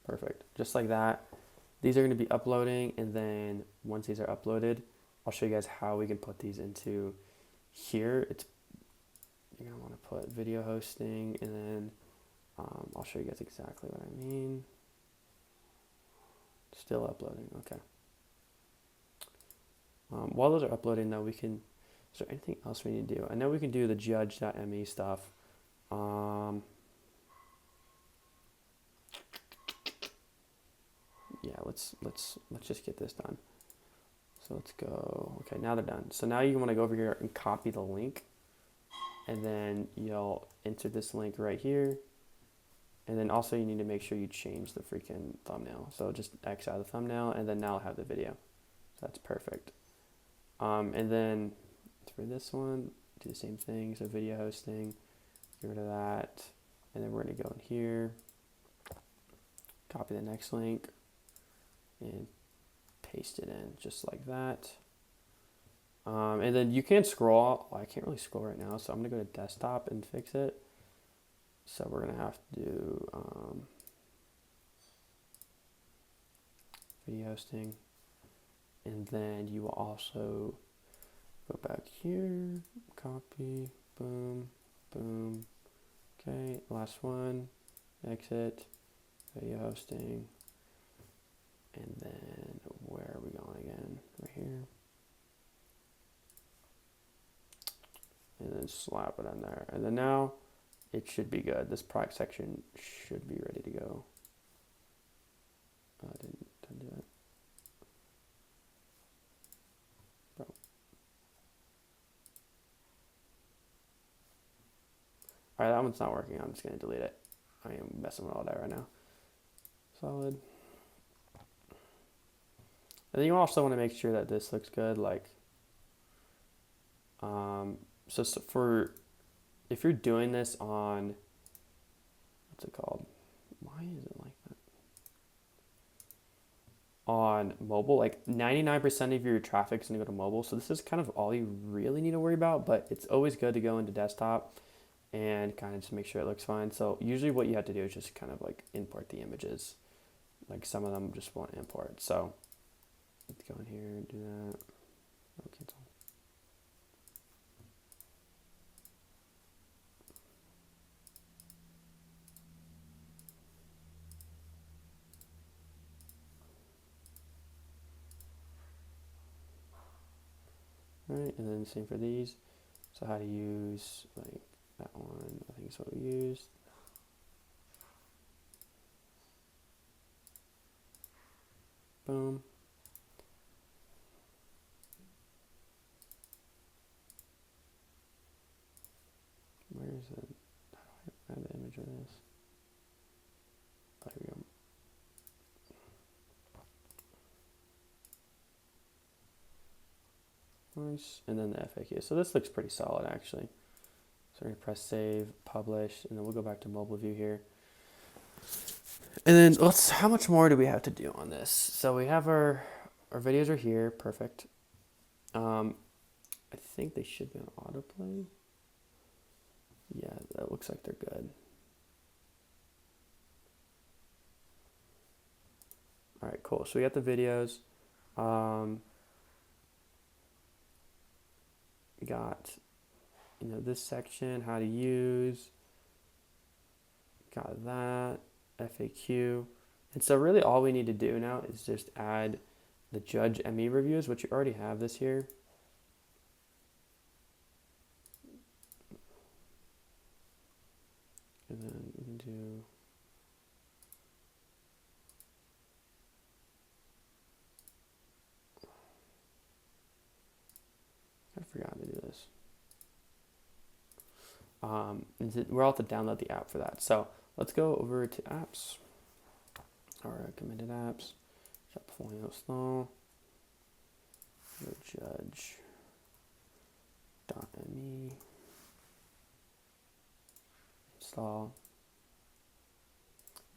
Perfect. Just like that. These are going to be uploading, and then once these are uploaded, I'll show you guys how we can put these into here. You're going to want to put video hosting, and then I'll show you guys exactly what I mean. Still uploading. Okay. While those are uploading, though, is there anything else we need to do? I know we can do the judge.me stuff. Yeah, let's just get this done. So let's go. Okay, now they're done. So now you want to go over here and copy the link, and then you'll enter this link right here. And then also you need to make sure you change the freaking thumbnail. So just X out the thumbnail, and then now I'll have the video. So that's perfect. And then for this one, do the same thing. So video hosting, get rid of that. And then we're going to go in here, copy the next link, and paste it in just like that. And then you can scroll. I can't really scroll right now, so I'm going to go to desktop and fix it. So we're going to have to do video hosting. And then you will also go back here, copy, boom, boom. Okay, last one, exit, video hosting. And then where are we going again? Right here. And then slap it in there. And then now it should be good. This product section should be ready to go. I didn't do that. Bro. Alright, that one's not working. I'm just going to delete it. I am messing with all that right now. Solid. And then you also want to make sure that this looks good. Like, so for, if you're doing this on, what's it called? Why is it like that? On mobile, like 99% of your traffic is going to go to mobile. So this is kind of all you really need to worry about, but it's always good to go into desktop and kind of just make sure it looks fine. So usually what you have to do is just kind of like import the images. Like some of them just won't import. So let's go in here and do that. Oh, cancel. Alright, and then same for these. So how to use like that one, I think is what we used. Boom. Where is it? How do I add the image of this? Nice. And then the FAQ. So this looks pretty solid actually. So we're gonna press save, publish, and then we'll go back to mobile view here. And then how much more do we have to do on this? So we have our videos are here, perfect. I think they should be on autoplay. Yeah, that looks like they're good. All right, cool. So we got the videos. We got, this section, how to use. Got that, FAQ. And so really all we need to do now is just add the Judge ME reviews, which you already have this here. And then we can do I forgot to do this. We're all to download the app for that. So let's go over to apps. Our recommended apps. Shopify Slow. Go judge.me. Install.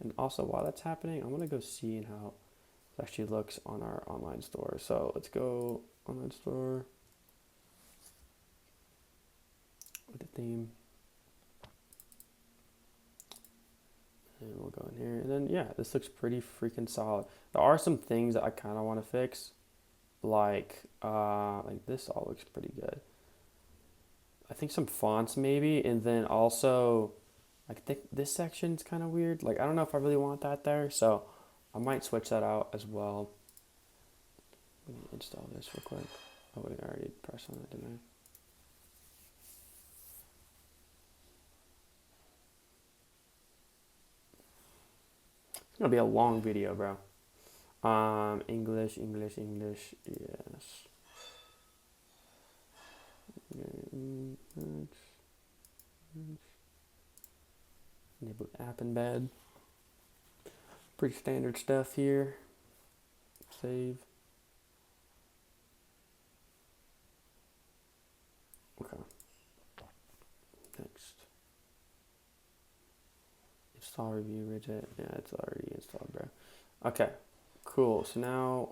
And also while that's happening, I'm going to go see how it actually looks on our online store. So let's go online store. With the theme. And we'll go in here. And then, yeah, this looks pretty freaking solid. There are some things that I kind of want to fix. Like this all looks pretty good. I think some fonts maybe. And then also, this section's kind of weird. I don't know if I really want that there. So I might switch that out as well. Let me install this real quick. Oh, wait, I already pressed on it, didn't I? It's gonna be a long video, bro. English, yes. Enable app embed. Pretty standard stuff here. Save. Okay. Next. Install review widget. Yeah, it's already installed, bro. Okay, cool. So now,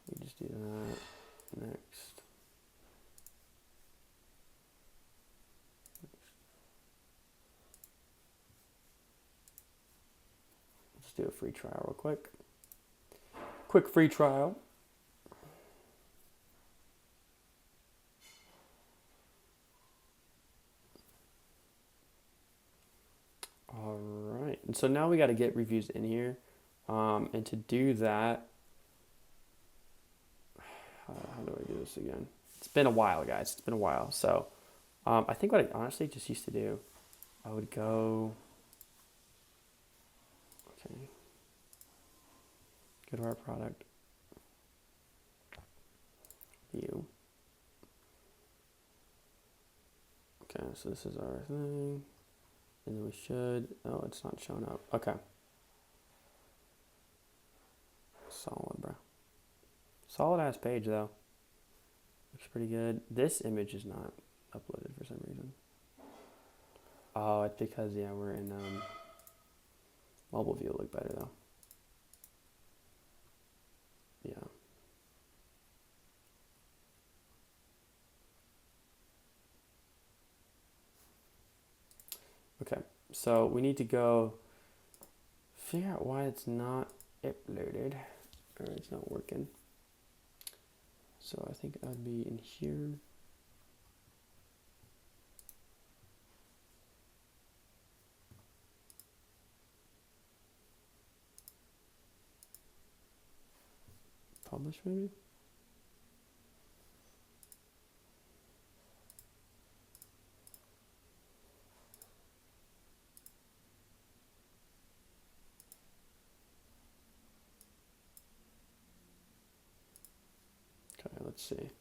we just do that. Next. Let's do a free trial real quick. Quick free trial. All right, and so now we got to get reviews in here, and to do that, how do I do this again? It's been a while, guys. It's been a while. So, I think what I honestly just used to do, I would go. Okay. Go to our product. View. Okay, so this is our thing. And then we should, oh, it's not showing up. Okay. Solid, bro. Solid ass page though. Looks pretty good. This image is not uploaded for some reason. Oh, it's because, yeah, we're in mobile view. Look better though. Yeah. Okay, so we need to go figure out why it's not uploaded or it's not working. So I think I'd be in here. Publish maybe? Okay, let's see.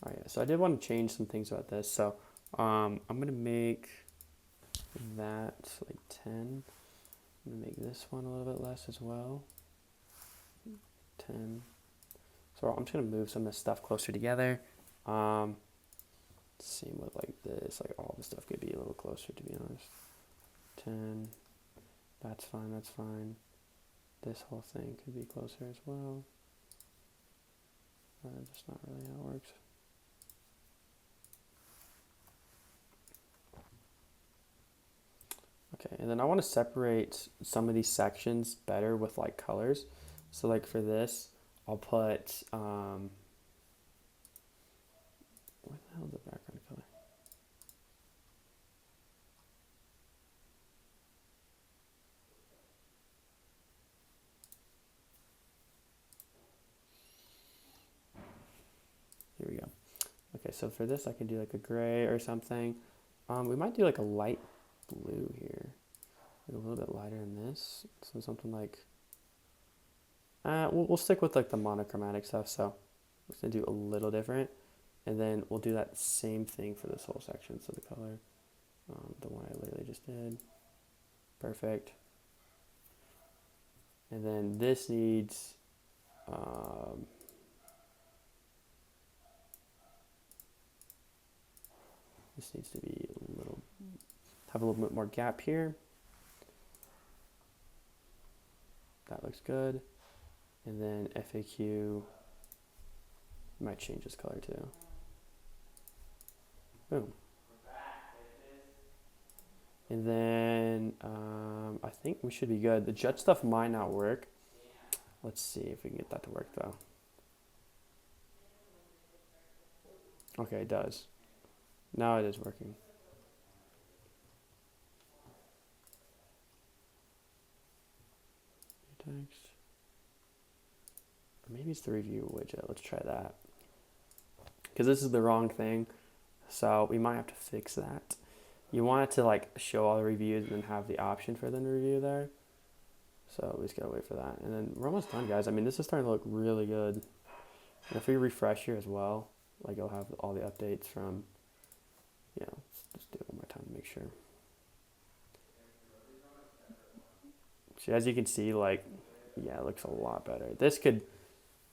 All right, so I did want to change some things about this. So I'm gonna make that like 10. I'm gonna make this one a little bit less as well. 10. So I'm just gonna move some of this stuff closer together. Same with like this, like all the stuff could be a little closer, to be honest. 10. That's fine, that's fine. This whole thing could be closer as well. That's not really how it works. Okay, and then I want to separate some of these sections better with like colors. So like for this, I'll put, what the hell is the background color? Here we go. Okay, so for this I can do like a gray or something. We might do like a light blue here. Like a little bit lighter than this. So something like, we'll stick with like the monochromatic stuff. So we're just gonna do a little different. And then we'll do that same thing for this whole section. So the color, the one I literally just did. Perfect. And then this needs, this needs to be have a little bit more gap here. That looks good. And then FAQ, might change this color too. Boom. And then I think we should be good. The judge stuff might not work. Let's see if we can get that to work though. Okay, it does. Now it is working. Text. Or maybe it's the review widget. Let's try that. Because this is the wrong thing. So we might have to fix that. You want it to like show all the reviews and then have the option for them to review there. So we just gotta wait for that. And then we're almost done, guys. I mean, this is starting to look really good. And if we refresh here as well, like it'll have all the updates from, yeah, let's just do it one more time to make sure. So as you can see, like, yeah, it looks a lot better. This could,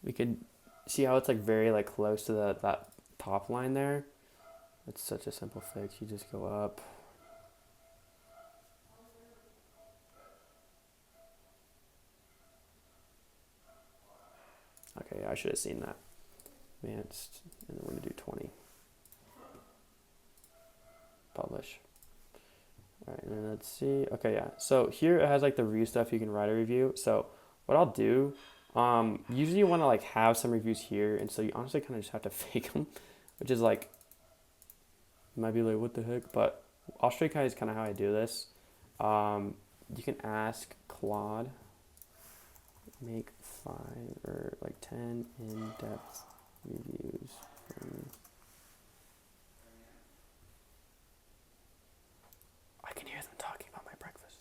we could see how it's like very like close to that top line there. It's such a simple fix. You just go up. Okay, yeah, I should have seen that. Advanced, and then we're gonna do 20. Publish. All right, and then let's see. Okay, yeah. So here it has like the review stuff. You can write a review. So what I'll do, usually you want to like have some reviews here, and so you honestly kind of just have to fake them, which is like, you might be like, what the heck? But I'll show you guys kind of how I do this. You can ask Claude, make 5 or like 10 in-depth reviews from. I can hear them talking about my breakfast.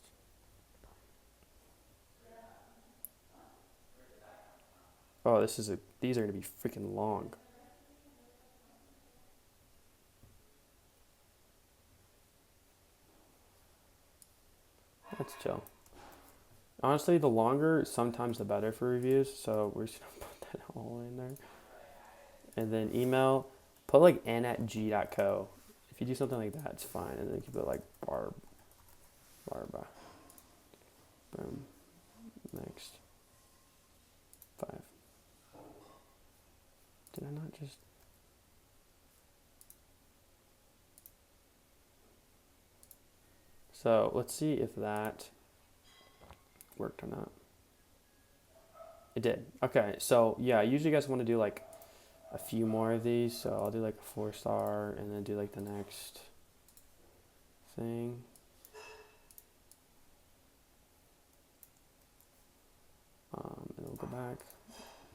Oh, these are gonna be freaking long. That's chill. Honestly, the longer, sometimes the better for reviews. So we're just gonna put that all in there. And then email, put like n@g.co. If you do something like that, it's fine. And then you can put like Barba. Boom. Next. 5. Did I not just? So let's see if that worked or not. It did. Okay, so yeah, usually you guys want to do like a few more of these. So I'll do like a 4-star and then do like the next thing. And we'll go back,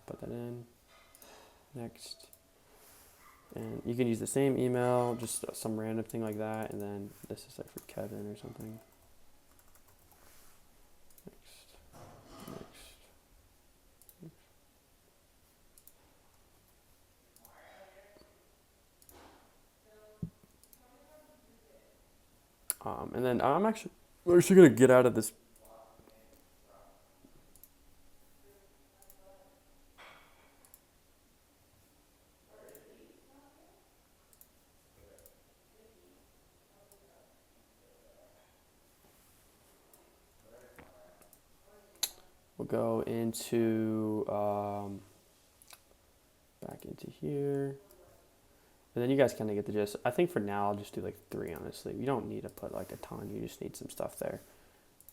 put that in, next. And you can use the same email, just some random thing like that, and then this is like for Kevin or something. Next. And then we're actually gonna get out of this go into back into here. And then you guys kind of get the gist. I think for now I'll just do like 3, honestly. You don't need to put like a ton. You just need some stuff there.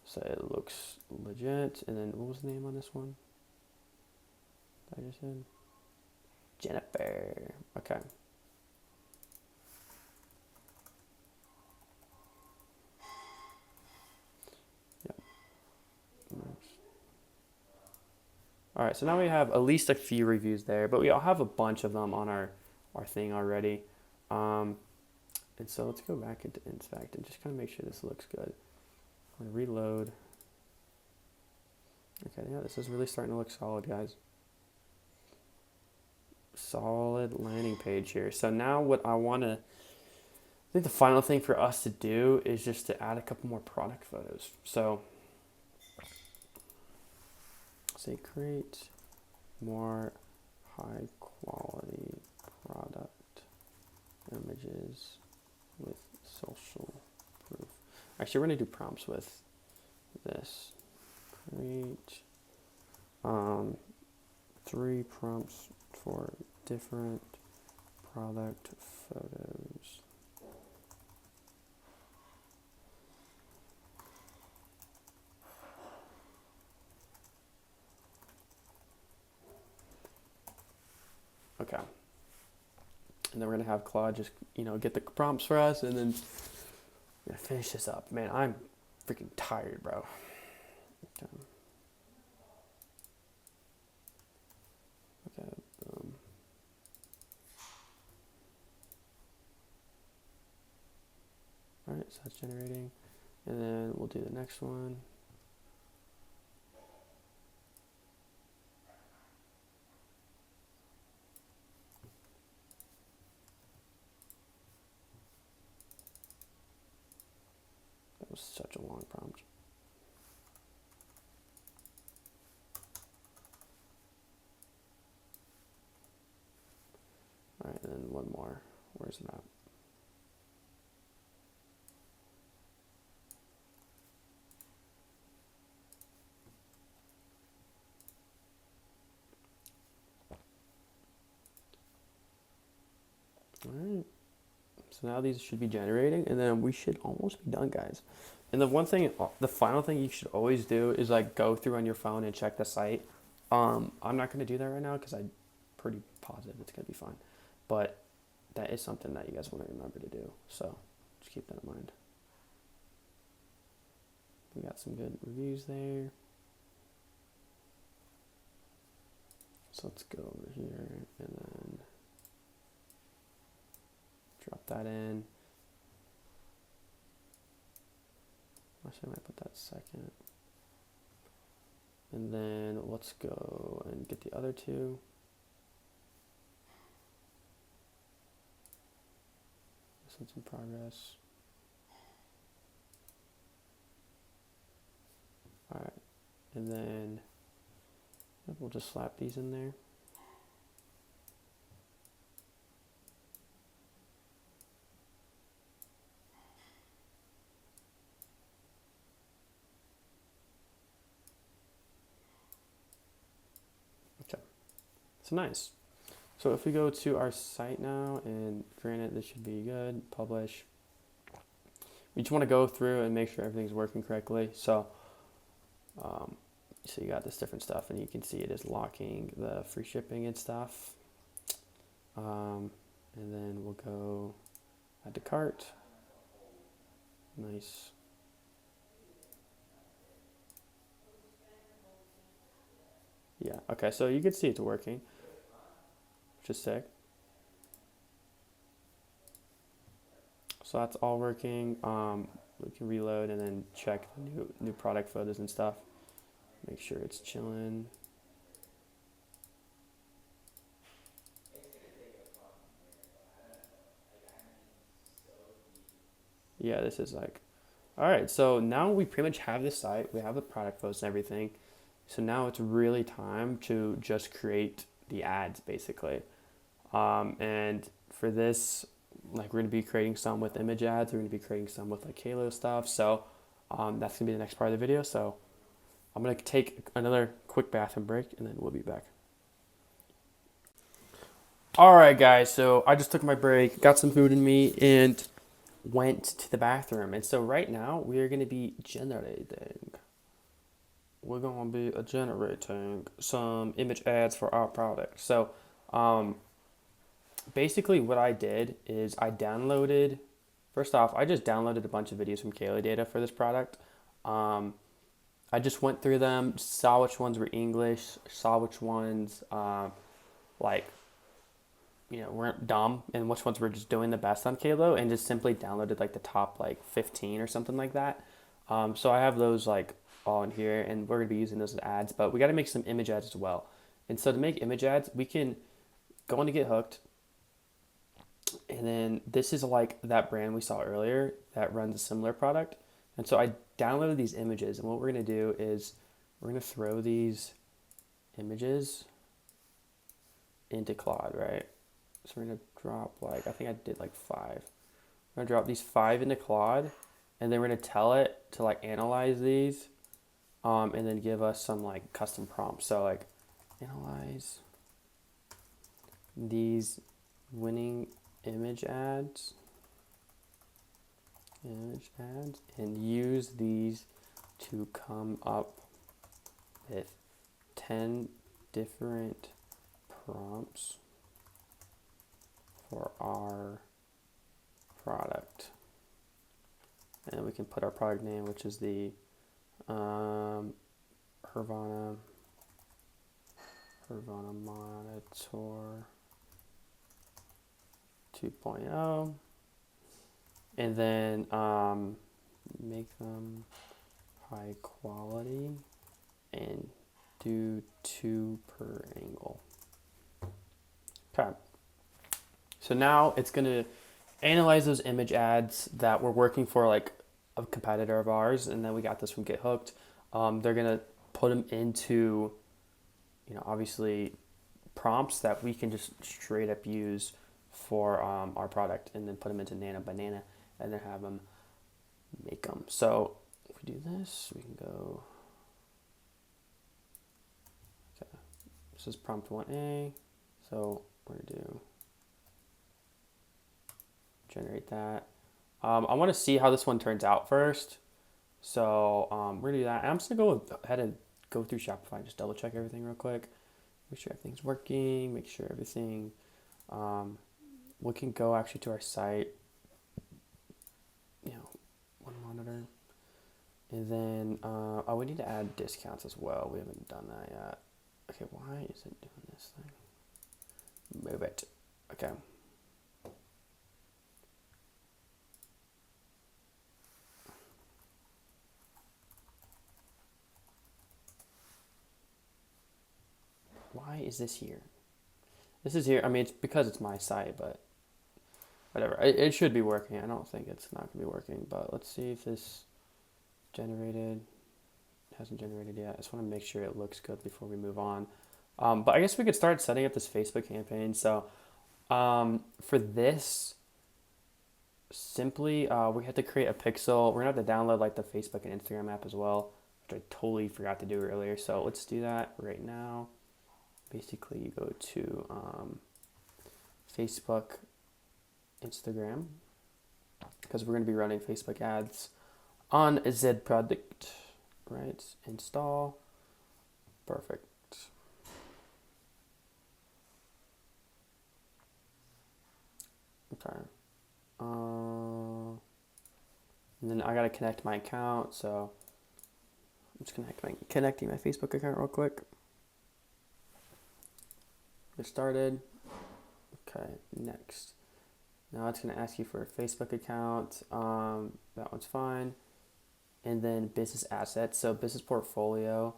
So it looks legit. And then what was the name on this one? I just said Jennifer. Okay. Yep. All right, so now we have at least a few reviews there, but we all have a bunch of them on our thing already. And so let's go back into inspect and just kind of make sure this looks good. I'm gonna reload. Okay, yeah, this is really starting to look solid, guys. Solid landing page here. So now what I think the final thing for us to do is just to add a couple more product photos. So say create more high quality product images with social proof. Actually, we're gonna do prompts with this. Create 3 prompts for different product photos. Okay. And then we're gonna have Claude just, get the prompts for us, and then we're gonna finish this up. Man, I'm freaking tired, bro. Okay. Okay, boom. Alright, so that's generating. And then we'll do the next one. That was such a long prompt. Alright, and then one more. Where's that? Alright. So now these should be generating, and then we should almost be done, guys. And the final thing you should always do is like go through on your phone and check the site. I'm not going to do that right now because I'm pretty positive it's going to be fine. But that is something that you guys want to remember to do. So just keep that in mind. We got some good reviews there. So let's go over here and then drop that in. Actually, I might put that second. And then let's go and get the other 2. This one's in progress. Alright, and then we'll just slap these in there. Okay, so nice. So if we go to our site now, and granted this should be good, publish. We just want to go through and make sure everything's working correctly. So you got this different stuff, and you can see it is locking the free shipping and stuff. And then we'll go add to cart. Nice. Yeah, okay, so you can see it's working, which is sick. So that's all working. We can reload and then check the new product photos and stuff. Make sure it's chilling. Yeah, this is like, all right, so now we pretty much have the site, we have the product posts and everything. So now it's really time to just create the ads, basically. And for this, like, we're gonna be creating some with image ads, we're gonna be creating some with like Halo stuff. So that's gonna be the next part of the video. So I'm going to take another quick bathroom break, and then we'll be back. All right, guys, so I just took my break, got some food in me, and went to the bathroom. And so right now, we are going to be generating. We're going to be generating some image ads for our product. So basically what I did is first off, I just downloaded a bunch of videos from Kaylee Data for this product. I just went through them, saw which ones were English, saw which ones weren't dumb, and which ones were just doing the best on Kalo, and just simply downloaded like the top 15 or something like that. So I have those all in here, and we're gonna be using those as ads, but we got to make some image ads as well. And so to make image ads, we can go on to Get Hooked, and then this is like that brand we saw earlier that runs a similar product. And so I downloaded these images, and what we're gonna do is we're gonna throw these images into Claude, right? So we're gonna drop I think I did 5. I'm gonna drop these 5 into Claude, and then we're gonna tell it to analyze these, and then give us some custom prompts. So analyze these winning image ads, and use these to come up with 10 different prompts for our product. And we can put our product name, which is the Hervana Monitor 2.0, and then make them high quality and do 2 per angle. Okay. So now it's going to analyze those image ads that were working for a competitor of ours, and then we got this from Get Hooked. They're going to put them into, obviously prompts that we can just straight up use for our product, and then put them into Nano Banana, and then have them make them. So if we do this, we can go, okay, this is prompt 1A, so we're going to do generate that. I want to see how this one turns out first, so we're gonna do that. And I'm just gonna go ahead and go through Shopify and just double check everything real quick, make sure everything's working, make sure everything. We can go actually to our site, one monitor, and then we need to add discounts as well. We haven't done that yet. Okay, why is it doing this thing? Move it. Okay. Why is this here? This is here. I mean, it's because it's my site, but whatever. It should be working. I don't think it's not going to be working, but let's see if this generated. It hasn't generated yet. I just want to make sure it looks good before we move on. But I guess we could start setting up this Facebook campaign. So for this, simply we have to create a pixel. We're going to have to download the Facebook and Instagram app as well, which I totally forgot to do earlier. So let's do that right now. Basically, you go to Facebook, Instagram, because we're going to be running Facebook ads on Z product, right? Install. Perfect. Okay. And then I got to connect my account, so I'm just connecting my Facebook account real quick. Get started. Okay, next. Now it's going to ask you for a Facebook account. That one's fine. And then business assets. So business portfolio.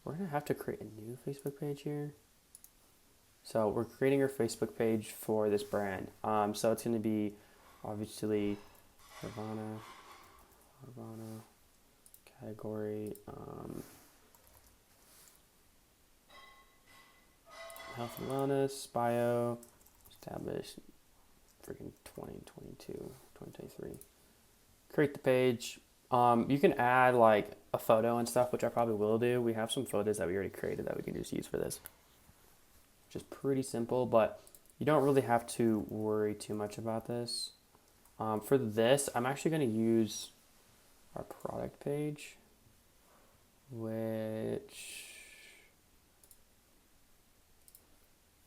We're going to have to create a new Facebook page here. So we're creating our Facebook page for this brand. So it's going to be obviously Hervana category. Health and wellness, bio, established, freaking 2022, 2023. Create the page, You can add like a photo and stuff, which I probably will do. We have some photos that we already created that we can just use for this, which is pretty simple, but you don't really have to worry too much about this. For this, I'm actually going to use our product page, which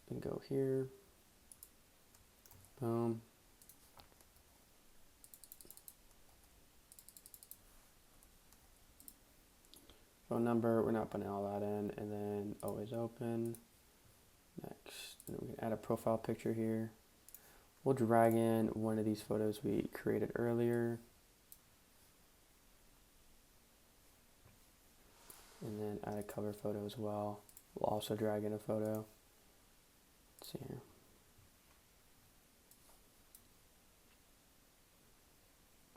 can go here. Boom. Phone number, we're not putting all that in, and then always open. Next, and then we can add a profile picture here. We'll drag in one of these photos we created earlier. And then add a cover photo as well. We'll also drag in a photo. Let's see here.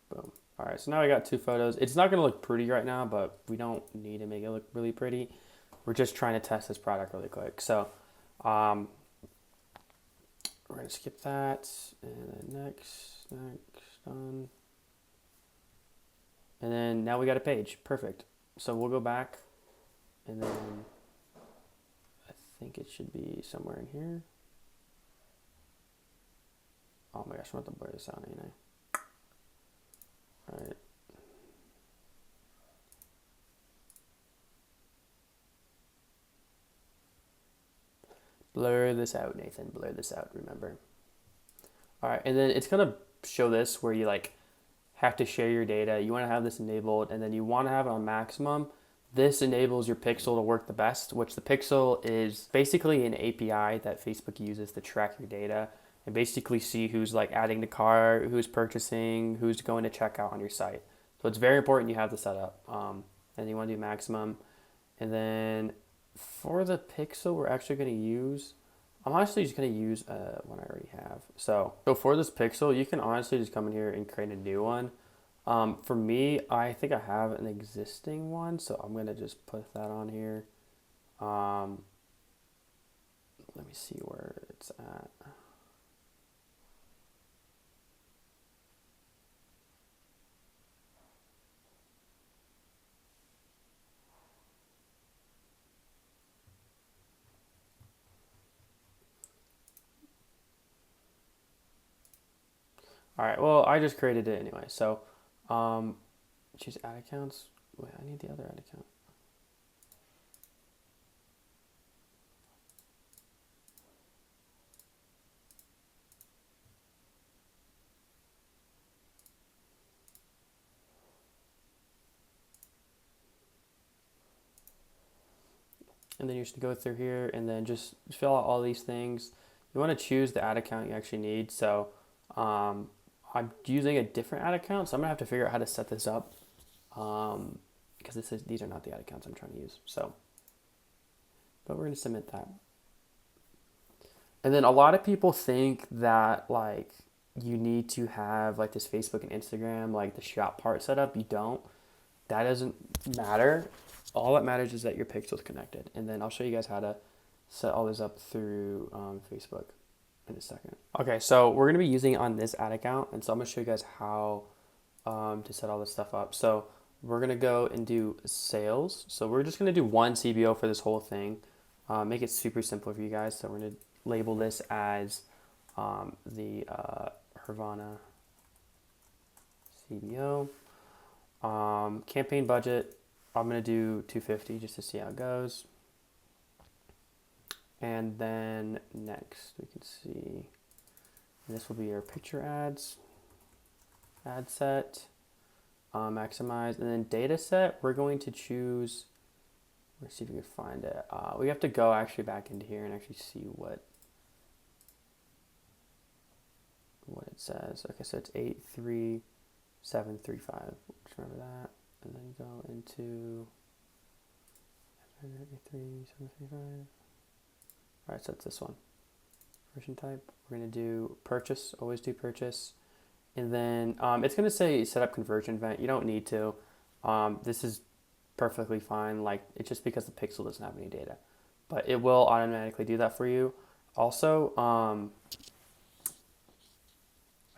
Boom. All right, so now I got 2 photos. It's not gonna look pretty right now, but we don't need to make it look really pretty. We're just trying to test this product really quick. So we're gonna skip that, and then next, done. And then now we got a page, perfect. So we'll go back, and then I think it should be somewhere in here. Oh my gosh, I'm about to blur this out, ain't I? All right. Blur this out, Nathan. Blur this out, remember. All right, and then it's gonna show this where you like have to share your data. You want to have this enabled, and then you want to have it on maximum. This enables your pixel to work the best, which the pixel is basically an API that Facebook uses to track your data and basically see who's like adding to cart, who's purchasing, who's going to checkout on your site. So it's very important you have this set up, and you want to do maximum. And then for the pixel, we're actually going to use, I'm honestly just going to use one I already have. So for this pixel, you can honestly just come in here and create a new one. For me, I think I have an existing one, so I'm going to just put that on here. Let me see where it's at. All right, well, I just created it anyway. So choose ad accounts. Wait, I need the other ad account. And then you should go through here and then just fill out all these things. You want to choose the ad account you actually need. So I'm using a different ad account, so I'm gonna have to figure out how to set this up because these are not the ad accounts I'm trying to use. So, but we're gonna submit that. And then a lot of people think that like you need to have like this Facebook and Instagram, like the shop part set up. You don't. That doesn't matter. All that matters is that your pixel's connected. And then I'll show you guys how to set all this up through Facebook in a second. Okay, so we're going to be using it on this ad account, and so I'm going to show you guys how to set all this stuff up. So we're going to go and do sales. So we're just going to do one CBO for this whole thing. Make it super simple for you guys. So we're going to label this as the Hervana CBO. Campaign budget, I'm going to do 250 just to see how it goes. And then next we can see this will be your picture ads, ad set, maximize, and then data set. We're going to choose, let's see if we can find it. We have to go actually back into here and actually see what it says. Okay, so it's 83735. Just remember that, and then go into 83735. All right, so it's this one. Version type. We're going to do purchase. Always do purchase. And then it's going to say set up conversion event. You don't need to. This is perfectly fine. Like, it's just because the pixel doesn't have any data. But it will automatically do that for you. Also, I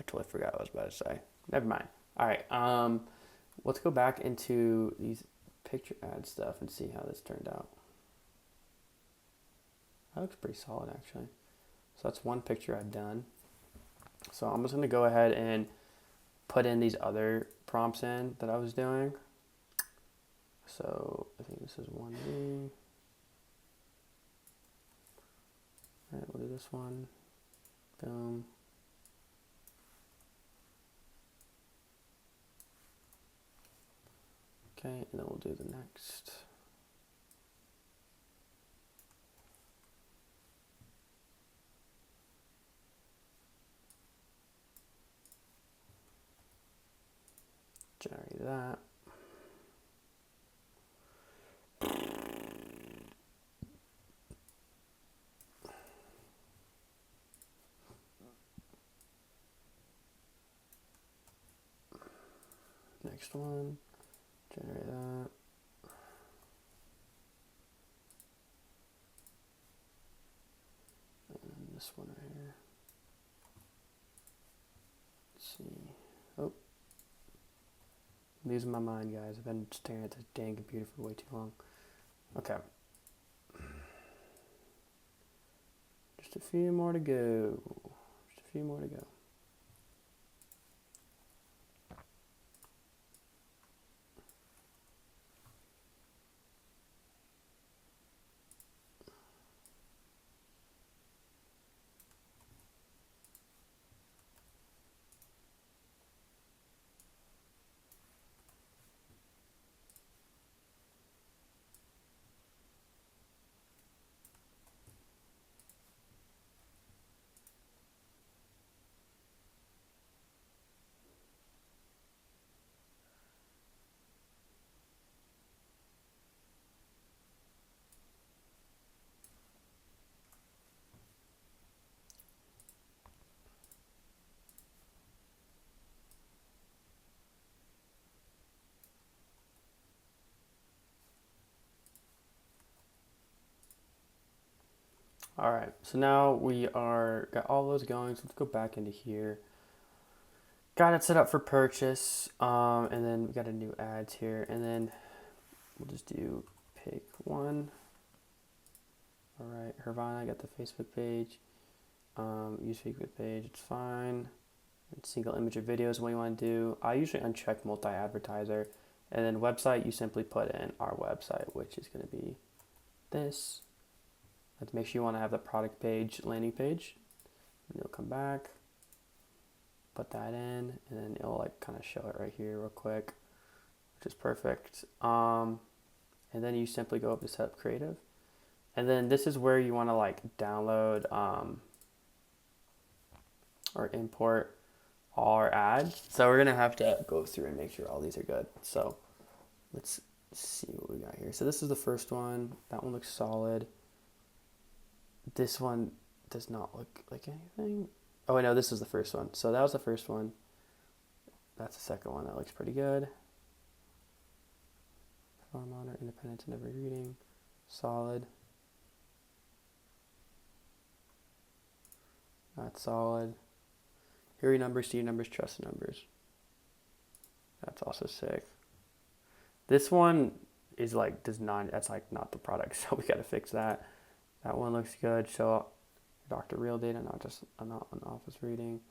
totally forgot what I was about to say. Never mind. All right. let's go back into these picture ad stuff and see how this turned out. That looks pretty solid actually. So that's one picture I've done. So I'm just going to go ahead and put in these other prompts in that I was doing. So I think this is 1B. Alright, we'll do this one. Boom. Okay, and then we'll do the next. Generate that. Next one, generate that. And this one right here. Let's see. Oh. Losing my mind, guys. I've been staring at this dang computer for way too long. Okay. Just a few more to go. Just a few more to go. All right, so now we got all those going. So let's go back into here. Got it set up for purchase, and then we got a new ads here, and then we'll just do pick one. All right, Hervana, I got the Facebook page. Use Facebook page, it's fine. And single image of videos, what you want to do. I usually uncheck multi-advertiser, and then website, you simply put in our website, which is going to be this. Let's make sure you want to have the product page, landing page. And you'll come back, put that in, and then it'll like kind of show it right here real quick, which is perfect. And then you simply go up to set up creative. And then this is where you want to like download or import all our ads. So we're going to have to go through and make sure all these are good. So let's see what we got here. So this is the first one. That one looks solid. This one does not look like anything. Oh, no, this is the first one. So that was the first one. That's the second one. That looks pretty good. Farm honor, independence, and every reading. Solid. That's solid. Here are your numbers, see your numbers, trust the numbers. That's also sick. This one is like, that's like not the product, so we got to fix that. That one looks good. Show doctor real data, not just an office reading.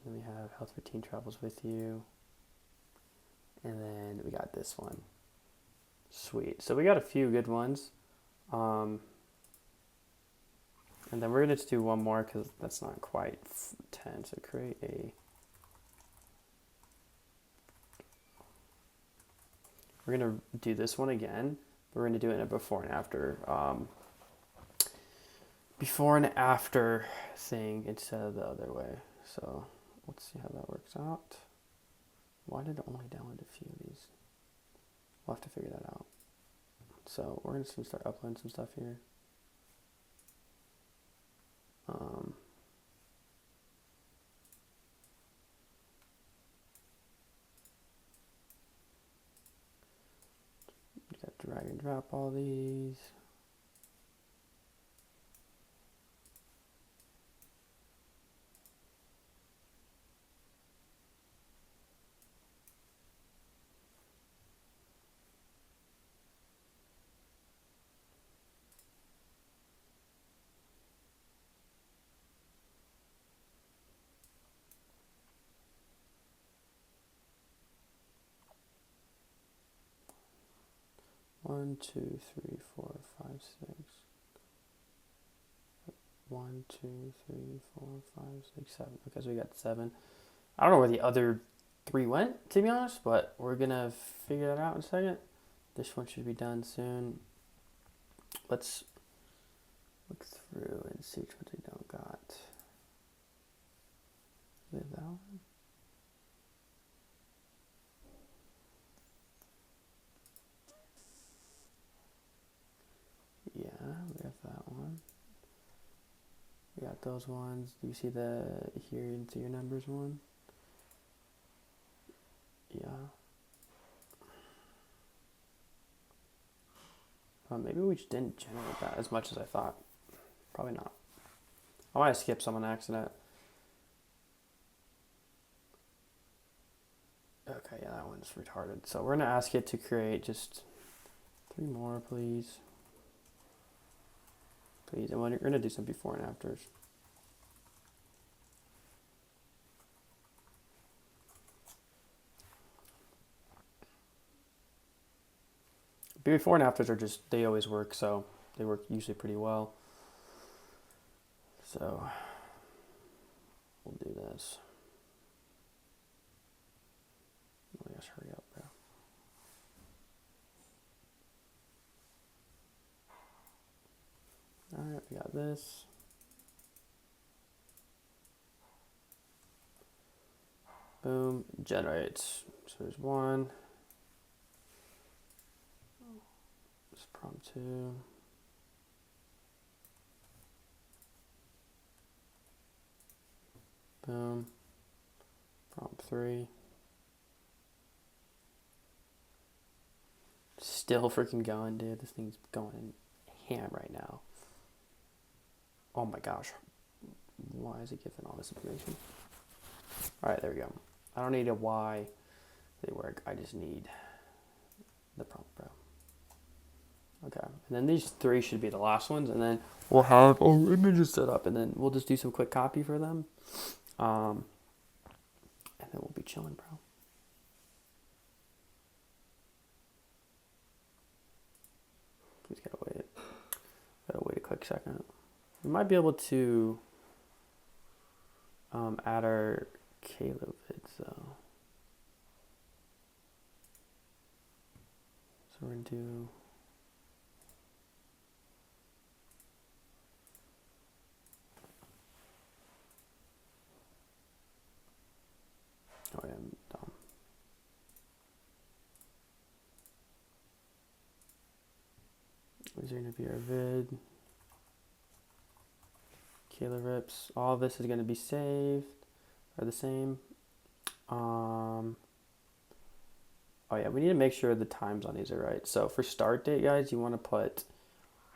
And then we have health routine travels with you. And then we got this one. Sweet. So we got a few good ones. And then we're going to do one more because that's not quite 10. So create a... We're going to do this one again. We're going to do it in a before and after thing instead of the other way. So let's see how that works out. Why did it only download a few of these? We'll have to figure that out. So we're going to start uploading some stuff here. You got drag and drop all these. 1, 2, 3, 4, 5, 6. 1, 2, 3, 4, 5, 6, 7. Okay, so we got 7. I don't know where the other 3 went, to be honest, but we're gonna figure that out in a second. This one should be done soon. Let's look through and see which ones we don't got. We have that one. Yeah, we have that one. We got those ones. Do you see the here into your numbers one? Yeah. Maybe we just didn't generate that as much as I thought. Probably not. I might have skipped some on accident. Okay, yeah, that one's retarded. So we're gonna ask it to create just 3 more, please. Please, and we're gonna do some before and afters. Before and afters are just, they always work, so they work usually pretty well. So we'll do this. Oh, yes, hurry up, bro. Alright, we got this. Boom, generates. So there's 1. This prompt 2. Boom. Prompt 3. Still freaking going, dude. This thing's going ham right now. Oh my gosh. Why is it giving all this information? Alright, there we go. I don't need a why they work. I just need the prompt, bro. Okay. And then these 3 should be the last ones, and then we'll have our images set up, and then we'll just do some quick copy for them. And then we'll be chilling, bro. Please gotta wait. Gotta wait a quick second. We might be able to add our Kalo vids though. So we're gonna do oh yeah, I'm dumb. These are gonna be our vid. Kayla rips. All of this is gonna be saved. Are the same. Oh yeah, we need to make sure the times on these are right. So for start date, guys, you want to put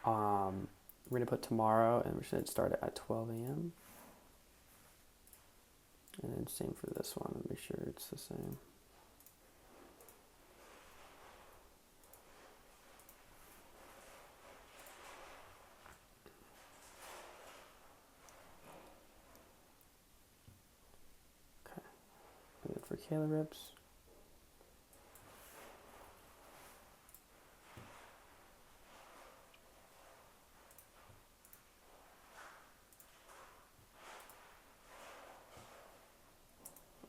we're gonna put tomorrow, and we're gonna start it at 12 a.m. And then same for this one. Make sure it's the same. Okay. And then for Kayla rips.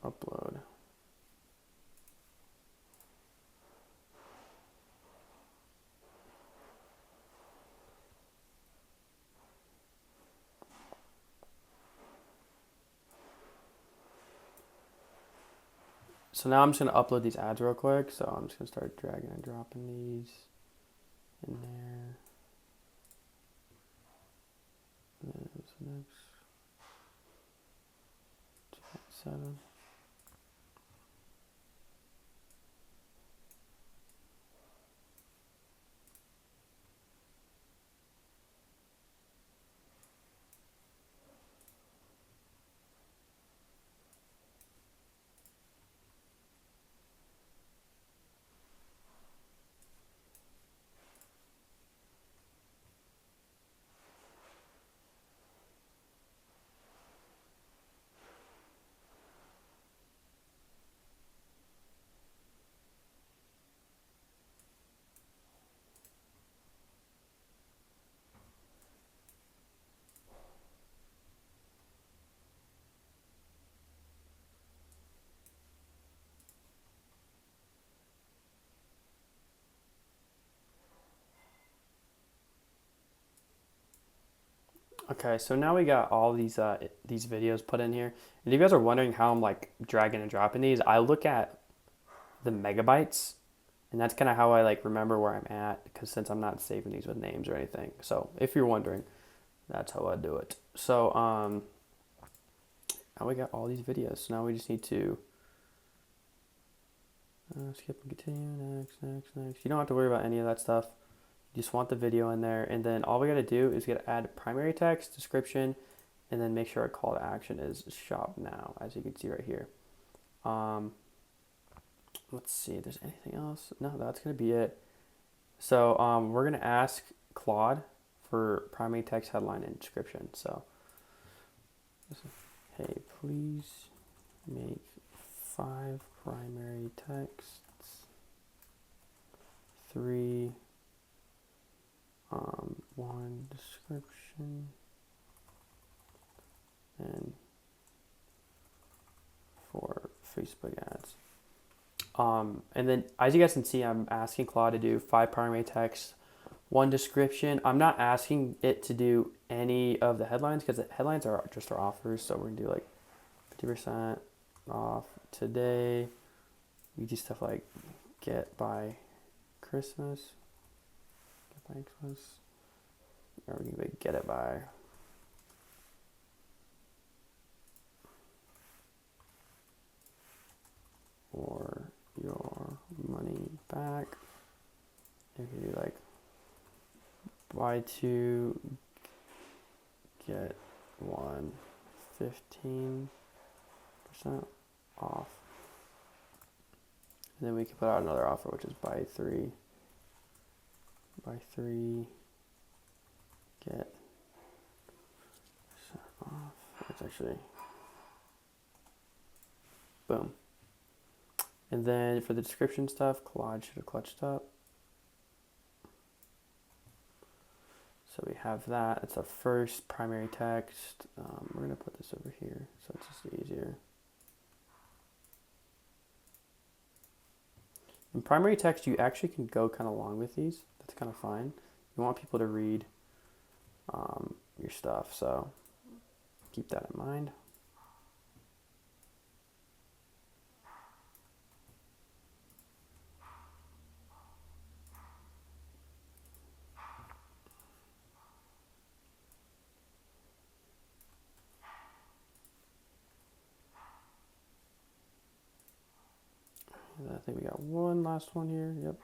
Upload. So now I'm just going to upload these ads real quick. So I'm just going to start dragging and dropping these in there. And then what's the next? 7. Okay, so now we got all these videos put in here. And if you guys are wondering how I'm like dragging and dropping these, I look at the megabytes, and that's kind of how I like remember where I'm at, because since I'm not saving these with names or anything. So if you're wondering, that's how I do it. So now we got all these videos. So now we just need to skip and continue, next. You don't have to worry about any of that stuff. You just want the video in there, and then all we got to do is add primary text, description, and then make sure our call to action is shop now, as you can see right here. Let's see if there's anything else. No, that's going to be it. So we're going to ask Claude for primary text, headline, and description. So, hey, please make 5 primary texts, 3 1 description, and 4 Facebook ads. And then as you guys can see, I'm asking Claude to do 5 primary texts, 1 description. I'm not asking it to do any of the headlines, because the headlines are just our offers. So we're gonna do like 50% off today. We do stuff like get by Christmas. Get by Christmas. Or we can get it by or your money back. You can do like buy 2 get 1 15% off. And then we can put out another offer, which is buy 3 get off. It's actually boom. And then for the description stuff, Claude should have clutched up. So we have that. It's our first primary text. We're going to put this over here so it's just easier. In primary text, you actually can go kind of long with these. That's kind of fine. You want people to read your stuff, so keep that in mind. I think we got one last one here. Yep.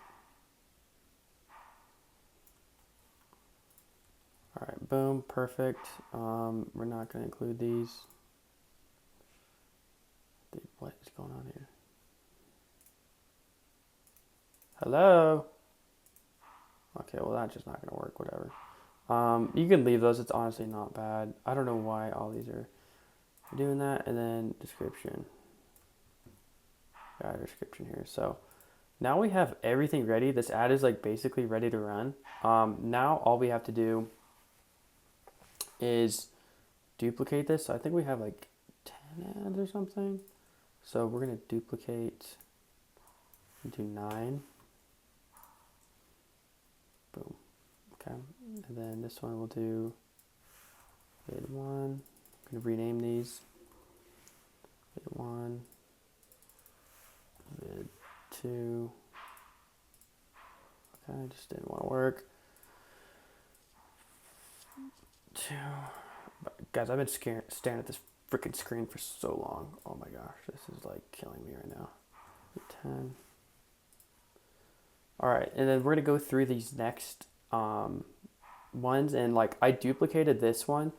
All right, boom, perfect. We're not going to include these. What is going on here? Hello? Okay, well that's just not going to work, whatever. You can leave those, it's honestly not bad. I don't know why all these are doing that. And then description. Got a description here. So now we have everything ready. This ad is like basically ready to run. Now all we have to do is duplicate this. So I think we have like 10 ads or something. So we're going to duplicate and do 9. Boom. Okay. And then this one we'll do vid 1. I'm going to rename these. Vid 1. Vid 2. Okay, just didn't want to work. 2. But guys, I've been staring at this freaking screen for so long. Oh my gosh, this is like killing me right now. 10. All right, and then we're gonna go through these next ones, and like I duplicated this one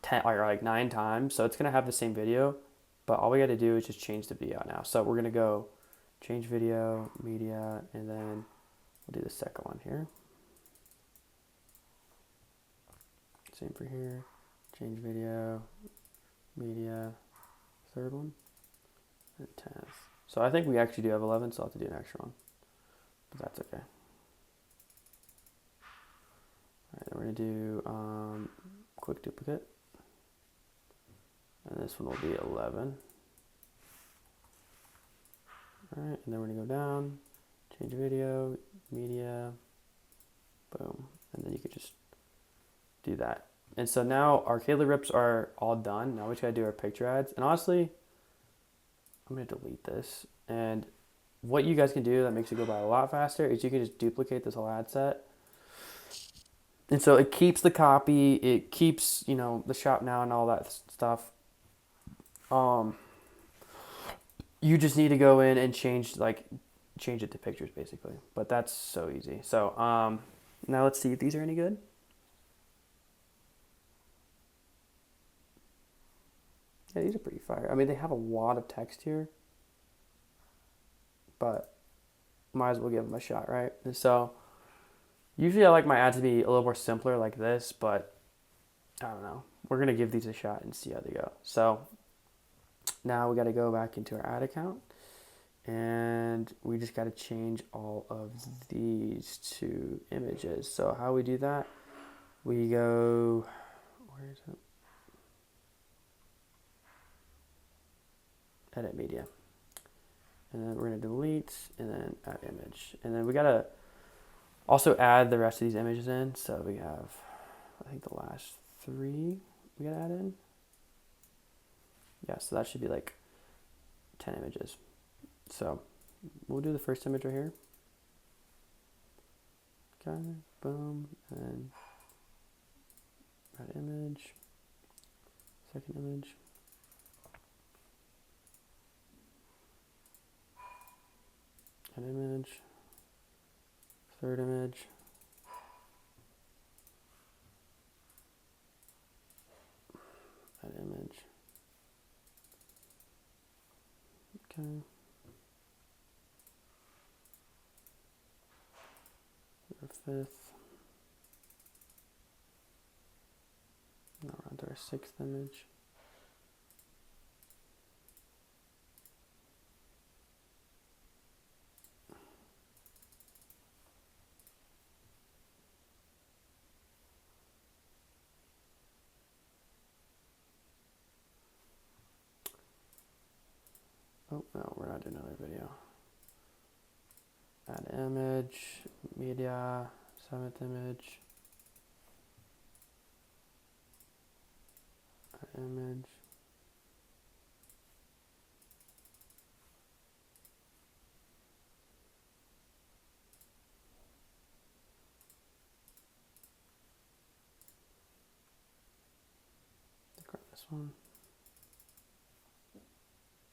10 or like 9 times, so it's gonna have the same video, but all we got to do is just change the video now. So we're gonna go change video, media, and then we'll do the second one here. Same for here. Change video, media, third one, and 10th. So I think we actually do have 11, so I'll have to do an extra one. But that's okay. Alright, then we're going to do quick duplicate. And this one will be 11. Alright, and then we're going to go down, change video, media, boom. And then you could just do that And so now our Kayla rips are all done. Now we just gotta do our picture ads. And honestly, I'm gonna delete this. And what you guys can do that makes it go by a lot faster is you can just duplicate this whole ad set. And so it keeps the copy, it keeps, you know, the shop now and all that stuff. You just need to go in and change it to pictures basically. But that's so easy. So now let's see if these are any good. Yeah, these are pretty fire. I mean, they have a lot of text here, but might as well give them a shot, right? And so usually I like my ads to be a little more simpler like this, but I don't know. We're going to give these a shot and see how they go. So now we got to go back into our ad account, and we just got to change all of these to images. So how we do that, we go, where is it? Edit media. And then we're going to delete and then add image. And then we got to also add the rest of these images in. So we have, I think the last 3 we got to add in. Yeah, so that should be like 10 images. So we'll do the first image right here. Okay, boom, and add image, second image. An image, third image, an image, okay, our fifth, now we're on to our 6th image. Oh, no, we're not doing another video. Add image, media, 7th image. Add image. Grab this one.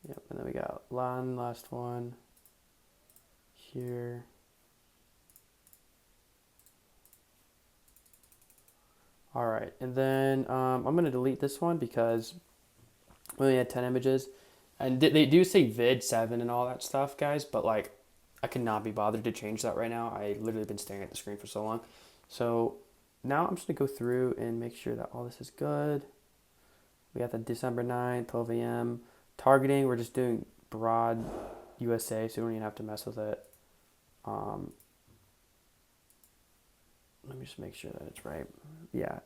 Yep, and then we got last one here. All right, and then I'm gonna delete this one because we only had 10 images, and they do say vid 7 and all that stuff, guys. But like, I could not be bothered to change that right now. I literally been staring at the screen for so long. So now I'm just gonna go through and make sure that all this is good. We got the December 9th, 12 a.m. Targeting, we're just doing broad USA, so we don't even have to mess with it. Let me just make sure that it's right. Yeah,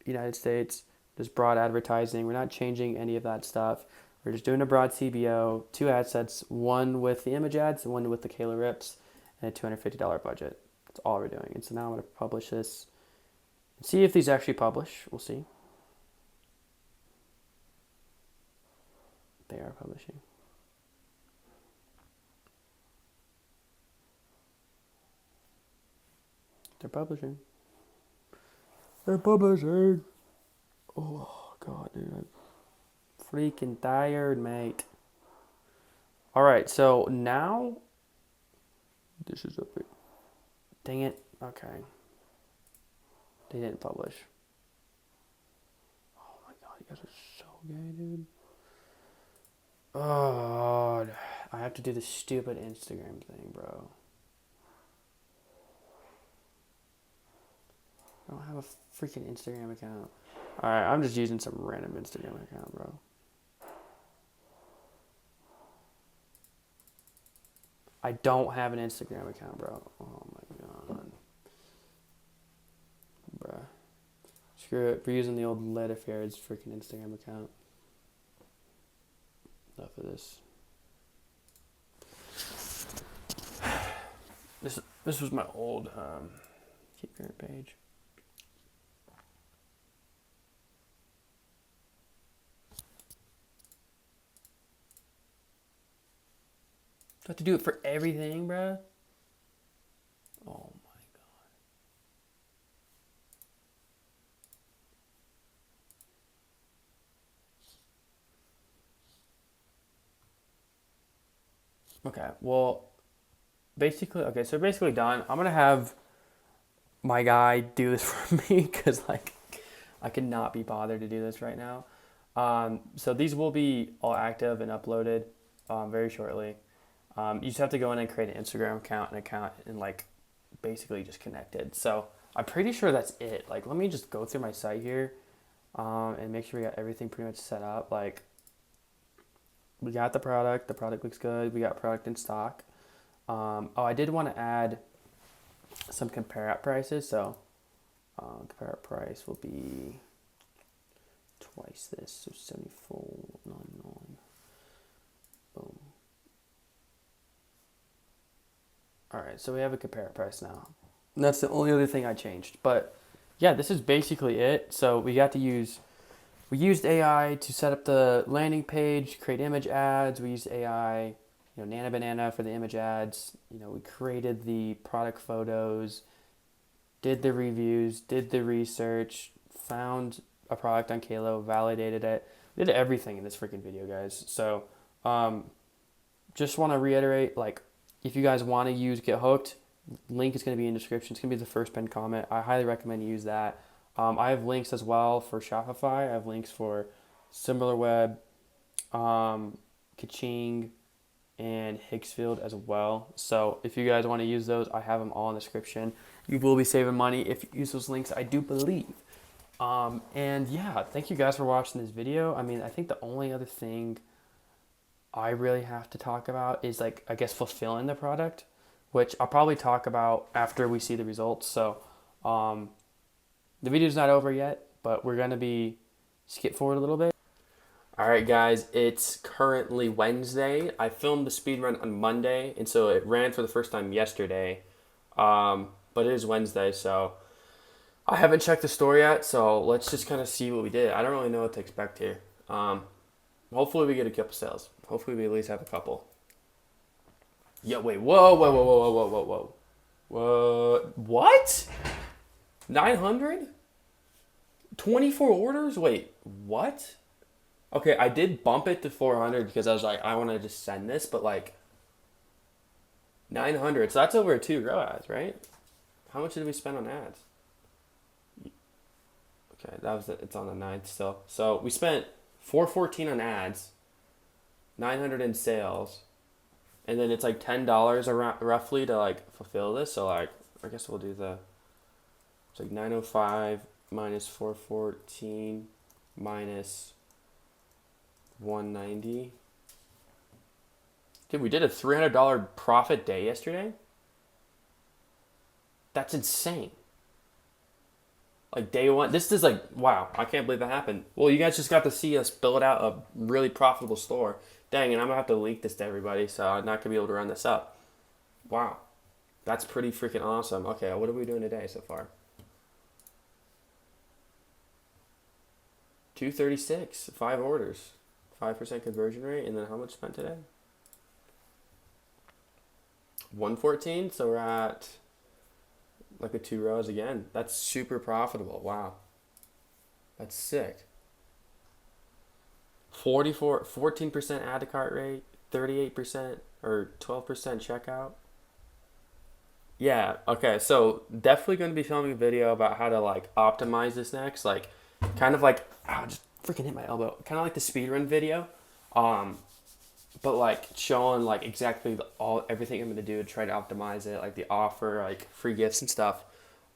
United States, just broad advertising. We're not changing any of that stuff. We're just doing a broad CBO, 2 ad sets, one with the image ads and one with the Kayla rips, and a $250 budget. That's all we're doing. And so now I'm going to publish this and see if these actually publish. We'll see. They are publishing. They're publishing. They're publishing. Oh, God, dude. I'm freaking tired, mate. All right, so now this is a bit. Dang it. Okay. They didn't publish. Oh, my God. You guys are so gay, dude. Oh, I have to do the stupid Instagram thing, bro. I don't have a freaking Instagram account. Alright, I'm just using some random Instagram account, bro. I don't have an Instagram account, bro. Oh my God. Bruh. Screw it. We're using the old Let Affairs freaking Instagram account. Enough of this. This was my old keep current page. have to do it for everything, bruh. Oh my god. Okay, well, basically, okay, so basically done. I'm gonna have my guy do this for me because like I cannot be bothered to do this right now. So these will be all active and uploaded very shortly. You just have to go in and create an Instagram account, and like basically just connect it. So I'm pretty sure that's it. Like, let me just go through my site here and make sure we got everything pretty much set up. Like, we got the product looks good. We got product in stock. Oh, I did want to add some compare app prices. So compare app price will be twice this, so 74.99. Boom. All right, so we have a compare price now. And that's the only other thing I changed. But yeah, this is basically it. So we used AI to set up the landing page, create image ads. We used AI, Nana Banana for the image ads. We created the product photos, did the reviews, did the research, found a product on Kalo, validated it, did everything in this freaking video, guys. So just want to reiterate, like, if you guys want to use Get Hooked, link is going to be in the description. It's going to be the first pinned comment. I highly recommend you use that. I have links as well for Shopify. I have links for SimilarWeb, Kaching, and Hicksfield as well. So if you guys want to use those, I have them all in the description. You will be saving money if you use those links, I do believe. And yeah, thank you guys for watching this video. I mean, I think the only other thing I really have to talk about is, like, I guess fulfilling the product, which I'll probably talk about after we see the results. So the video's not over yet, but we're going to skip forward a little bit. All right, guys, it's currently Wednesday. I filmed the speed run on Monday, and so it ran for the first time yesterday. But it is Wednesday, so I haven't checked the store yet, so let's just kind of see what we did. I don't really know what to expect here. Hopefully we get a couple sales. Hopefully we at least have a couple. Yeah, wait, whoa. What? 900? 24 orders? Wait, what? Okay, I did bump it to 400 because I was like, I want to just send this, but like 900, so that's over 2 ROAS, right? How much did we spend on ads? Okay, it's on the 9th still. So we spent $414 on ads, 900 in sales, and then it's like $10 around roughly to like fulfill this. So like, I guess we'll do it's like 905 minus 414 minus 190. Dude, we did a $300 profit day yesterday. That's insane. Like day one, this is like, wow, I can't believe that happened. Well, you guys just got to see us build out a really profitable store. Dang, and I'm gonna have to leak this to everybody, so I'm not gonna be able to run this up. Wow, that's pretty freaking awesome. Okay, what are we doing today so far? 236, 5 orders, 5% conversion rate, and then how much spent today? 114, so we're at like a 2 ROAS again. That's super profitable. Wow. That's sick. 14% add to cart rate, 38% or 12% checkout. Yeah, okay, so definitely going to be filming a video about how to like optimize this next. Like, kind of like, just freaking hit my elbow. Kind of like the speedrun video. But like showing like exactly everything I'm gonna do to try to optimize it, like the offer, like free gifts and stuff,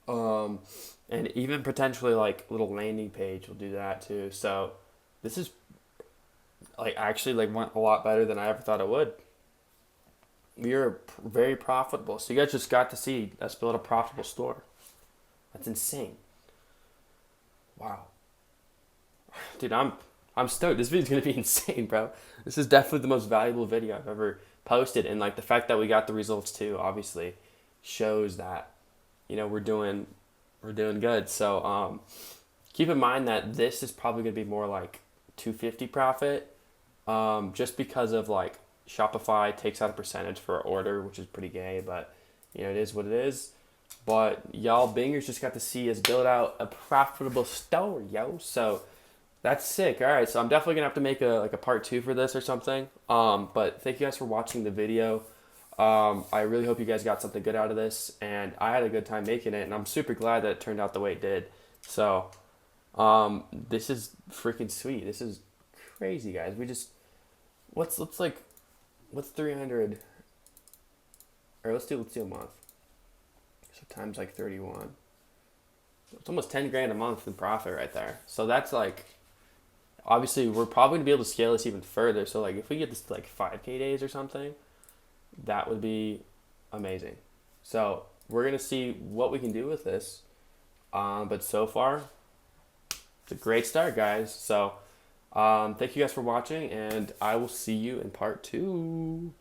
and even potentially like little landing page. We'll do that too. So this is like actually like went a lot better than I ever thought it would. We are very profitable. So you guys just got to see us build a profitable store. That's insane. Wow, dude, I'm stoked. This video's gonna be insane, bro. This is definitely the most valuable video I've ever posted, and like the fact that we got the results too, obviously, shows that we're doing good. So keep in mind that this is probably gonna be more like 250 profit, just because of like Shopify takes out a percentage for an order, which is pretty gay, but you know, it is what it is. But y'all bingers just got to see us build out a profitable store, yo. So that's sick. All right, so I'm definitely gonna have to make a part 2 for this or something. But thank you guys for watching the video. I really hope you guys got something good out of this, and I had a good time making it, and I'm super glad that it turned out the way it did. So this is freaking sweet. This is crazy, guys. We just what's 300, or let's do a month. So times like 31. It's almost 10 grand a month in profit right there. So that's like, obviously we're probably gonna be able to scale this even further. So like if we get this to like 5K days or something, that would be amazing. So we're gonna see what we can do with this. But so far, it's a great start, guys. So thank you guys for watching, and I will see you in part 2.